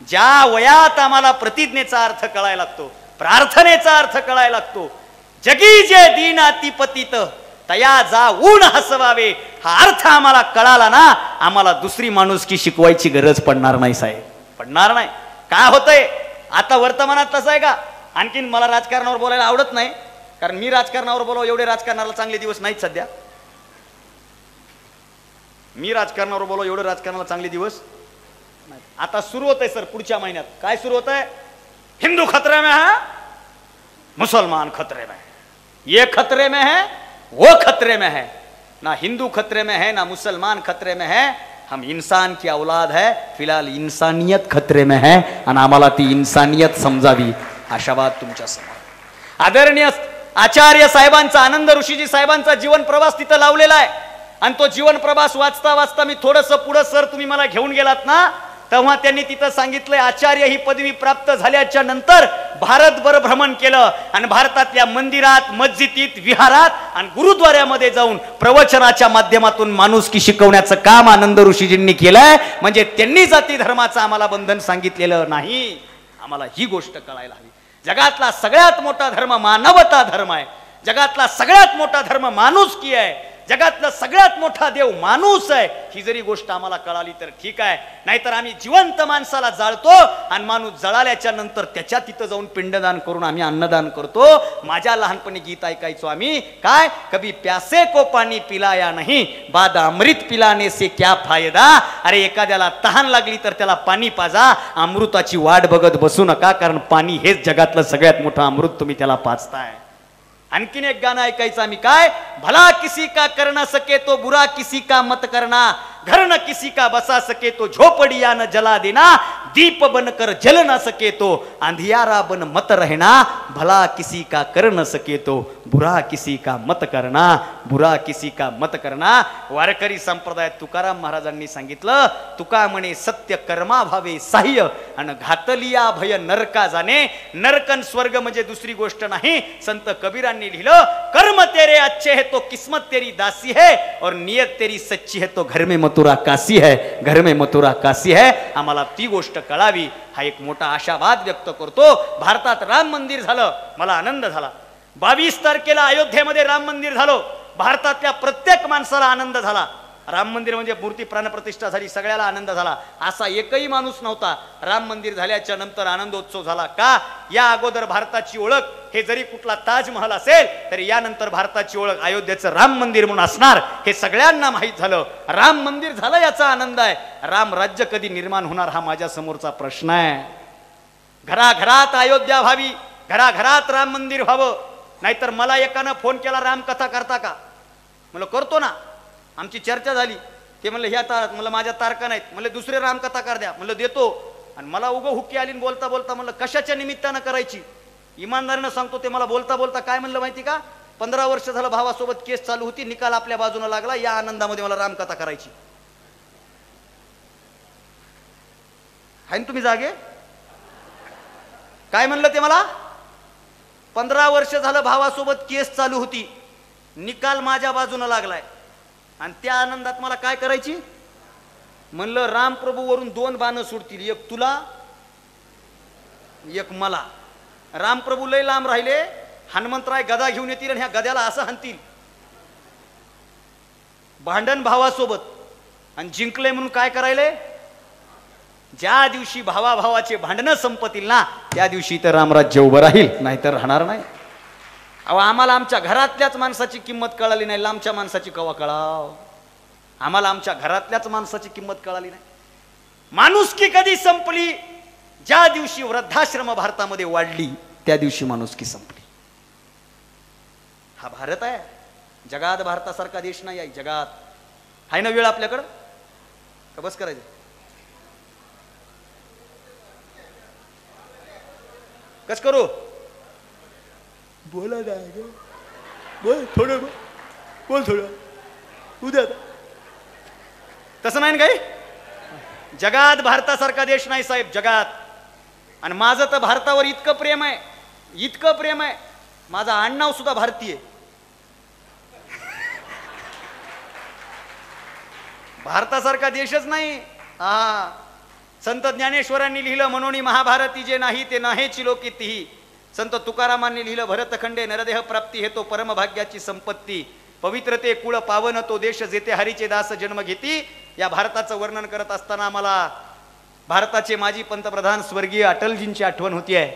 ज्या वयात आम्हाला प्रतिज्ञेचा अर्थ कळायला लागतो प्रार्थनेचा अर्थ कळायला लागतो. जगी जे दीनाती पतित तया जाऊन हसवावे हा अर्थ आम्हाला कळाला ना आम्हाला दुसरी माणुसकी शिकवायची गरज पडणार नाही साहेब. पडणार नाही. काय होतंय आता वर्तमानात तसं आहे का? आणखीन मला राजकारणावर बोलायला आवडत नाही कारण मी राजकारणावर बोलावं एवढे राजकारणाला चांगले दिवस नाहीत सध्या. मी राजकारणावर बोलावं एवढे राजकारणाला चांगले दिवस नाही. आता सुरू होत आहे सर पुढच्या महिन्यात. काय सुरू होत आहे? हिंदू खतरे में है मुसलमान खतरे में है. ये खतरे में है वो खतरे में है. ना हिंदू खतरे में है ना मुसलमान खतरे में है. हम इंसान की औलाद है. फिलहाल इंसानियत खतरे में है आणि आम्हाला ती इंसानियत समजावी अशा बात तुमच्या समोर. आदरणीय आचार्य साहेबांचा आनंद ऋषीजी साहेबांचा जीवन प्रवास तिथं लावलेला आहे. आणि तो जीवन प्रवास वाचता वाचता मी थोडंसं पुढं सर तुम्ही मला घेऊन गेलात ना तेव्हा त्यांनी तिथं सांगितलंय आचार्य ही पदवी प्राप्त झाल्याच्या नंतर भारतभर भ्रमण केलं आणि भारतातल्या मंदिरात मस्जिदीत विहारात आणि गुरुद्वाऱ्यामध्ये जाऊन प्रवचनाच्या माध्यमातून माणुसकी शिकवण्याचं काम आनंद ऋषीजींनी केलंय. म्हणजे त्यांनी जाती धर्माचं आम्हाला बंधन सांगितलेलं नाही. आम्हाला ही गोष्ट कळायला हवी. जगातला सगळ्यात मोठा धर्म मानवता धर्म आहे. जगातला सगळ्यात मोठा धर्म माणुसकी आहे. जगातला सगळ्यात मोठा देव माणूस आहे. ही जरी गोष्ट आम्हाला कळाली तर ठीक आहे. नाहीतर आम्ही जिवंत माणसाला जाळतो आणि माणूस जळाल्याच्या नंतर त्याच्या तिथं जाऊन पिंडदान करून आम्ही अन्नदान करतो. माझ्या लहानपणी गीत ऐकायचो आम्ही काय कभी प्यासे को पाणी पिलाया नहीं बाद अमृत पिलाने से क्या फायदा. अरे एखाद्याला तहान लागली तर त्याला पाणी पाजा. अमृताची वाट बघत बसू नका कारण पाणी हेच जगातलं सगळ्यात मोठं अमृत तुम्ही त्याला पाजताय. आणखीन एक गाणं ऐकायचं आम्ही काय भला किसी का कर न सके तो बुरा किसी का मत करना. घर न किसी का बसा सके तो झोपड़िया न जला देना. दीप बनकर जल न सके तो अंधियारा बन मत रहना. भला किसी का कर न सके तो बुरा किसी का मत करना. बुरा किसी का मत करना. वारकरी संप्रदायात तुकाराम महाराजांनी सांगितलं तुका म्हणे सत्य कर्मा भावे साह्य आणि घातलिया भय नरका जाणे. नरकन स्वर्ग म्हणजे दुसरी गोष्ट नाही. संत कबीरांनी लिहिलं कर्म तेरे अच्छे है तो किस्मत तेरी दासी है और नियत तेरी सच्ची है तो घर में मथुरा काशी है. घर में मथुरा काशी है. आम्हाला ती गोष्ट कळावी हा एक मोठा आशावाद व्यक्त करतो. भारतात राम मंदिर झालं, मला आनंद झाला. 22 तारखेला अयोध्येमध्ये राम मंदिर झालं, भारतातल्या प्रत्येक माणसाला आनंद झाला. राम मंदिर म्हणजे मूर्ती प्राणप्रतिष्ठा झाली, सगळ्याला आनंद झाला. असा एकही माणूस नव्हता राम मंदिर झाल्याच्या नंतर आनंदोत्सव झाला. का? या अगोदर भारताची ओळख हे जरी कुठला ताजमहल असेल तरी यानंतर भारताची ओळख अयोध्येचं राम मंदिर म्हणून असणार हे सगळ्यांना माहीत झालं. राम मंदिर झालं याचा आनंद आहे. राम राज्य कधी निर्माण होणार हा माझ्या समोरचा प्रश्न आहे. घराघरात अयोध्या व्हावी, घराघरात राम मंदिर व्हावं. नाहीतर मला एकानं फोन केला, रामकथा करता का? म्हणलं करतो ना. आमची चर्चा झाली. ते म्हणलं ह्या म्हणलं माझ्या तारखा नाहीत. म्हणलं दुसरे रामकथा कर द्या. म्हणलं देतो. आणि मला उगं हुक्की आली बोलता बोलता म्हणलं कशाच्या निमित्तानं करायची? इमानदारीनं सांगतो, ते मला बोलता बोलता काय म्हणलं माहिती का? 15 वर्ष झालं भावासोबत केस चालू होती, निकाल आपल्या बाजूला लागला, या आनंदामध्ये मला रामकथा करायची. आहे ना तुम्ही जागे? काय म्हणलं ते मला? 15 वर्ष झालं भावासोबत केस चालू होती, निकाल माझ्या बाजूला लागलाय आणि त्या आनंदात मला काय करायची? म्हणलं रामप्रभू वरून 2 बाणं सुटतील, एक तुला एक मला. रामप्रभू लय लांब राहिले, हनुमंतराय गदा घेऊन येतील आणि ह्या गद्याला असं हाणतील. भांडण भावासोबत आणि जिंकले म्हणून काय करायले? ज्या दिवशी भावाभावाचे भांडणं संपतील ना त्या दिवशी तर रामराज्य उभं राहील, नाहीतर राहणार नाही. अहो आम्हाला आमच्या घरातल्याच माणसाची किंमत कळाली नाही, लांबच्या माणसाची कवा कळाव? आम्हाला आमच्या घरातल्याच माणसाची किंमत कळाली नाही. माणुसकी कधी संपली? ज्या दिवशी वृद्धाश्रम भारतामध्ये वाढली त्या दिवशी माणुसकी संपली. हा भारत आहे. जगात भारतासारखा देश नाही आहे. जगात आहे ना वेळ आपल्याकडं का बस करायचं? कस करू? बोला ना, बोल थोडं, बोल थोडं, उद्या. तसं नाही काही. जगात भारतासारखा देश नाही साहेब, जगात. आणि माझं तर भारतावर इतकं प्रेम आहे, इतकं प्रेम आहे, माझा आडनाव सुद्धा भारतीय. भारतासारखा देशच नाही. हा, संत ज्ञानेश्वरांनी लिहिलं, म्हणून महाभारती जे नाही ते नाहेची लोकितीही. संत तुकारामांनी लिहिलं, भरतखंडे नरदेह प्राप्ती हेतो परमभाग्याची संपत्ती. पवित्रते कुळ पावन तो देश जेथे हरीचे दास जन्म घेती. या भारताचं वर्णन करत असताना मला भारताचे माजी पंतप्रधान स्वर्गीय अटलजींची आठवण होती आहे.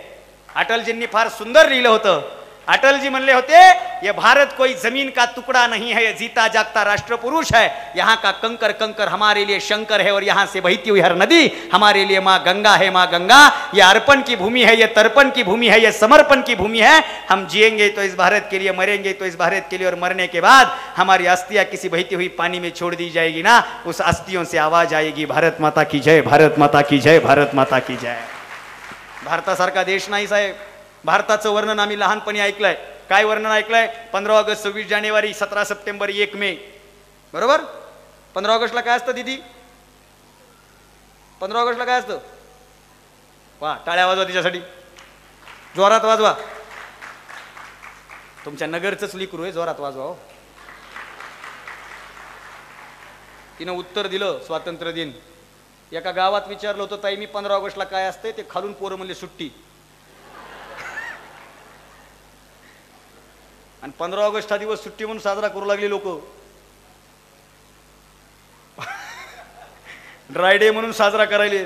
अटलजींनी फार सुंदर लिहिलं होतं. अटलजी म्हणले होते, ये भारत कोई जमीन का टुकड़ा नहीं है, ये जीता जागता राष्ट्र पुरुष है. यहाँ का कंकर कंकर हमारे लिए शंकर है और यहाँ से बहती हुई हर नदी हमारे लिए माँ गंगा है. माँ गंगा ये अर्पण की भूमि है, ये तर्पण की भूमि है, ये समर्पण की भूमि है. हम जिएंगे तो इस भारत के लिए, मरेंगे तो इस भारत के लिए, और मरने के बाद हमारी अस्थियां किसी बहती हुई पानी में छोड़ दी जाएगी ना, उस अस्थियों से आवाज आएगी, भारत माता की जय, भारत माता की जय, भारत माता की जय. भारतासारखा देश नाही साहेब. भारताचं वर्णन आम्ही लहानपणी ऐकलंय. काय वर्णन ऐकलंय? 15 ऑगस्ट, 26 जानेवारी, 17 सप्टेंबर, 1 मे. बरोबर? 15 ऑगस्टला काय असतं दीदी? 15 ऑगस्टला काय असतं? वा, टाळ्या वाजवा तिच्यासाठी, जोरात वाजवा. तुमच्या नगरचंच लिकरू आहे, जोरात वाजवा. तिनं उत्तर दिलं, स्वातंत्र्य दिन. एका गावात विचारलं होतं, ताई मी 15 ऑगस्टला काय असते? ते खालून पोरं म्हणले सुट्टी. आणि 15 ऑगस्ट हा दिवस सुट्टी म्हणून साजरा करू लागले लोक. ड्राय डे म्हणून साजरा करायले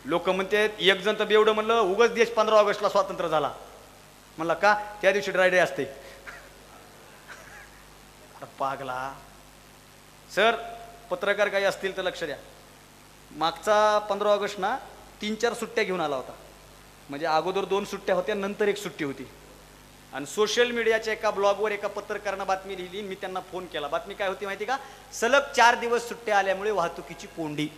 लोक. म्हणते एक जण तर बेवडं म्हणलं, उगाच देश 15 ऑगस्टला स्वातंत्र्य झाला. म्हणला का? त्या दिवशी ड्राय डे असते. पागला. सर पत्रकार काही असतील तर लक्ष द्या. मागचा 15 ऑगस्ट ना 3-4 सुट्ट्या घेऊन आला होता. म्हणजे अगोदर 2 सुट्ट्या होत्या, नंतर 1 सुट्टी होती. आणि सोशल मीडियाच्या एका ब्लॉगवर एका पत्रकारानं बातमी लिहिली. मी त्यांना फोन केला. बातमी काय होती माहिती का? सलग 4 दिवस सुट्ट्या आल्यामुळे वाहतुकीची कोंडी.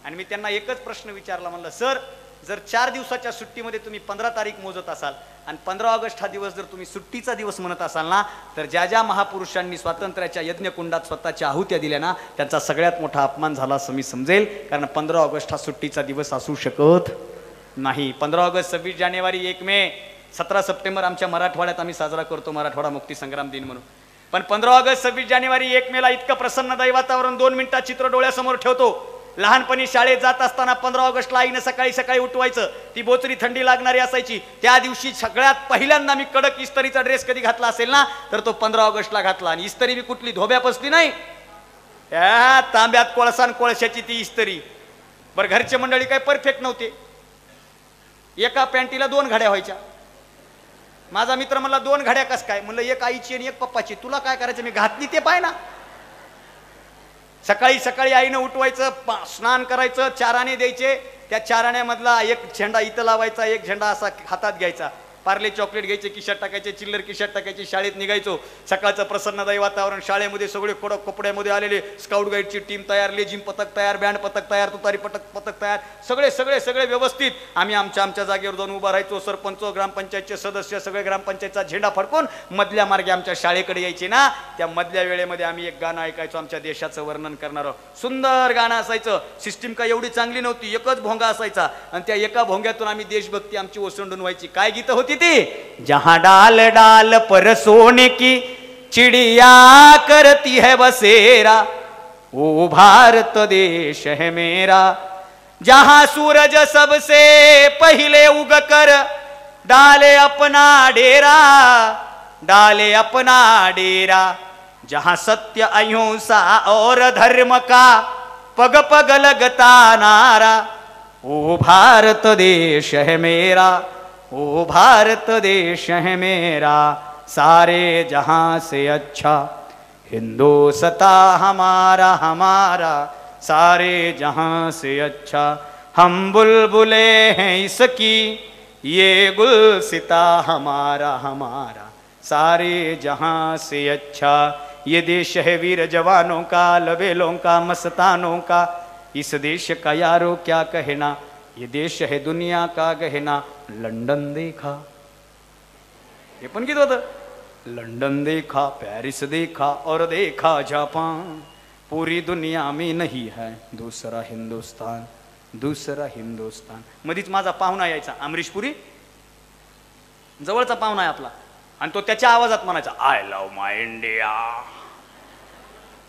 आणि मी त्यांना एकच प्रश्न विचारला. म्हणलं सर, जर 4 दिवसाच्या सुट्टीमध्ये तुम्ही 15 तारीख मोजत असाल आणि 15 ऑगस्ट हा दिवस जर तुम्ही सुट्टीचा दिवस म्हणत असाल ना, तर ज्या ज्या महापुरुषांनी स्वातंत्र्याच्या यज्ञकुंडात स्वतःच्या आहुत्या दिल्या ना, त्यांचा सगळ्यात मोठा अपमान झाला असं मी समजेल. कारण 15 ऑगस्ट हा सुट्टीचा दिवस असू शकत नाही. 15 ऑगस्ट, 26 जानेवारी, 1 मे, 17 सप्टेंबर आमच्या मराठवाड्यात आम्ही साजरा करतो मराठवाडा मुक्ती संग्राम दिन म्हणून. पण 15 ऑगस्ट, 26 जानेवारी, 1 मेला इतकं प्रसन्नदायी वातावरण. 2 मिनिटात चित्र डोळ्यासमोर ठेवतो. लहानपणी शाळेत जात असताना 15 ऑगस्टला आईनं सकाळी सकाळी उठवायचं, ती बोचरी थंडी लागणारी असायची. त्या दिवशी सगळ्यात पहिल्यांदा मी कडक इस्त्रीचा ड्रेस कधी घातला असेल ना तर तो 15 ऑगस्टला घातला. आणि इस्त्री बी कुठली धोब्या पसली नाही, त्या तांब्यात कोळसा कोळशाची ती इस्त्री. बरं घरचे मंडळी काही परफेक्ट नव्हते, एका पॅन्टीला 2 घड्या व्हायच्या. माझा मित्र म्हणला 2 घड्या कस काय? म्हणलं एक आईची आणि एक पप्पाची, तुला काय करायचं, मी घातली ते पाय ना. सकाळी सकाळी आईनं उठवायचं, स्नान करायचं, चाराणे द्यायचे, त्या चाराण्यामधला एक झेंडा इथं लावायचा, एक झेंडा असा हातात घ्यायचा, पार्ले चॉकलेट घ्यायचे, खिशात टाकायचे, चिल्लर खिशात टाकायची, शाळेत निघायचो. सकाळचं प्रसन्नदायी वातावरण, शाळेमध्ये सगळे कडक कपड्यामध्ये आलेले, स्काउट गाईडची टीम तयार, लेझिम पथक तयार, बँड पथक तयार, तुतारी पथक तयार, सगळे सगळे सगळे व्यवस्थित. आम्ही आमच्या जागेवर जाऊन उभा राहायचो. सरपंच, ग्रामपंचायतचे सदस्य सगळे ग्रामपंचायतचा झेंडा फडकून मधल्या मार्गे आमच्या शाळेकडे यायचे ना. त्या मधल्या वेळेमध्ये आम्ही एक गाणं ऐकायचो, आमच्या देशाचं वर्णन करणारं सुंदर गाणं असायचं. सिस्टीम काय एवढी चांगली नव्हती, एकच भोंगा असायचा आणि त्या एका भोंग्यातून आम्ही देशभक्ती आमची ओसंडून व्हायची. काय गीतं होती ती? जहां डाल डाल पर सोने की चिड़िया करती है बसेरा, ओ भारत देश है मेरा, जहां सूरज सबसे पहले उग कर डाले अपना डेरा, डाले अपना डेरा, जहां सत्य अहिंसा और धर्म का पग पग लगता नारा, ओ भारत देश है मेरा, ओ भारत देश है मेरा, सारे जहां से अच्छा हिंदुस्तान हमारा हमारा, सारे जहां से अच्छा हम बुलबुले हैं इसकी, ये गुलसिता हमारा हमारा, सारे जहां से अच्छा ये देश है वीर जवानों का, लबेलों का, मस्तानों का, इस देश का यारो क्या कहना, ये देश है दुनिया का गहना, लंडन देखा, हे पण गीत होतं. लंडन देखा, पॅरिस देखा और देखा जापान, पूरी दुनिया में नहीं है दूसरा हिंदुस्तान, दूसरा हिंदुस्तान. मधीच माझा पाहुणा यायचा, अमरीश पुरी, जवळचा पाहुणा आहे आपला, आणि तो त्याच्या आवाजात म्हणायचा आय लव्ह माय इंडिया,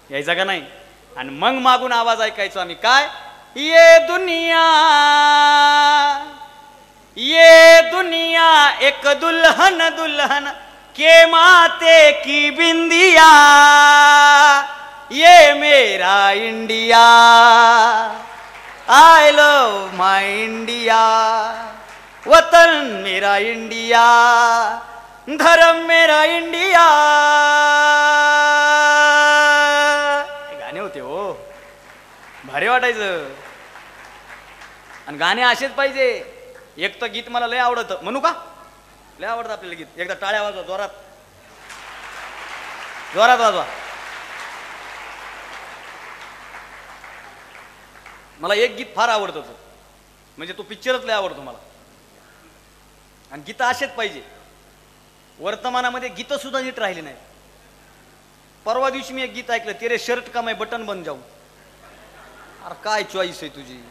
यायचा का नाही. आणि मग मागून आवाज ऐकायचो आम्ही, काय ये दुनिया एक दुल्हन दुल्हन के माते की बिंदिया, ये मेरा India, I love my India, वतन मेरा इंडिया, धर्म मेरा इंडिया. गाणे होते हो, भारी वाटायचं. आणि गाणे असेच पाहिजे. एक तर गीत मला लय आवडतं, म्हणू का? लय आवडतं आपल्याला गीत. एकदा टाळ्या वाजवा, जोरात जोरात वाजवा. मला एक गीत फार आवडतं, म्हणजे तो पिक्चरच लय आवडतो मला. आणि गीतं असेच पाहिजे. वर्तमानामध्ये गीतं सुद्धा नीट राहिली नाही. परवा दिवशी मी एक गीत ऐकलं, तेरे शर्ट का मैं बटन बन जाऊ. अरे काय चॉईस आहे तुझी.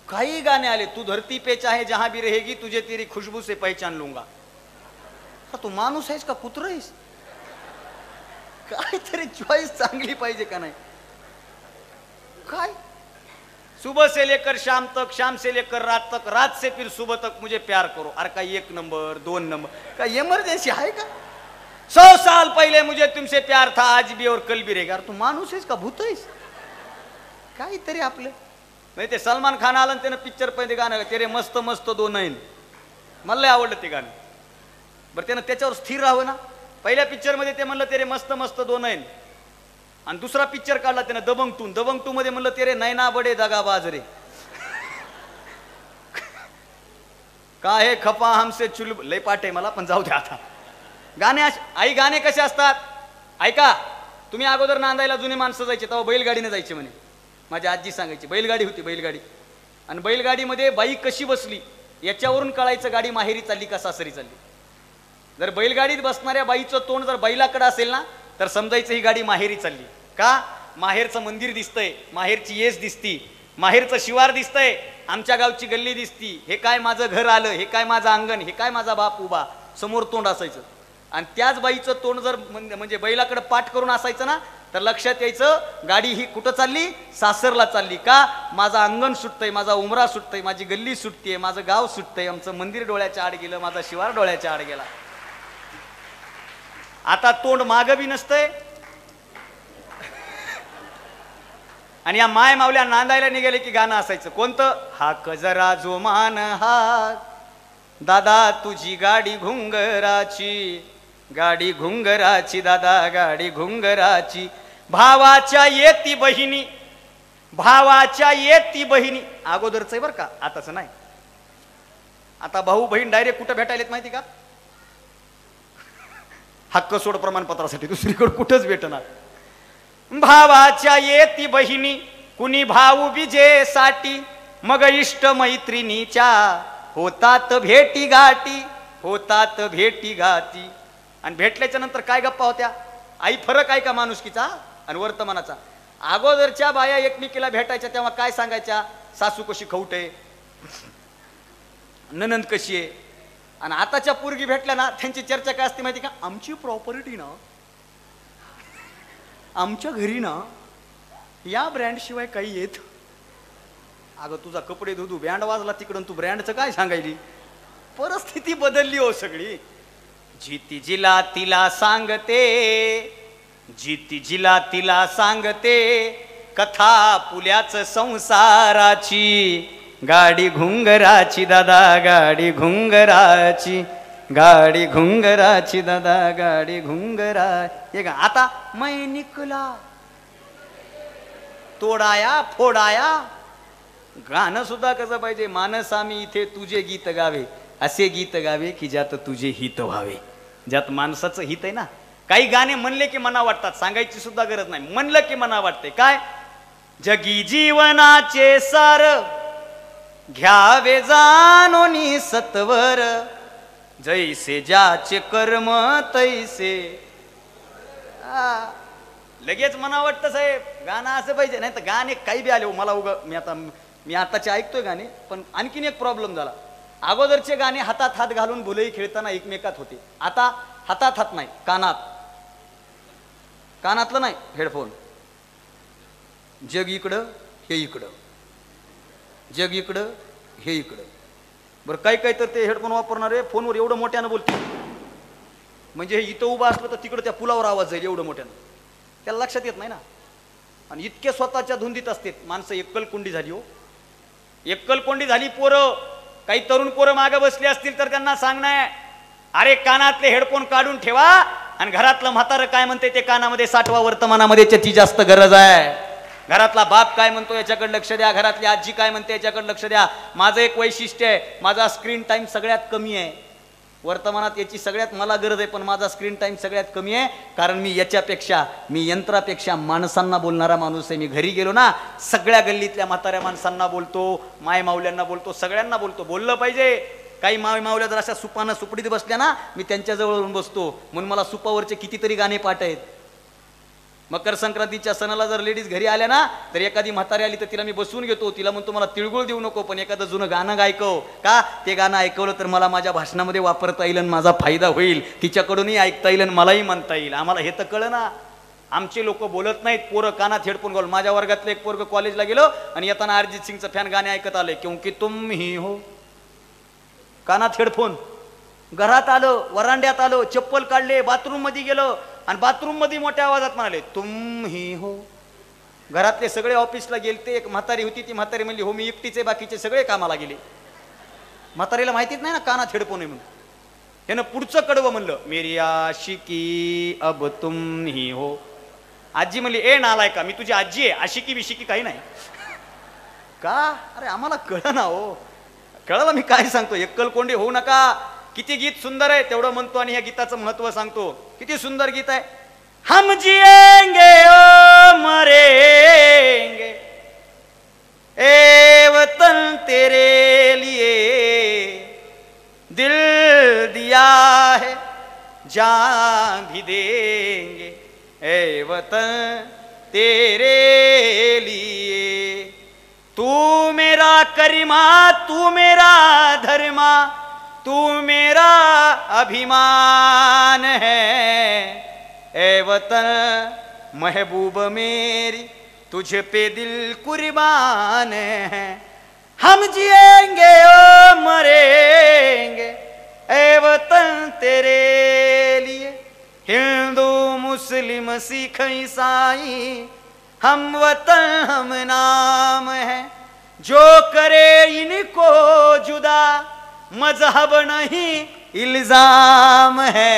काही गाणे आले, तू धरती पे चाहे जहां भी रहेगी तुझे तेरी खुशबू से पहचान लूंगा. तू माणूस आहेस का कुत्र आहेस? काय तरी चॉईस चांगली पाहिजे का नाही. काय सुबह से लेकर शाम तक, शाम से लेकर रात तक, रात से फिर सुबह तक मुझे प्यार करो. अरे काय 1 नंबर 2 नंबर, काय इमर्जन्सी आहे का? 100 साल पहले मुझे तुमसे प्यार था आज भी और कल भी रहेगा. अरे तू माणूस आहेस का भूत आहेस? काहीतरी आपलं नाही. ते सलमान खान आलं आणि त्यानं पिक्चर पहिले गाणं तेरे मस्त मस्त 2 नयन, मला लय आवडलं ते गाणं. बरं त्यानं त्याच्यावर स्थिर राहावं ना. पहिल्या पिक्चरमध्ये ते म्हणलं तेरे मस्त मस्त 2 नयन, आणि दुसरा पिक्चर काढला त्यानं दबंग 2. दबंग 2 मध्ये म्हणलं तेरे नैना बडे दगाबाज रे. काहे खपा हमसे चुल, लय पाठ आहे मला, पण जाऊ द्या आता. गाणे आई गाणे कसे असतात ऐका. तुम्ही अगोदर नांदायला जुने माणसं जायचे तेव्हा बैलगाडीने जायचे म्हणे. माझी आजी सांगायची बैलगाडी होती, बैलगाडी. आणि बैलगाडीमध्ये बाई कशी बसली याच्यावरून कळायचं गाडी माहेरी चालली का सासरी चालली. जर बैलगाडीत बसणाऱ्या बाईचं तोंड जर बैलाकडे असेल ना तर समजायचं ही गाडी माहेरी चालली. का? माहेरचं मंदिर दिसतंय, माहेरची येस दिसती, माहेरचं शिवार दिसतंय, आमच्या गावची गल्ली दिसती, हे काय माझं घर आलं, हे काय माझं अंगण, हे काय माझा बाप उभा, समोर तोंड असायचं. आणि त्याच बाईचं तोंड जर म्हणजे बैलाकडे पाठ करून असायचं ना तर लक्षात यायचं गाडी ही कुठं चालली, सासरला चालली. का? माझं अंगण सुटतंय, माझा उमरा सुटतंय, माझी गल्ली सुटतेय, माझं गाव सुटतंय, आमचं मंदिर डोळ्याच्या आड गेलं, माझा शिवार डोळ्याच्या आड गेला. आता तोंड माग बी नसतंय आणि या माय मावल्या नांदायला निघाले की गाणं असायचं कोणतं, हाक जरा जो मान हाक दादा तुझी गाडी घुंगराची, गाडी घुंगराची दादा गाडी घुंगराची. भावाच्या येती बहिणी, भावाच्या येती बहिणी. अगोदरच आहे बरं का, आताच नाही. आता भाऊ बहीण डायरेक्ट कुठं भेटायलेत माहिती का, हक्क सोड प्रमाणपत्रासाठी दुसरीकडे कुठंच भेटणार. भावाच्या येती बहिणी कुणी भाऊ बिजेसाठी, मग इष्ट मैत्रिणीच्या होतात भेटी गाठी, होतात भेटी गाठी. आणि भेटल्याच्या नंतर काय गप्पा होत्या, आई फरक आहे का माणुसकीचा आणि वर्तमानाचा. अगोदरच्या बाया एकमेकीला भेटायच्या तेव्हा काय सांगायच्या, सासू कशी खवटे, ननंद कशी आहे. आणि आताच्या पोरगी भेटल्या ना त्यांची चर्चा काय असते माहिती का, आमची प्रॉपर्टी ना आमच्या घरी ना या ब्रँड शिवाय काही येत. अगं तुझा कपडे धुधू बँड वाजला तिकडून तू ब्रँडचं काय सांगायली. परिस्थिती बदलली हो सगळी. जिती जिला तिला सांगते, जिती जिला तिला सांगते कथा पुल्याच संसाराची, गाडी घुंगराची दादा गाडी घुंगराची, गाडी घुंगराची दादा गाडी घुंगरा. हे का आता मै निकला तोडाया फोडाया. गाणं सुद्धा कसं पाहिजे, मानस आम्ही इथे तुझे गीत गावे, असे गीत गावे की ज्यात तुझे हित व्हावे, ज्यात माणसाचं हित आहे ना. काही गाणे म्हणले की मना वाटतात, सांगायची सुद्धा गरज नाही, म्हणलं की मना वाटते. काय, जगी जीवनाचे सार घ्यावे जाणोनी सत्वर, जैसे ज्याचे कर्म तैसे. लगेच मना वाटतं साहेब गाणं असं पाहिजे. नाही तर गाणे काही बी आले हो मला उगा, मी आताचे ऐकतोय गाणे. पण आणखीन एक प्रॉब्लेम झाला, अगोदरचे गाणे हातात हात घालून भुलई खेळताना एकमेकात होते. आता हातात हात नाही, कानात, कानातलं नाही, हेडफोन. जग इकडं हे इकडं, जग इकडं हे इकडं. बरं काही काही तर ते हेडफोन वापरणारे फोनवर एवढं मोठ्यानं बोलते म्हणजे हे इथं उभं असलं तर तिकडं त्या पुलावर आवाज जाईल एवढं मोठ्यानं, त्याला लक्षात येत नाही ना. आणि इतके स्वतःच्या धुंदीत असते माणसं. एकलकोंडी झाली हो, एकलकोंडी झाली पोरं. काही तरुण पोरं मागे बसले असतील तर त्यांना सांगणार, अरे कानातले हेडफोन काढून ठेवा आणि घरातलं म्हातारं काय म्हणते ते कानामध्ये साठवा, वर्तमानामध्ये त्याची जास्त गरज आहे. घरातला बाप काय म्हणतो याच्याकडे लक्ष द्या, घरातली आजी काय म्हणते याच्याकडे लक्ष द्या. माझं एक वैशिष्ट्य आहे, माझा स्क्रीन टाइम सगळ्यात कमी आहे. वर्तमानात याची सगळ्यात मला गरज आहे, पण माझा स्क्रीन टाइम सगळ्यात कमी आहे. कारण मी याच्यापेक्षा, मी यंत्रापेक्षा माणसांना बोलणारा माणूस आहे. मी घरी गेलो ना सगळ्या गल्लीतल्या म्हाताऱ्या माणसांना बोलतो, माय मावल्यांना बोलतो, सगळ्यांना बोलतो. बोललं पाहिजे. काही माय मावल्या जर अशा सुपानं सुपडीत बसल्या ना मी त्यांच्याजवळ बसतो. म्हणून मला सुपावरचे कितीतरी गाणे पाठ आहेत. मकर संक्रांतीच्या सणाला जर लेडीज घरी आल्या ना तर एखादी म्हातारी आली तर तिला मी बसवून घेतो. तिला म्हणतो मला तिळगुळ देऊ नको, पण एखादं जुनं गाणं ऐकव. का, ते गाणं ऐकवलं तर मला माझ्या भाषणामध्ये वापरता येईल आणि माझा फायदा होईल. तिच्याकडूनही ऐकता येईल आणि मलाही म्हणता येईल. आम्हाला हे तर कळलं ना. आमचे लोक बोलत नाहीत, पोरं कानात हेडफोन घालून. माझ्या वर्गातलं एक पोरग कॉलेजला गेलो आणि येताना अरिजित सिंगचं फॅन गाणे ऐकत आले, क्योंकि तुम ही हो. कानात हेडफोन. घरात आलो, वरांड्यात आलो, चप्पल काढले, बाथरूम मध्ये गेलो आणि बाथरूम मध्ये मोठ्या आवाजात म्हणाले तुम ही हो. घरातले सगळे ऑफिसला गेलते. एक म्हातारी होती, ती म्हातारी म्हणली हो मी एकटीचे, बाकीचे सगळे कामाला गेले. म्हातारीला माहितीच नाही ना कानात हेडफोन आहे म्हणून. यानं पुढचं कडवं म्हणलं, मेरी आशिकी अब तुम ही हो. आजी म्हणली ए नालाय का, मी तुझी आजी आहे, आशिकी बिशिकी काही नाही. का, अरे आम्हाला कळ ना हो. कळलं मी काय सांगतो. एकलकोंडी होऊ नका. किती गीत सुंदर आहे तेवढं म्हणतो आणि या गीताचं महत्व सांगतो. किती सुंदर गीत आहे. हम जिएंगे ओ मरेंगे ए वतन तेरे लिए दिल दिया है जान भी देंगे ए वतन तेरे लिए. तू मेरा करिमा, तू मेरा धर्मा, तू मेरा अभिमान है ए वतन महबूब मेरी तुझ पे दिल कुर्बान है, हम जिएंगे ओ मरेंगे ए वतन तेरे लिए, हिंदू मुस्लिम सिख ईसाई हम वतन हम नाम है, जो करे इनको जुदा मजहब नहीं इल्जाम है,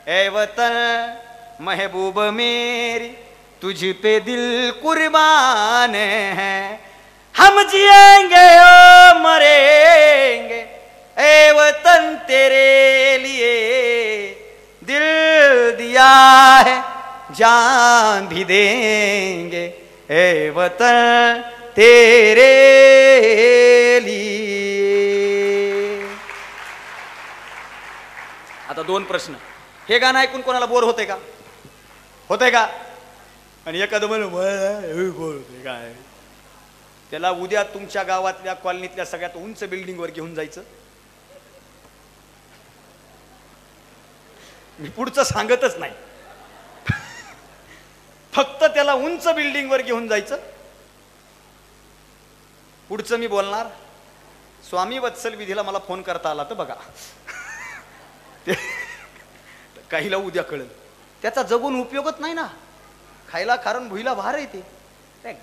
ए वतन महबूब मेरी तुझ पे दिल कुर्बान है, हम जिएंगे ओ मरेंगे ए वतन तेरे लिए, दिल दिया है जान भी देंगे ए वतन तेरे लिए। आता दोन प्रश्न, हे गाणं ऐकून कोणाला बोर होते का? होते का? आणि एखादं म्हणून बोर होते काय, त्याला उद्या तुमच्या गावातल्या कॉलनीतल्या सगळ्यात उंच बिल्डिंगवर घेऊन जायचं. मी पुढचं सांगतच नाही, फक्त त्याला उंच बिल्डिंगवर घेऊन जायचं. पुढचं मी बोलणार, स्वामी वत्सल विधीला मला फोन करता आला तर बघा, काहीला उद्या कळेल. त्याचा जगून उपयोगच नाही ना, खायला कारण भुईला भार येते.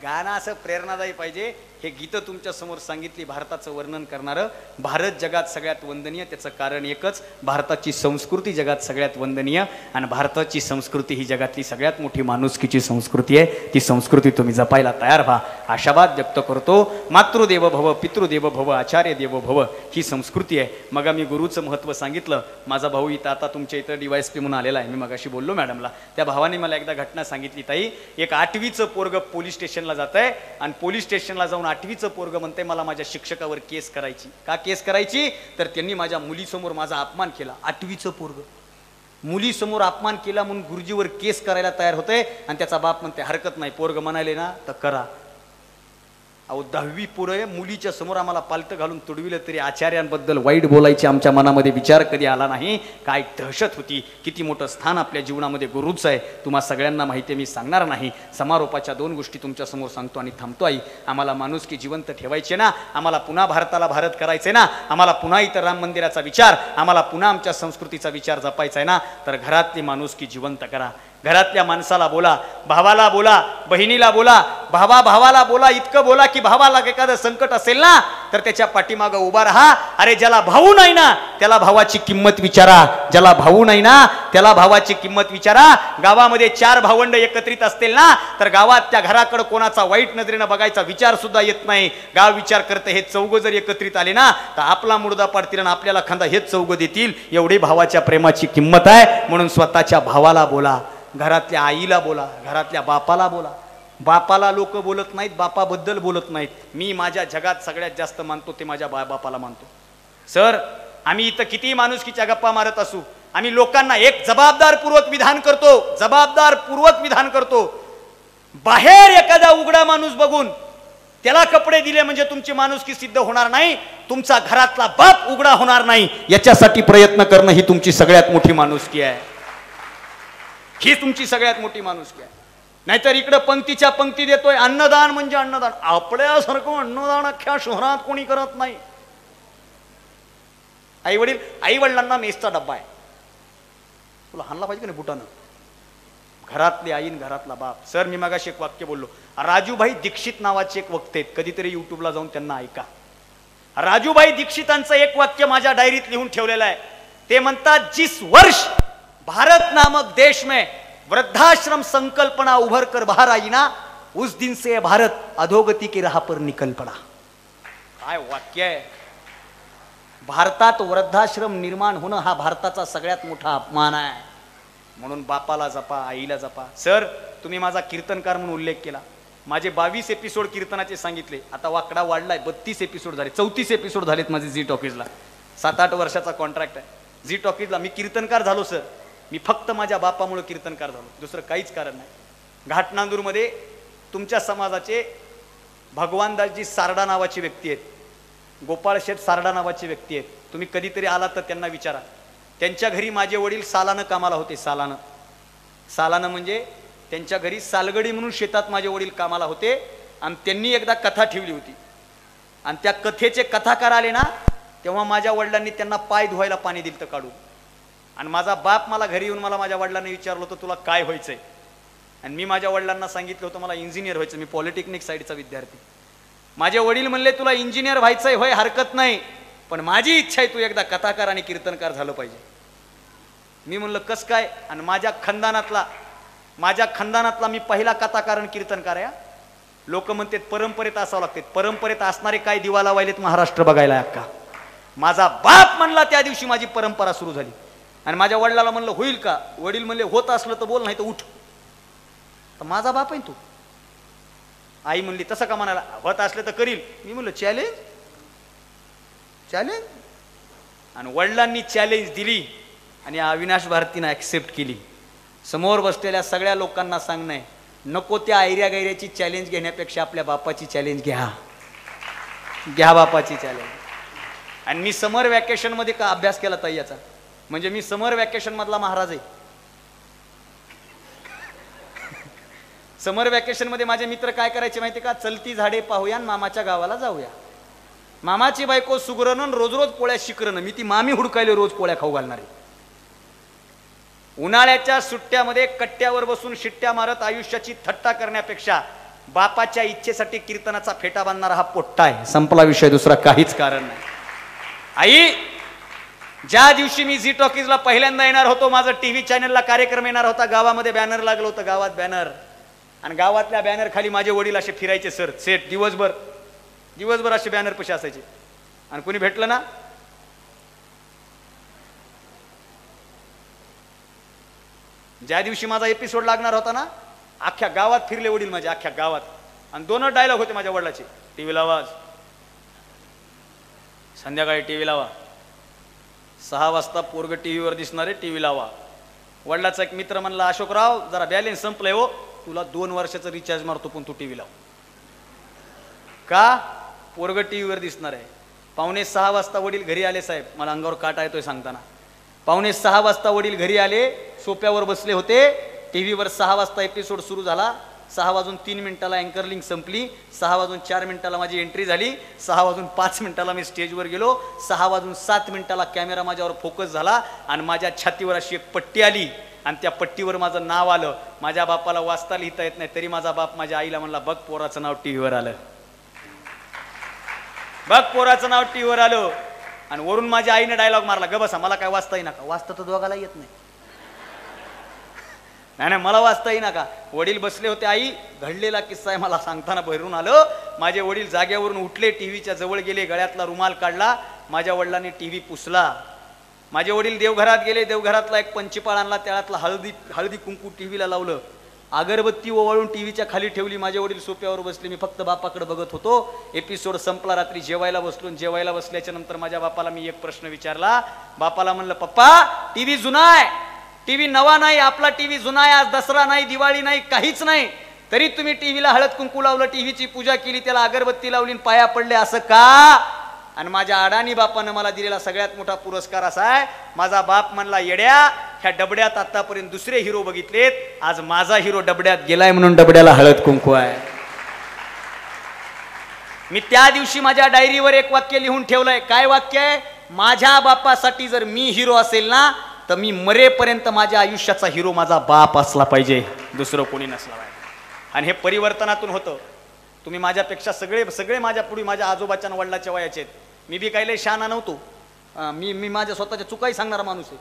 गाणं असं प्रेरणादायी पाहिजे. हे गीत तुमच्या समोर सांगितली भारताचं वर्णन करणारं. भारत जगात सगळ्यात वंदनीय, त्याचं कारण एकच, भारताची संस्कृती जगात सगळ्यात वंदनीय, आणि भारताची संस्कृती ही जगातली सगळ्यात मोठी माणुसकीची संस्कृती आहे. ती संस्कृती तुम्ही जपायला तयार व्हा, आशावाद व्यक्त करतो. मातृदेव भव, पितृदेव भव, आचार्य देव भव ही संस्कृती आहे. मग मी गुरुचं महत्त्व सांगितलं. माझा भाऊ इथं आता तुमच्या इथं DYSP म्हणून आलेला आहे. मी मगाशी बोललो मॅडमला, त्या भावाने मला एकदा घटना सांगितली. ताई, एक 8वीचं पोरग पोलीस स्टेशनला जात आहे, आणि पोलीस स्टेशनला जाऊन 8वीचं पोरग म्हणते मला माझ्या शिक्षकावर केस करायची. का केस करायची? तर त्यांनी माझ्या मुलीसमोर माझा अपमान केला. 8वीचं पोरग मुलीसमोर अपमान केला म्हणून गुरुजीवर केस करायला तयार होते, आणि त्याचा बाप म्हणते हरकत नाही, पोरग म्हणाले ना तर करा. अहो 10वी पोरं मुलीच्या समोर आम्हाला पालतं घालून तुडविलं तरी आचार्यांबद्दल वाईट बोलायचे आमच्या मनामध्ये विचार कधी आला नाही. काय दहशत होती. किती मोठं स्थान आपल्या जीवनामध्ये गुरुचं आहे. तुम्हा सगळ्यांना माहिती आहे, मी सांगणार नाही. समारोपाच्या 2 गोष्टी तुमच्या समोर सांगतो आणि थांबतो. आई, आम्हाला माणुसकी जिवंत ठेवायची ना, आम्हाला पुन्हा भारताला भारत करायचे ना, आम्हाला पुन्हा इतर राम मंदिराचा विचार, आम्हाला पुन्हा आमच्या संस्कृतीचा विचार जपायचा आहे ना, तर घरातली माणुसकी जिवंत करा. घरातल्या माणसाला बोला, भावाला बोला, बहिणीला बोला, भावाला बोला, इतकं बोला की भावाला एखादं संकट असेल ना तर त्याच्या पाठीमागं उभा राहा. अरे ज्याला भाऊ नाही ना त्याला भावाची किंमत विचारा, ज्याला भाऊ नाही ना त्याला भावाची किंमत विचारा. गावामध्ये 4 भावंड एकत्रित असतील ना तर गावात त्या घराकडे कोणाचा वाईट नजरेनं बघायचा विचार सुद्धा येत नाही. गाव विचार करते हे चौघ जर एकत्रित आले ना तर आपला मुर्दा पाडतील आणि आपल्याला खांदा हेच चौघ देतील. एवढी भावाच्या प्रेमाची किंमत आहे. म्हणून स्वतःच्या भावाला बोला, घरातल्या आईला बोला, घरातल्या बापाला बोला. बापाला लोक बोलत नाहीत, बापाबद्दल बोलत नाहीत. मी माझ्या जगात सगळ्यात जास्त मानतो ते माझ्या बापाला मानतो. सर, आम्ही इथं किती माणुसकीच्या गप्पा मारत असू, आम्ही लोकांना एक जबाबदारपूर्वक विधान करतो, जबाबदारपूर्वक विधान करतो. बाहेर एखादा उघडा माणूस बघून त्याला कपडे दिले म्हणजे तुमची माणुसकी सिद्ध होणार नाही, तुमचा घरातला बाप उघडा होणार नाही. याच्यासाठी प्रयत्न करणं ही तुमची सगळ्यात मोठी माणुसकी आहे. ही तुमची सगळ्यात मोठी माणुसकी आहे. नाहीतर इकडे पंक्तीच्या पंक्ती देतोय, अन्नदान म्हणजे अन्नदान. आपल्यासारखं अन्नदान अख्ख्या शहरात कोणी करत नाही. आई वडिलांना मेसचा डब्बा आहे, तुला हाणला पाहिजे की नाही बुटानं. घरातली आईन घरातला बाप. सर, मी मगाशी एक वाक्य बोललो. राजूभाई दीक्षित नावाचे एक वक्ते आहेत, कधीतरी युट्यूबला जाऊन त्यांना ऐका. राजूभाई दीक्षितांचं एक वाक्य माझ्या डायरीत लिहून ठेवलेलं आहे. ते म्हणतात, जिस वर्ष भारत नामक देश में वृद्धाश्रम संकल्पना उभर कर बाहर आई ना, उस दिन से भारत अधोगति की राह पर निकल पड़ा. काय वाक्य आहे. भारतात वृद्धाश्रम निर्माण होणं हा भारताचा सगळ्यात मोठा अपमान आहे. म्हणून बापाला जपा, आईला जपा. सर, तुम्ही माझा कीर्तनकार म्हणून उल्लेख केला. माझे 22 एपिसोड कीर्तनाचे सांगितले. आता वाकडा वाढलाय, 32 एपिसोड झाले, 34 एपिसोड झालेत माझे झी टॉकीजला. 7-8 वर्षाचा कॉन्ट्रॅक्ट आहे झी टॉकीजला. मी कीर्तनकार झालो सर, मी फक्त माझ्या बापामुळे कीर्तनकार झालो, दुसरं काहीच कारण नाही. घाटनांदूरमध्ये तुमच्या समाजाचे भगवानदासजी सारडा नावाची व्यक्ती आहेत, गोपाळ शेठ सारडा नावाची व्यक्ती आहेत. तुम्ही कधीतरी आलात तर त्यांना विचारा. त्यांच्या घरी माझे वडील सालानं कामाला होते. सालानं म्हणजे त्यांच्या घरी सालगडी म्हणून शेतात माझे वडील कामाला होते आणि त्यांनी एकदा कथा ठेवली होती आणि त्या कथेचे कथाकार आले ना, तेव्हा माझ्या वडिलांनी त्यांना पाय धुवायला पाणी दिलं तर काढून. आणि माझा बाप मला घरी येऊन माझ्या वडिलांनी विचारलं होतं तुला काय व्हायचंय, आणि मी माझ्या वडिलांना सांगितलं होतं मला इंजिनियर व्हायचं, मी पॉलिटेक्निक साईडचा विद्यार्थी. माझे वडील म्हणले तुला इंजिनियर व्हायचंय होय, हरकत नाही, पण माझी इच्छा आहे तू एकदा कथाकार आणि कीर्तनकार झालं पाहिजे. मी म्हणलं कस काय, आणि माझ्या खंदानातला मी पहिला कथाकार आणि कीर्तनकार आहे. लोक म्हणतात परंपरेत असावं लागते, परंपरेत असणारे काय दिवा लावायलेत महाराष्ट्र बघायला अक्का. माझा बाप म्हणला त्या दिवशी माझी परंपरा सुरू झाली. आणि माझ्या वडिलाला म्हणलं होईल का, वडील म्हणले होत असलं तर बोल, नाही तर उठ. तर माझा बाप आहे तू. आई म्हणली तसं का म्हणाला, होत असलं तर करील. मी म्हणलं चॅलेंज. आणि वडिलांनी चॅलेंज दिली आणि अविनाश भारतीनं ऍक्सेप्ट केली. समोर बसलेल्या सगळ्या लोकांना सांगणं आहे, नको त्या ऐर्या गैऱ्याची चॅलेंज घेण्यापेक्षा आपल्या बापाची चॅलेंज घ्या बापाची चॅलेंज. आणि मी समर वॅकेशन मध्ये का अभ्यास केला ताई याचा, म्हणजे मी समर वॅकेशन मधला महाराज आहे. समर वॅकेशन मध्ये माझे मित्र काय करायचे माहिती का, चलती झाडे पाहूया मामाच्या गावाला जाऊया. मामाची बायको सुगरण रोज रोज पोळ्या शिकरण, मी ती मामी हुडकायले रोज पोळ्या खाऊ घालणारी. उन्हाळ्याच्या सुट्ट्यामध्ये कट्ट्यावर बसून शिट्ट्या मारत आयुष्याची थट्टा करण्यापेक्षा बापाच्या इच्छेसाठी कीर्तनाचा फेटा बांधणारा हा पोट्टा आहे. संपला विषय, दुसरा काहीच कारण नाही. आई, ज्या दिवशी मी झी टॉकीजला पहिल्यांदा येणार होतो, माझा टीव्ही चॅनलला कार्यक्रम येणार होता, गावामध्ये बॅनर लागलं होतं, गावात बॅनर, आणि गावातल्या बॅनर खाली माझे वडील असे फिरायचे सर सेट, दिवसभर असे बॅनर पशी असायचे. आणि कोणी भेटलं ना, ज्या दिवशी माझा एपिसोड लागणार होता ना, अख्ख्या गावात फिरले वडील माझे, अख्ख्या गावात. आणि 2 डायलॉग होते माझ्या वडिलाचे, टीव्ही लावा, संध्याकाळी टीव्ही लावा, 6 वाजता पोरग टीव्हीवर दिसणारे, टीव्ही लावा. वडिलाचा एक मित्र म्हणला, अशोकराव जरा बॅलेन्स संपलंय हो, तुला 2 वर्षाचं रिचार्ज मारतो पण तू टीव्ही लाव. का, पोरग टीव्हीवर दिसणार आहे. 5:45 वाजता वडील घरी आले. साहेब, मला अंगावर काटा येतोय सांगताना. 5:45 वाजता वडील घरी आले, सोप्यावर बसले होते, टीव्हीवर 6 वाजता एपिसोड सुरू झाला. 6:03 अँकरलिंग संपली. 6:04 माझी एंट्री झाली. 6:05 मी स्टेजवर गेलो. 6:07 कॅमेरा माझ्यावर फोकस झाला आणि माझ्या छातीवर अशी एक पट्टी आली आणि त्या पट्टीवर माझं नाव आलं. माझ्या बापाला वाचता लिहिता येत नाही, तरी माझा बाप माझ्या आईला म्हणला, बघ पोराचं नाव टीव्हीवर आलं, बघ पोराचं नाव टीव्हीवर आलं. आणि वरून माझ्या आईने डायलॉग मारला, ग बसा, मला काय वाचता येईना का, वाचता तर दोघाला येत नाही. नाही मला वाचता येईना का. वडील बसले होते. आई, घडलेला किस्सा आहे, मला सांगताना भरून आलं. माझे वडील जाग्यावरून उठले, टीव्हीच्या जवळ गेले, गळ्यातला रुमाल काढला, माझ्या वडिलांनी टीव्ही पुसला. माझे वडील देवघरात गेले, देवघरातला एक पंचपाळ आणला, त्यातला हळदी कुंकू टीव्हीला लावलं, अगरबत्ती ओवाळून टीव्हीच्या खाली ठेवली. माझे वडील सोप्यावर बसले, मी फक्त बापाकडे बघत होतो. एपिसोड संपला, रात्री जेवायला बसलो. जेवायला बसल्याच्या नंतर माझ्या बापाला मी एक प्रश्न विचारला. बापाला म्हणलं, पप्पा टीव्ही जुना आहे, टीव्ही नवा नाही, आपला टीव्ही जुना आहे, आज दसरा नाही, दिवाळी नाही, काहीच नाही, तरी तुम्ही टीव्हीला हळद कुंकू लावलं, टीव्हीची पूजा केली, त्याला अगरबत्ती लावली, पाया पडले, असं का. आणि माझ्या अडाणी बापानं मला दिलेला सगळ्यात मोठा पुरस्कार असा आहे, माझा बाप म्हणला, येड्या, ह्या डबड्यात आतापर्यंत दुसरे हिरो बघितलेत, आज माझा हिरो डबड्यात गेलाय म्हणून डबड्याला हळद कुंकू आहे. मी त्या दिवशी माझ्या डायरीवर एक वाक्य लिहून ठेवलंय. काय वाक्य आहे, माझ्या बापासाठी जर मी हिरो असेल ना, तर मी मरेपर्यंत माझ्या आयुष्याचा हिरो माझा बाप असला पाहिजे, दुसरं कोणी नसला पाहिजे. आणि हे परिवर्तनातून होतं. तुम्ही माझ्यापेक्षा सगळे माझ्या पुढे माझ्या आजोबाच्या वडिलाच्या वयाचे आहेत. मी बी काही लय शहाणा नव्हतो. मी माझ्या स्वतःच्या चुकाही सांगणारा माणूस आहे.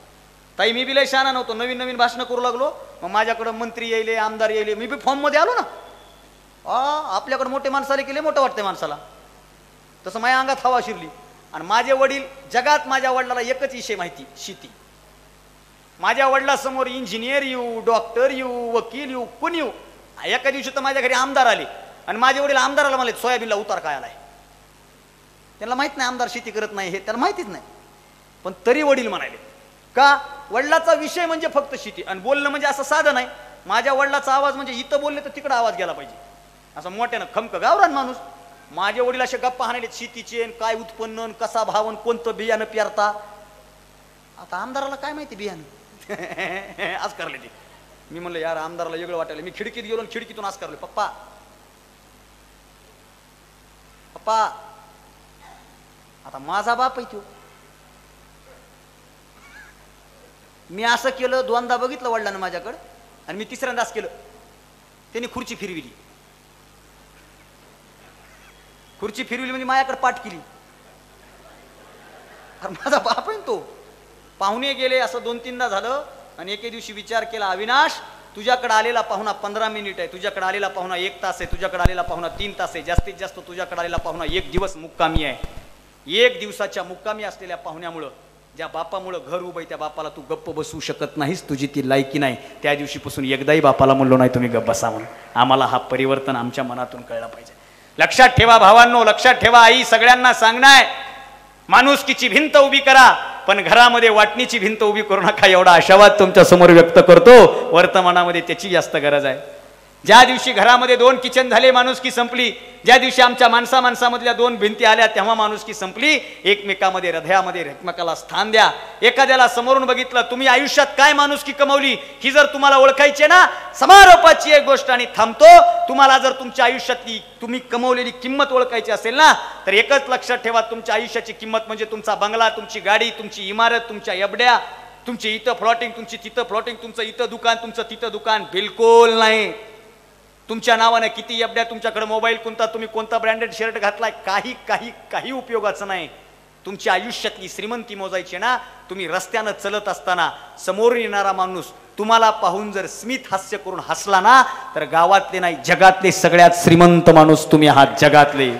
ताई, मी बी लय शहाणा नव्हतो. नवीन भाषणं करू लागलो, मग माझ्याकडं मंत्री यायले, आमदार यायले, मी बी फॉर्ममध्ये आलो ना. आपल्याकडे मोठे माणसाले केले, मोठं वाटते माणसाला, तसं माझ्या अंगात हवा शिरली. आणि माझे वडील, जगात माझ्या वडिलाला एकच विषय माहिती, शेती. माझ्या वडिलासमोर इंजिनियर येऊ, डॉक्टर येऊ, वकील येऊ, कोण येऊ. एका दिवशी तर माझ्या घरी आमदार आले आणि माझे वडील आमदाराला म्हणले, सोयाबीनला उतार काय आलाय. त्यांना माहित नाही आमदार शेती करत नाही, हे त्याला माहितीच नाही, पण तरी वडील म्हणाले. का, वडिलाचा विषय म्हणजे फक्त शेती. आणि बोलणं म्हणजे असं साधं नाही. माझ्या वडिलाचा आवाज म्हणजे इथं बोलले तर तिकडं आवाज गेला पाहिजे, असं मोठ्यानं खमक गावरान माणूस. माझे वडील असे गप्पा हाणले शेतीचे, काय उत्पन्न, कसा भाव, कोणतं बियाणं पेरता. आता आमदाराला काय माहिती बियाणं, आज करले ते. मी म्हणलं यार आमदाराला वेगळं वाटायला. मी खिडकीत गेलो आणि खिडकीतून आज करलो, पप्पा पप्पा आता माझा बाप आहे तो. मी असं केलं, दोनदा बघितलं वडिलांना माझ्याकडं, आणि मी तिसऱ्यांदाच केलं. त्यांनी खुर्ची फिरविली. खुर्ची फिरविली म्हणजे माझ्याकडे पाठ केली. अरे माझा बाप आहे तो. पाहुणे गेले असं 2-3दा झालं, आणि एके दिवशी विचार केला, अविनाश तुझ्याकडे आलेला पाहुणा 15 मिनिट आहे, तुझ्याकडे आलेला पाहुणा 1 तास आहे, तुझ्याकडे आलेला पाहुणा 3 तास आहे, जास्तीत जास्त तुझ्याकडे आलेला पाहुणा 1 दिवस मुक्कामी आहे. 1 दिवसाच्या मुक्कामी असलेल्या पाहुण्यामुळं, ज्या बापामुळं घर उभं आहे, त्या बापाला तू गप्प बसवू शकत नाहीस, तुझी ती लायकी नाही. त्या दिवशीपासून एकदाही बापाला म्हणलो नाही तुम्ही गप्प बसा म्हणून. आम्हाला हा परिवर्तन आमच्या मनातून कळला पाहिजे. लक्षात ठेवा भावांनो, लक्षात ठेवा. आई सगळ्यांना सांगणार, माणुसकीची भिंत उभी करा, पण घरामध्ये वाटणीची भिंत उभी करू नका. एवढा आशावाद तुमच्या समोर व्यक्त करतो. वर्तमानामध्ये त्याची जास्त गरज आहे. ज्या दिवशी घरामध्ये 2 किचन झाले, माणुसकी संपली. ज्या दिवशी आमच्या माणसामधल्या 2 भिंती आल्या, तेव्हा माणुसकी संपली. एकमेकामध्ये, हृदयामध्ये एकमेकाला स्थान द्या. एखाद्याला समोरून बघितलं, तुम्ही आयुष्यात काय माणुसकी कमवली ही जर तुम्हाला ओळखायची ना, समारोपाची एक गोष्ट आणि थांबतो. तुम्हाला जर तुमच्या आयुष्यातली तुम्ही कमवलेली किंमत ओळखायची असेल ना, तर एकच लक्षात ठेवा, तुमच्या आयुष्याची किंमत म्हणजे तुमचा बंगला, तुमची गाडी, तुमची इमारत, तुमच्या एबड्या, तुमची इथं फ्लॉटिंग, तुमची तिथं फ्लॉटिंग, तुमचं इथं दुकान, तुमचं तिथं दुकान, बिलकुल नाही. तुमच्या नावाने किती एबड्या, तुमच्याकडे मोबाईल कोणता, तुम्ही कोणता ब्रँडेड शर्ट घातलाय, काही काही काही उपयोगाचं नाही. तुमच्या आयुष्यातली श्रीमंती मोजायची ना, तुम्ही रस्त्यानं चलत असताना समोरून येणारा माणूस तुम्हाला पाहून जर स्मित हास्य करून हसला ना, तर गावातले नाही जगातले सगळ्यात श्रीमंत माणूस तुम्ही आहात, जगातले.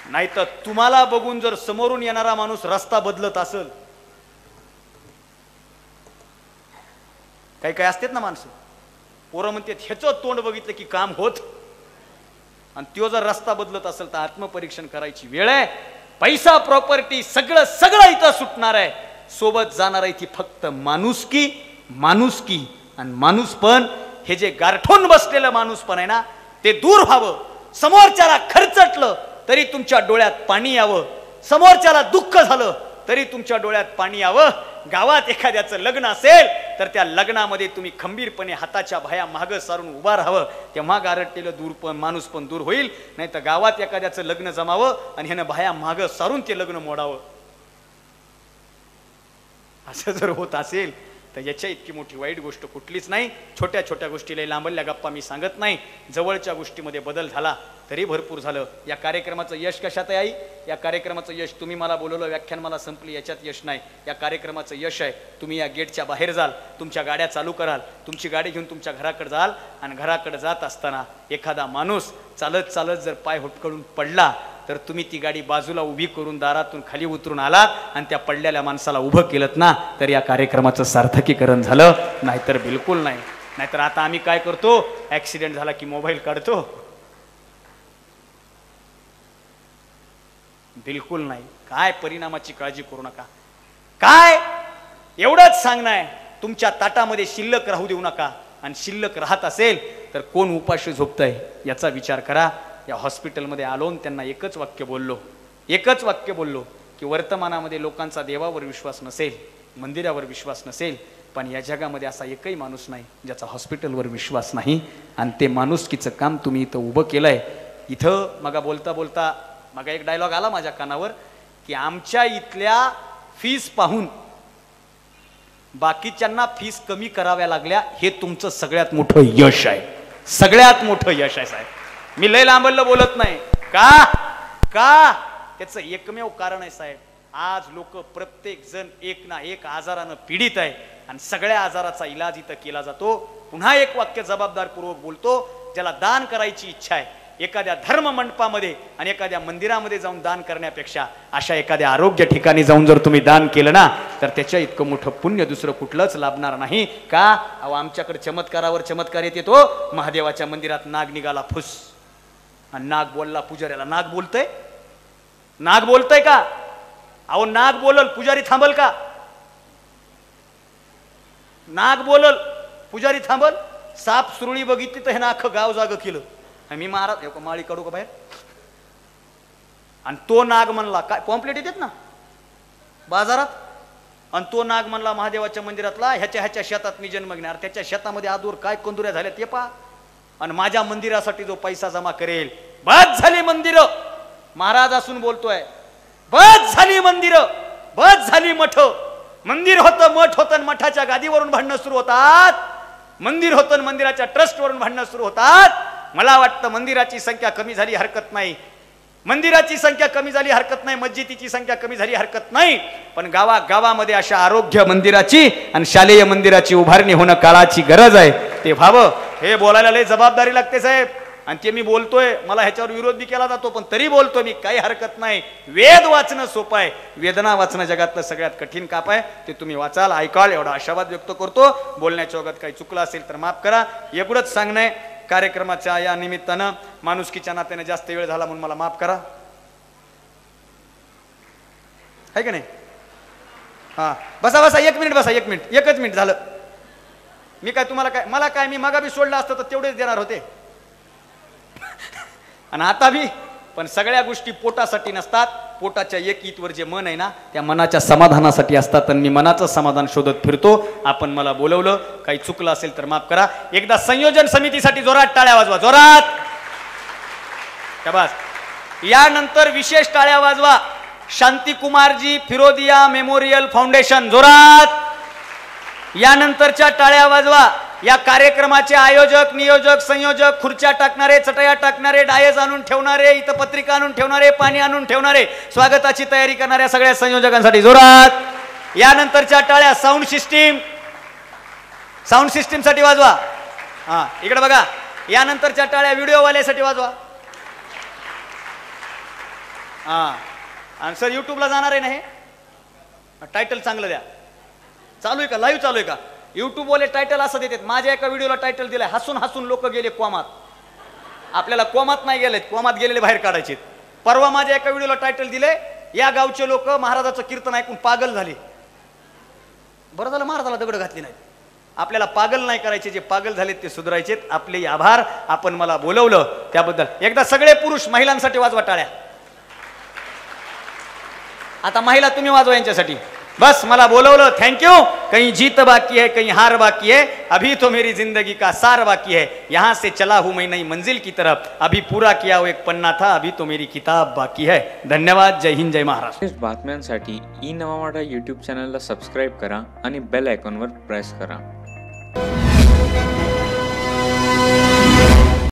नाही तर तुम्हाला बघून जर समोरून येणारा माणूस रस्ता बदलत असेल, काही काही असतात ना माणसं, पोरं म्हणतात ह्याचं तोंड बघितलं की काम होत, आणि तो जर रस्ता बदलत असेल तर आत्मपरीक्षण करायची वेळ आहे. पैसा, प्रॉपर्टी सगळं सगळं इथं सुटणार आहे. सोबत जाणार आहे ती फक्त माणुसकी, माणुसकी आणि माणूसपण. हे जे गारठून बसलेलं माणूसपण आहे ना, ते दूर व्हावं. समोरच्याला खर्चटलं तरी तुमच्या डोळ्यात पाणी यावं, समोरच्याला दुःख झालं तरी तुमच्या डोळ्यात पाणी यावं. गावात एखाद्याचं लग्न असेल तर त्या लग्नामध्ये तुम्ही खंबीरपणे हाताच्या भाया मागं सारून उभा राहावं, तेव्हा गारटलेलं दूर पण माणूस पण दूर होईल. नाही तर गावात एखाद्याचं लग्न जमावं आणि ह्यानं भाया मागं सारून ते लग्न मोडावं. असं जर होत असेल तर याच्या इतकी मोठी वाईट गोष्ट कुठलीच नाही. छोट्या छोट्या गोष्टीला लांबल्या गप्पा मी सांगत नाही. जवळच्या गोष्टीमध्ये बदल झाला तरी भरपूर झालं. या कार्यक्रमाचं यश कशात आहे आई? या कार्यक्रमाचं यश तुम्ही मला बोलवलं, व्याख्यान मला संपली, याच्यात यश नाही. या कार्यक्रमाचं यश आहे तुम्ही या गेटच्या बाहेर जाल, तुमच्या गाड्या चालू कराल, तुमची गाडी घेऊन तुमच्या घराकडे जाल, आणि घराकडे जात असताना एखादा माणूस चालत चालत जर पाय हुटकळून पडला तर तुम्ही ती गाडी बाजूला उभी करून दारातून खाली उतरून आलात आणि त्या पडलेल्या माणसाला उभं केलं ना, तर या कार्यक्रमाचं सार्थकीकरण झालं. नाहीतर बिलकुल नाही. नाहीतर आता आम्ही काय करतो, ऍक्सिडेंट झाला की मोबाईल काढतो. बिलकुल नाही. काय परिणामाची काळजी करू नका. काय एवढंच सांगणं, तुमच्या ताटामध्ये शिल्लक राहू देऊ नका, आणि शिल्लक राहत असेल तर कोण उपाशी झोपतंय याचा विचार करा. या हॉस्पिटलमध्ये आलो, त्यांना एकच वाक्य बोललो की वर्तमानामध्ये लोकांचा देवावर विश्वास नसेल, मंदिरावर विश्वास नसेल, पण या जगामध्ये असा एकही माणूस नाही ज्याचा हॉस्पिटलवर विश्वास नाही. आणि ते माणुसकीचं काम तुम्ही इथं उभं केलंय. इथं मगा बोलता बोलता मगा एक डायलॉग आला माझ्या कानावर की आमच्या इथल्या फीस पाहून बाकीच्यांना फीस कमी कराव्या लागल्या, हे तुमचं सगळ्यात मोठं यश आहे. सगळ्यात मोठं यश आहे साहेब. मी लय लांबलं बोलत नाही. का त्याचं एकमेव कारण आहे साहेब, आज लोक प्रत्येक जण एक ना एक आजारानं पीडित आहे, आणि सगळ्या आजाराचा इलाज इथं केला जातो. पुन्हा एक वाक्य जबाबदारपूर्वक बोलतो, ज्याला दान करायची इच्छा आहे, एखाद्या धर्म मंडपामध्ये आणि एखाद्या मंदिरामध्ये जाऊन दान करण्यापेक्षा अशा एखाद्या आरोग्य ठिकाणी जाऊन जर तुम्ही दान केलं ना, तर त्याच्या इतकं मोठं पुण्य दुसरं कुठलंच लाभणार नाही. का? अहो आमच्याकडे चमत्कारावर चमत्कार येतो. महादेवाच्या मंदिरात नाग निघाला फुस, आणि नाग बोलला पुजाऱ्याला. नाग बोलतय का? अहो नाग बोलल पुजारी थांबल का? नाग बोलल पुजारी थांबल? साप सुरळी बघितली तर हे ना अख्खं गाव जाग केलं. मी महाराज माळी काढू का बाहेर? आणि तो नाग म्हणला, काय पॉम्पलेट येतात ना बाजारात, आणि तो नाग म्हणला महादेवाच्या मंदिरातला ह्याच्या शेतात मी जन्म घेणार, त्याच्या शेतामध्ये आदूर काय कंदुऱ्या झाल्या ते पहा, आणि माझ्या मंदिरासाठी जो पैसा जमा करेल. बस झाली मंदिरं, महाराज असून बोलतोय, बस झाली मंदिरं, बस झाली मठ. मंदिर होतं, मठ होतं, मठाच्या गादीवरून भांडणं सुरू होतात. मंदिर होतं, मंदिराच्या ट्रस्टवरून भांडणं सुरू होतात. मला वाटतं मंदिराची संख्या कमी झाली हरकत नाही, मंदिराची संख्या कमी झाली हरकत नाही, मस्जिदीची संख्या कमी झाली हरकत नाही, पण गावागावामध्ये अशा आरोग्य मंदिराची आणि शालेय मंदिराची उभारणी होणं काळाची गरज आहे. ते व्हावं, हे बोलायला लय जबाबदारी लागते साहेब, आणि ते मी बोलतोय. मला ह्याच्यावर विरोध बी केला जातो, पण तरी बोलतोय मी, काही हरकत नाही. वेद वाचणं सोपं आहे, वेदना वाचणं जगातलं सगळ्यात कठीण काम आहे. ते तुम्ही वाचाल, ऐकाल, एवढा आशावाद व्यक्त करतो. बोलण्याच्या वगत काही चुकलं असेल तर माफ करा. एवढंच सांगणं कार्यक्रमाच्या या निमित्तानं, माणुसकीच्या नात्याने जास्त वेळ झाला म्हणून मला माफ करा, आहे का नाही? हा, बसा बसा, 1 मिनिट बसा, 1 मिनिट, 1च मिनिट झालं. मी काय तुम्हाला काय, मला काय, मी मागा बी सोडलं असतं तर तेवढेच देणार होते, आणि आता बी. पण सगळ्या गोष्टी पोटासाठी नसतात, पोटाच्या एक ईतवर जे मन आहे ना, त्या मनाच्या समाधानासाठी असतात, आणि मी मनाचं समाधान शोधत फिरतो. आपण मला बोलवलं, काही चुकलं असेल तर माफ करा. एकदा संयोजन समितीसाठी जोरात टाळ्या वाजवा, जोरात. यानंतर विशेष टाळ्या वाजवा शांतिकुमारजी फिरोदिया मेमोरियल फाउंडेशन, जोरात. यानंतरच्या टाळ्या वाजवा या कार्यक्रमाचे आयोजक, नियोजक, संयोजक, खुर्च्या टाकणारे, चटया टाकणारे, डायस आणून ठेवणारे, इथं पत्रिका आणून ठेवणारे, पाणी आणून ठेवणारे, स्वागताची तयारी करणाऱ्या सगळ्या संयोजकांसाठी जोरात. यानंतरच्या टाळ्या साऊंड सिस्टीम साठी वाजवा. हा, इकडे बघा. यानंतरच्या टाळ्या व्हिडिओवाल्यासाठी वाजवा. हा, आणि सर युट्यूबला जाणार आहे ना, हे टायटल चांगलं द्या. चालू आहे का, लाईव्ह चालू आहे का? युट्यूब वाले टायटल असं देतात. माझ्या एका व्हिडिओला टायटल दिलंय, हसून हसून लोक गेले कोमात. आपल्याला कोमात नाही गेलेत, कोमात गेलेले बाहेर काढायचे. परवा माझ्या एका व्हिडिओला टायटल दिले, या गावचे लोक महाराजाचं कीर्तन ऐकून पागल झाले. बरं झालं महाराजाला दगड घातली नाही. आपल्याला पागल नाही करायचे, जे पागल झालेत ते सुधारायचेत. आपले आभार, आपण मला बोलवलं त्याबद्दल. एकदा सगळे पुरुष महिलांसाठी वाजवा टाळ्या. आता महिला तुम्ही वाजवा यांच्यासाठी. बस मला बोलवलं, थैंक यू. कहीं जीत बाकी है, कहीं हार बाकी है, अभी तो मेरी जिंदगी का सार बाकी है. यहाँ से चला हूं मैं नई मंजिल की तरफ, अभी पूरा किया वो एक पन्ना था, अभी तो मेरी किताब बाकी है. धन्यवाद. जय हिंद, जय महाराष्ट्र. बातम्यांसाठी ई नवा मराठा यूट्यूब चॅनलला सबस्क्राईब करा आणि बेल आयकॉनवर प्रेस करा.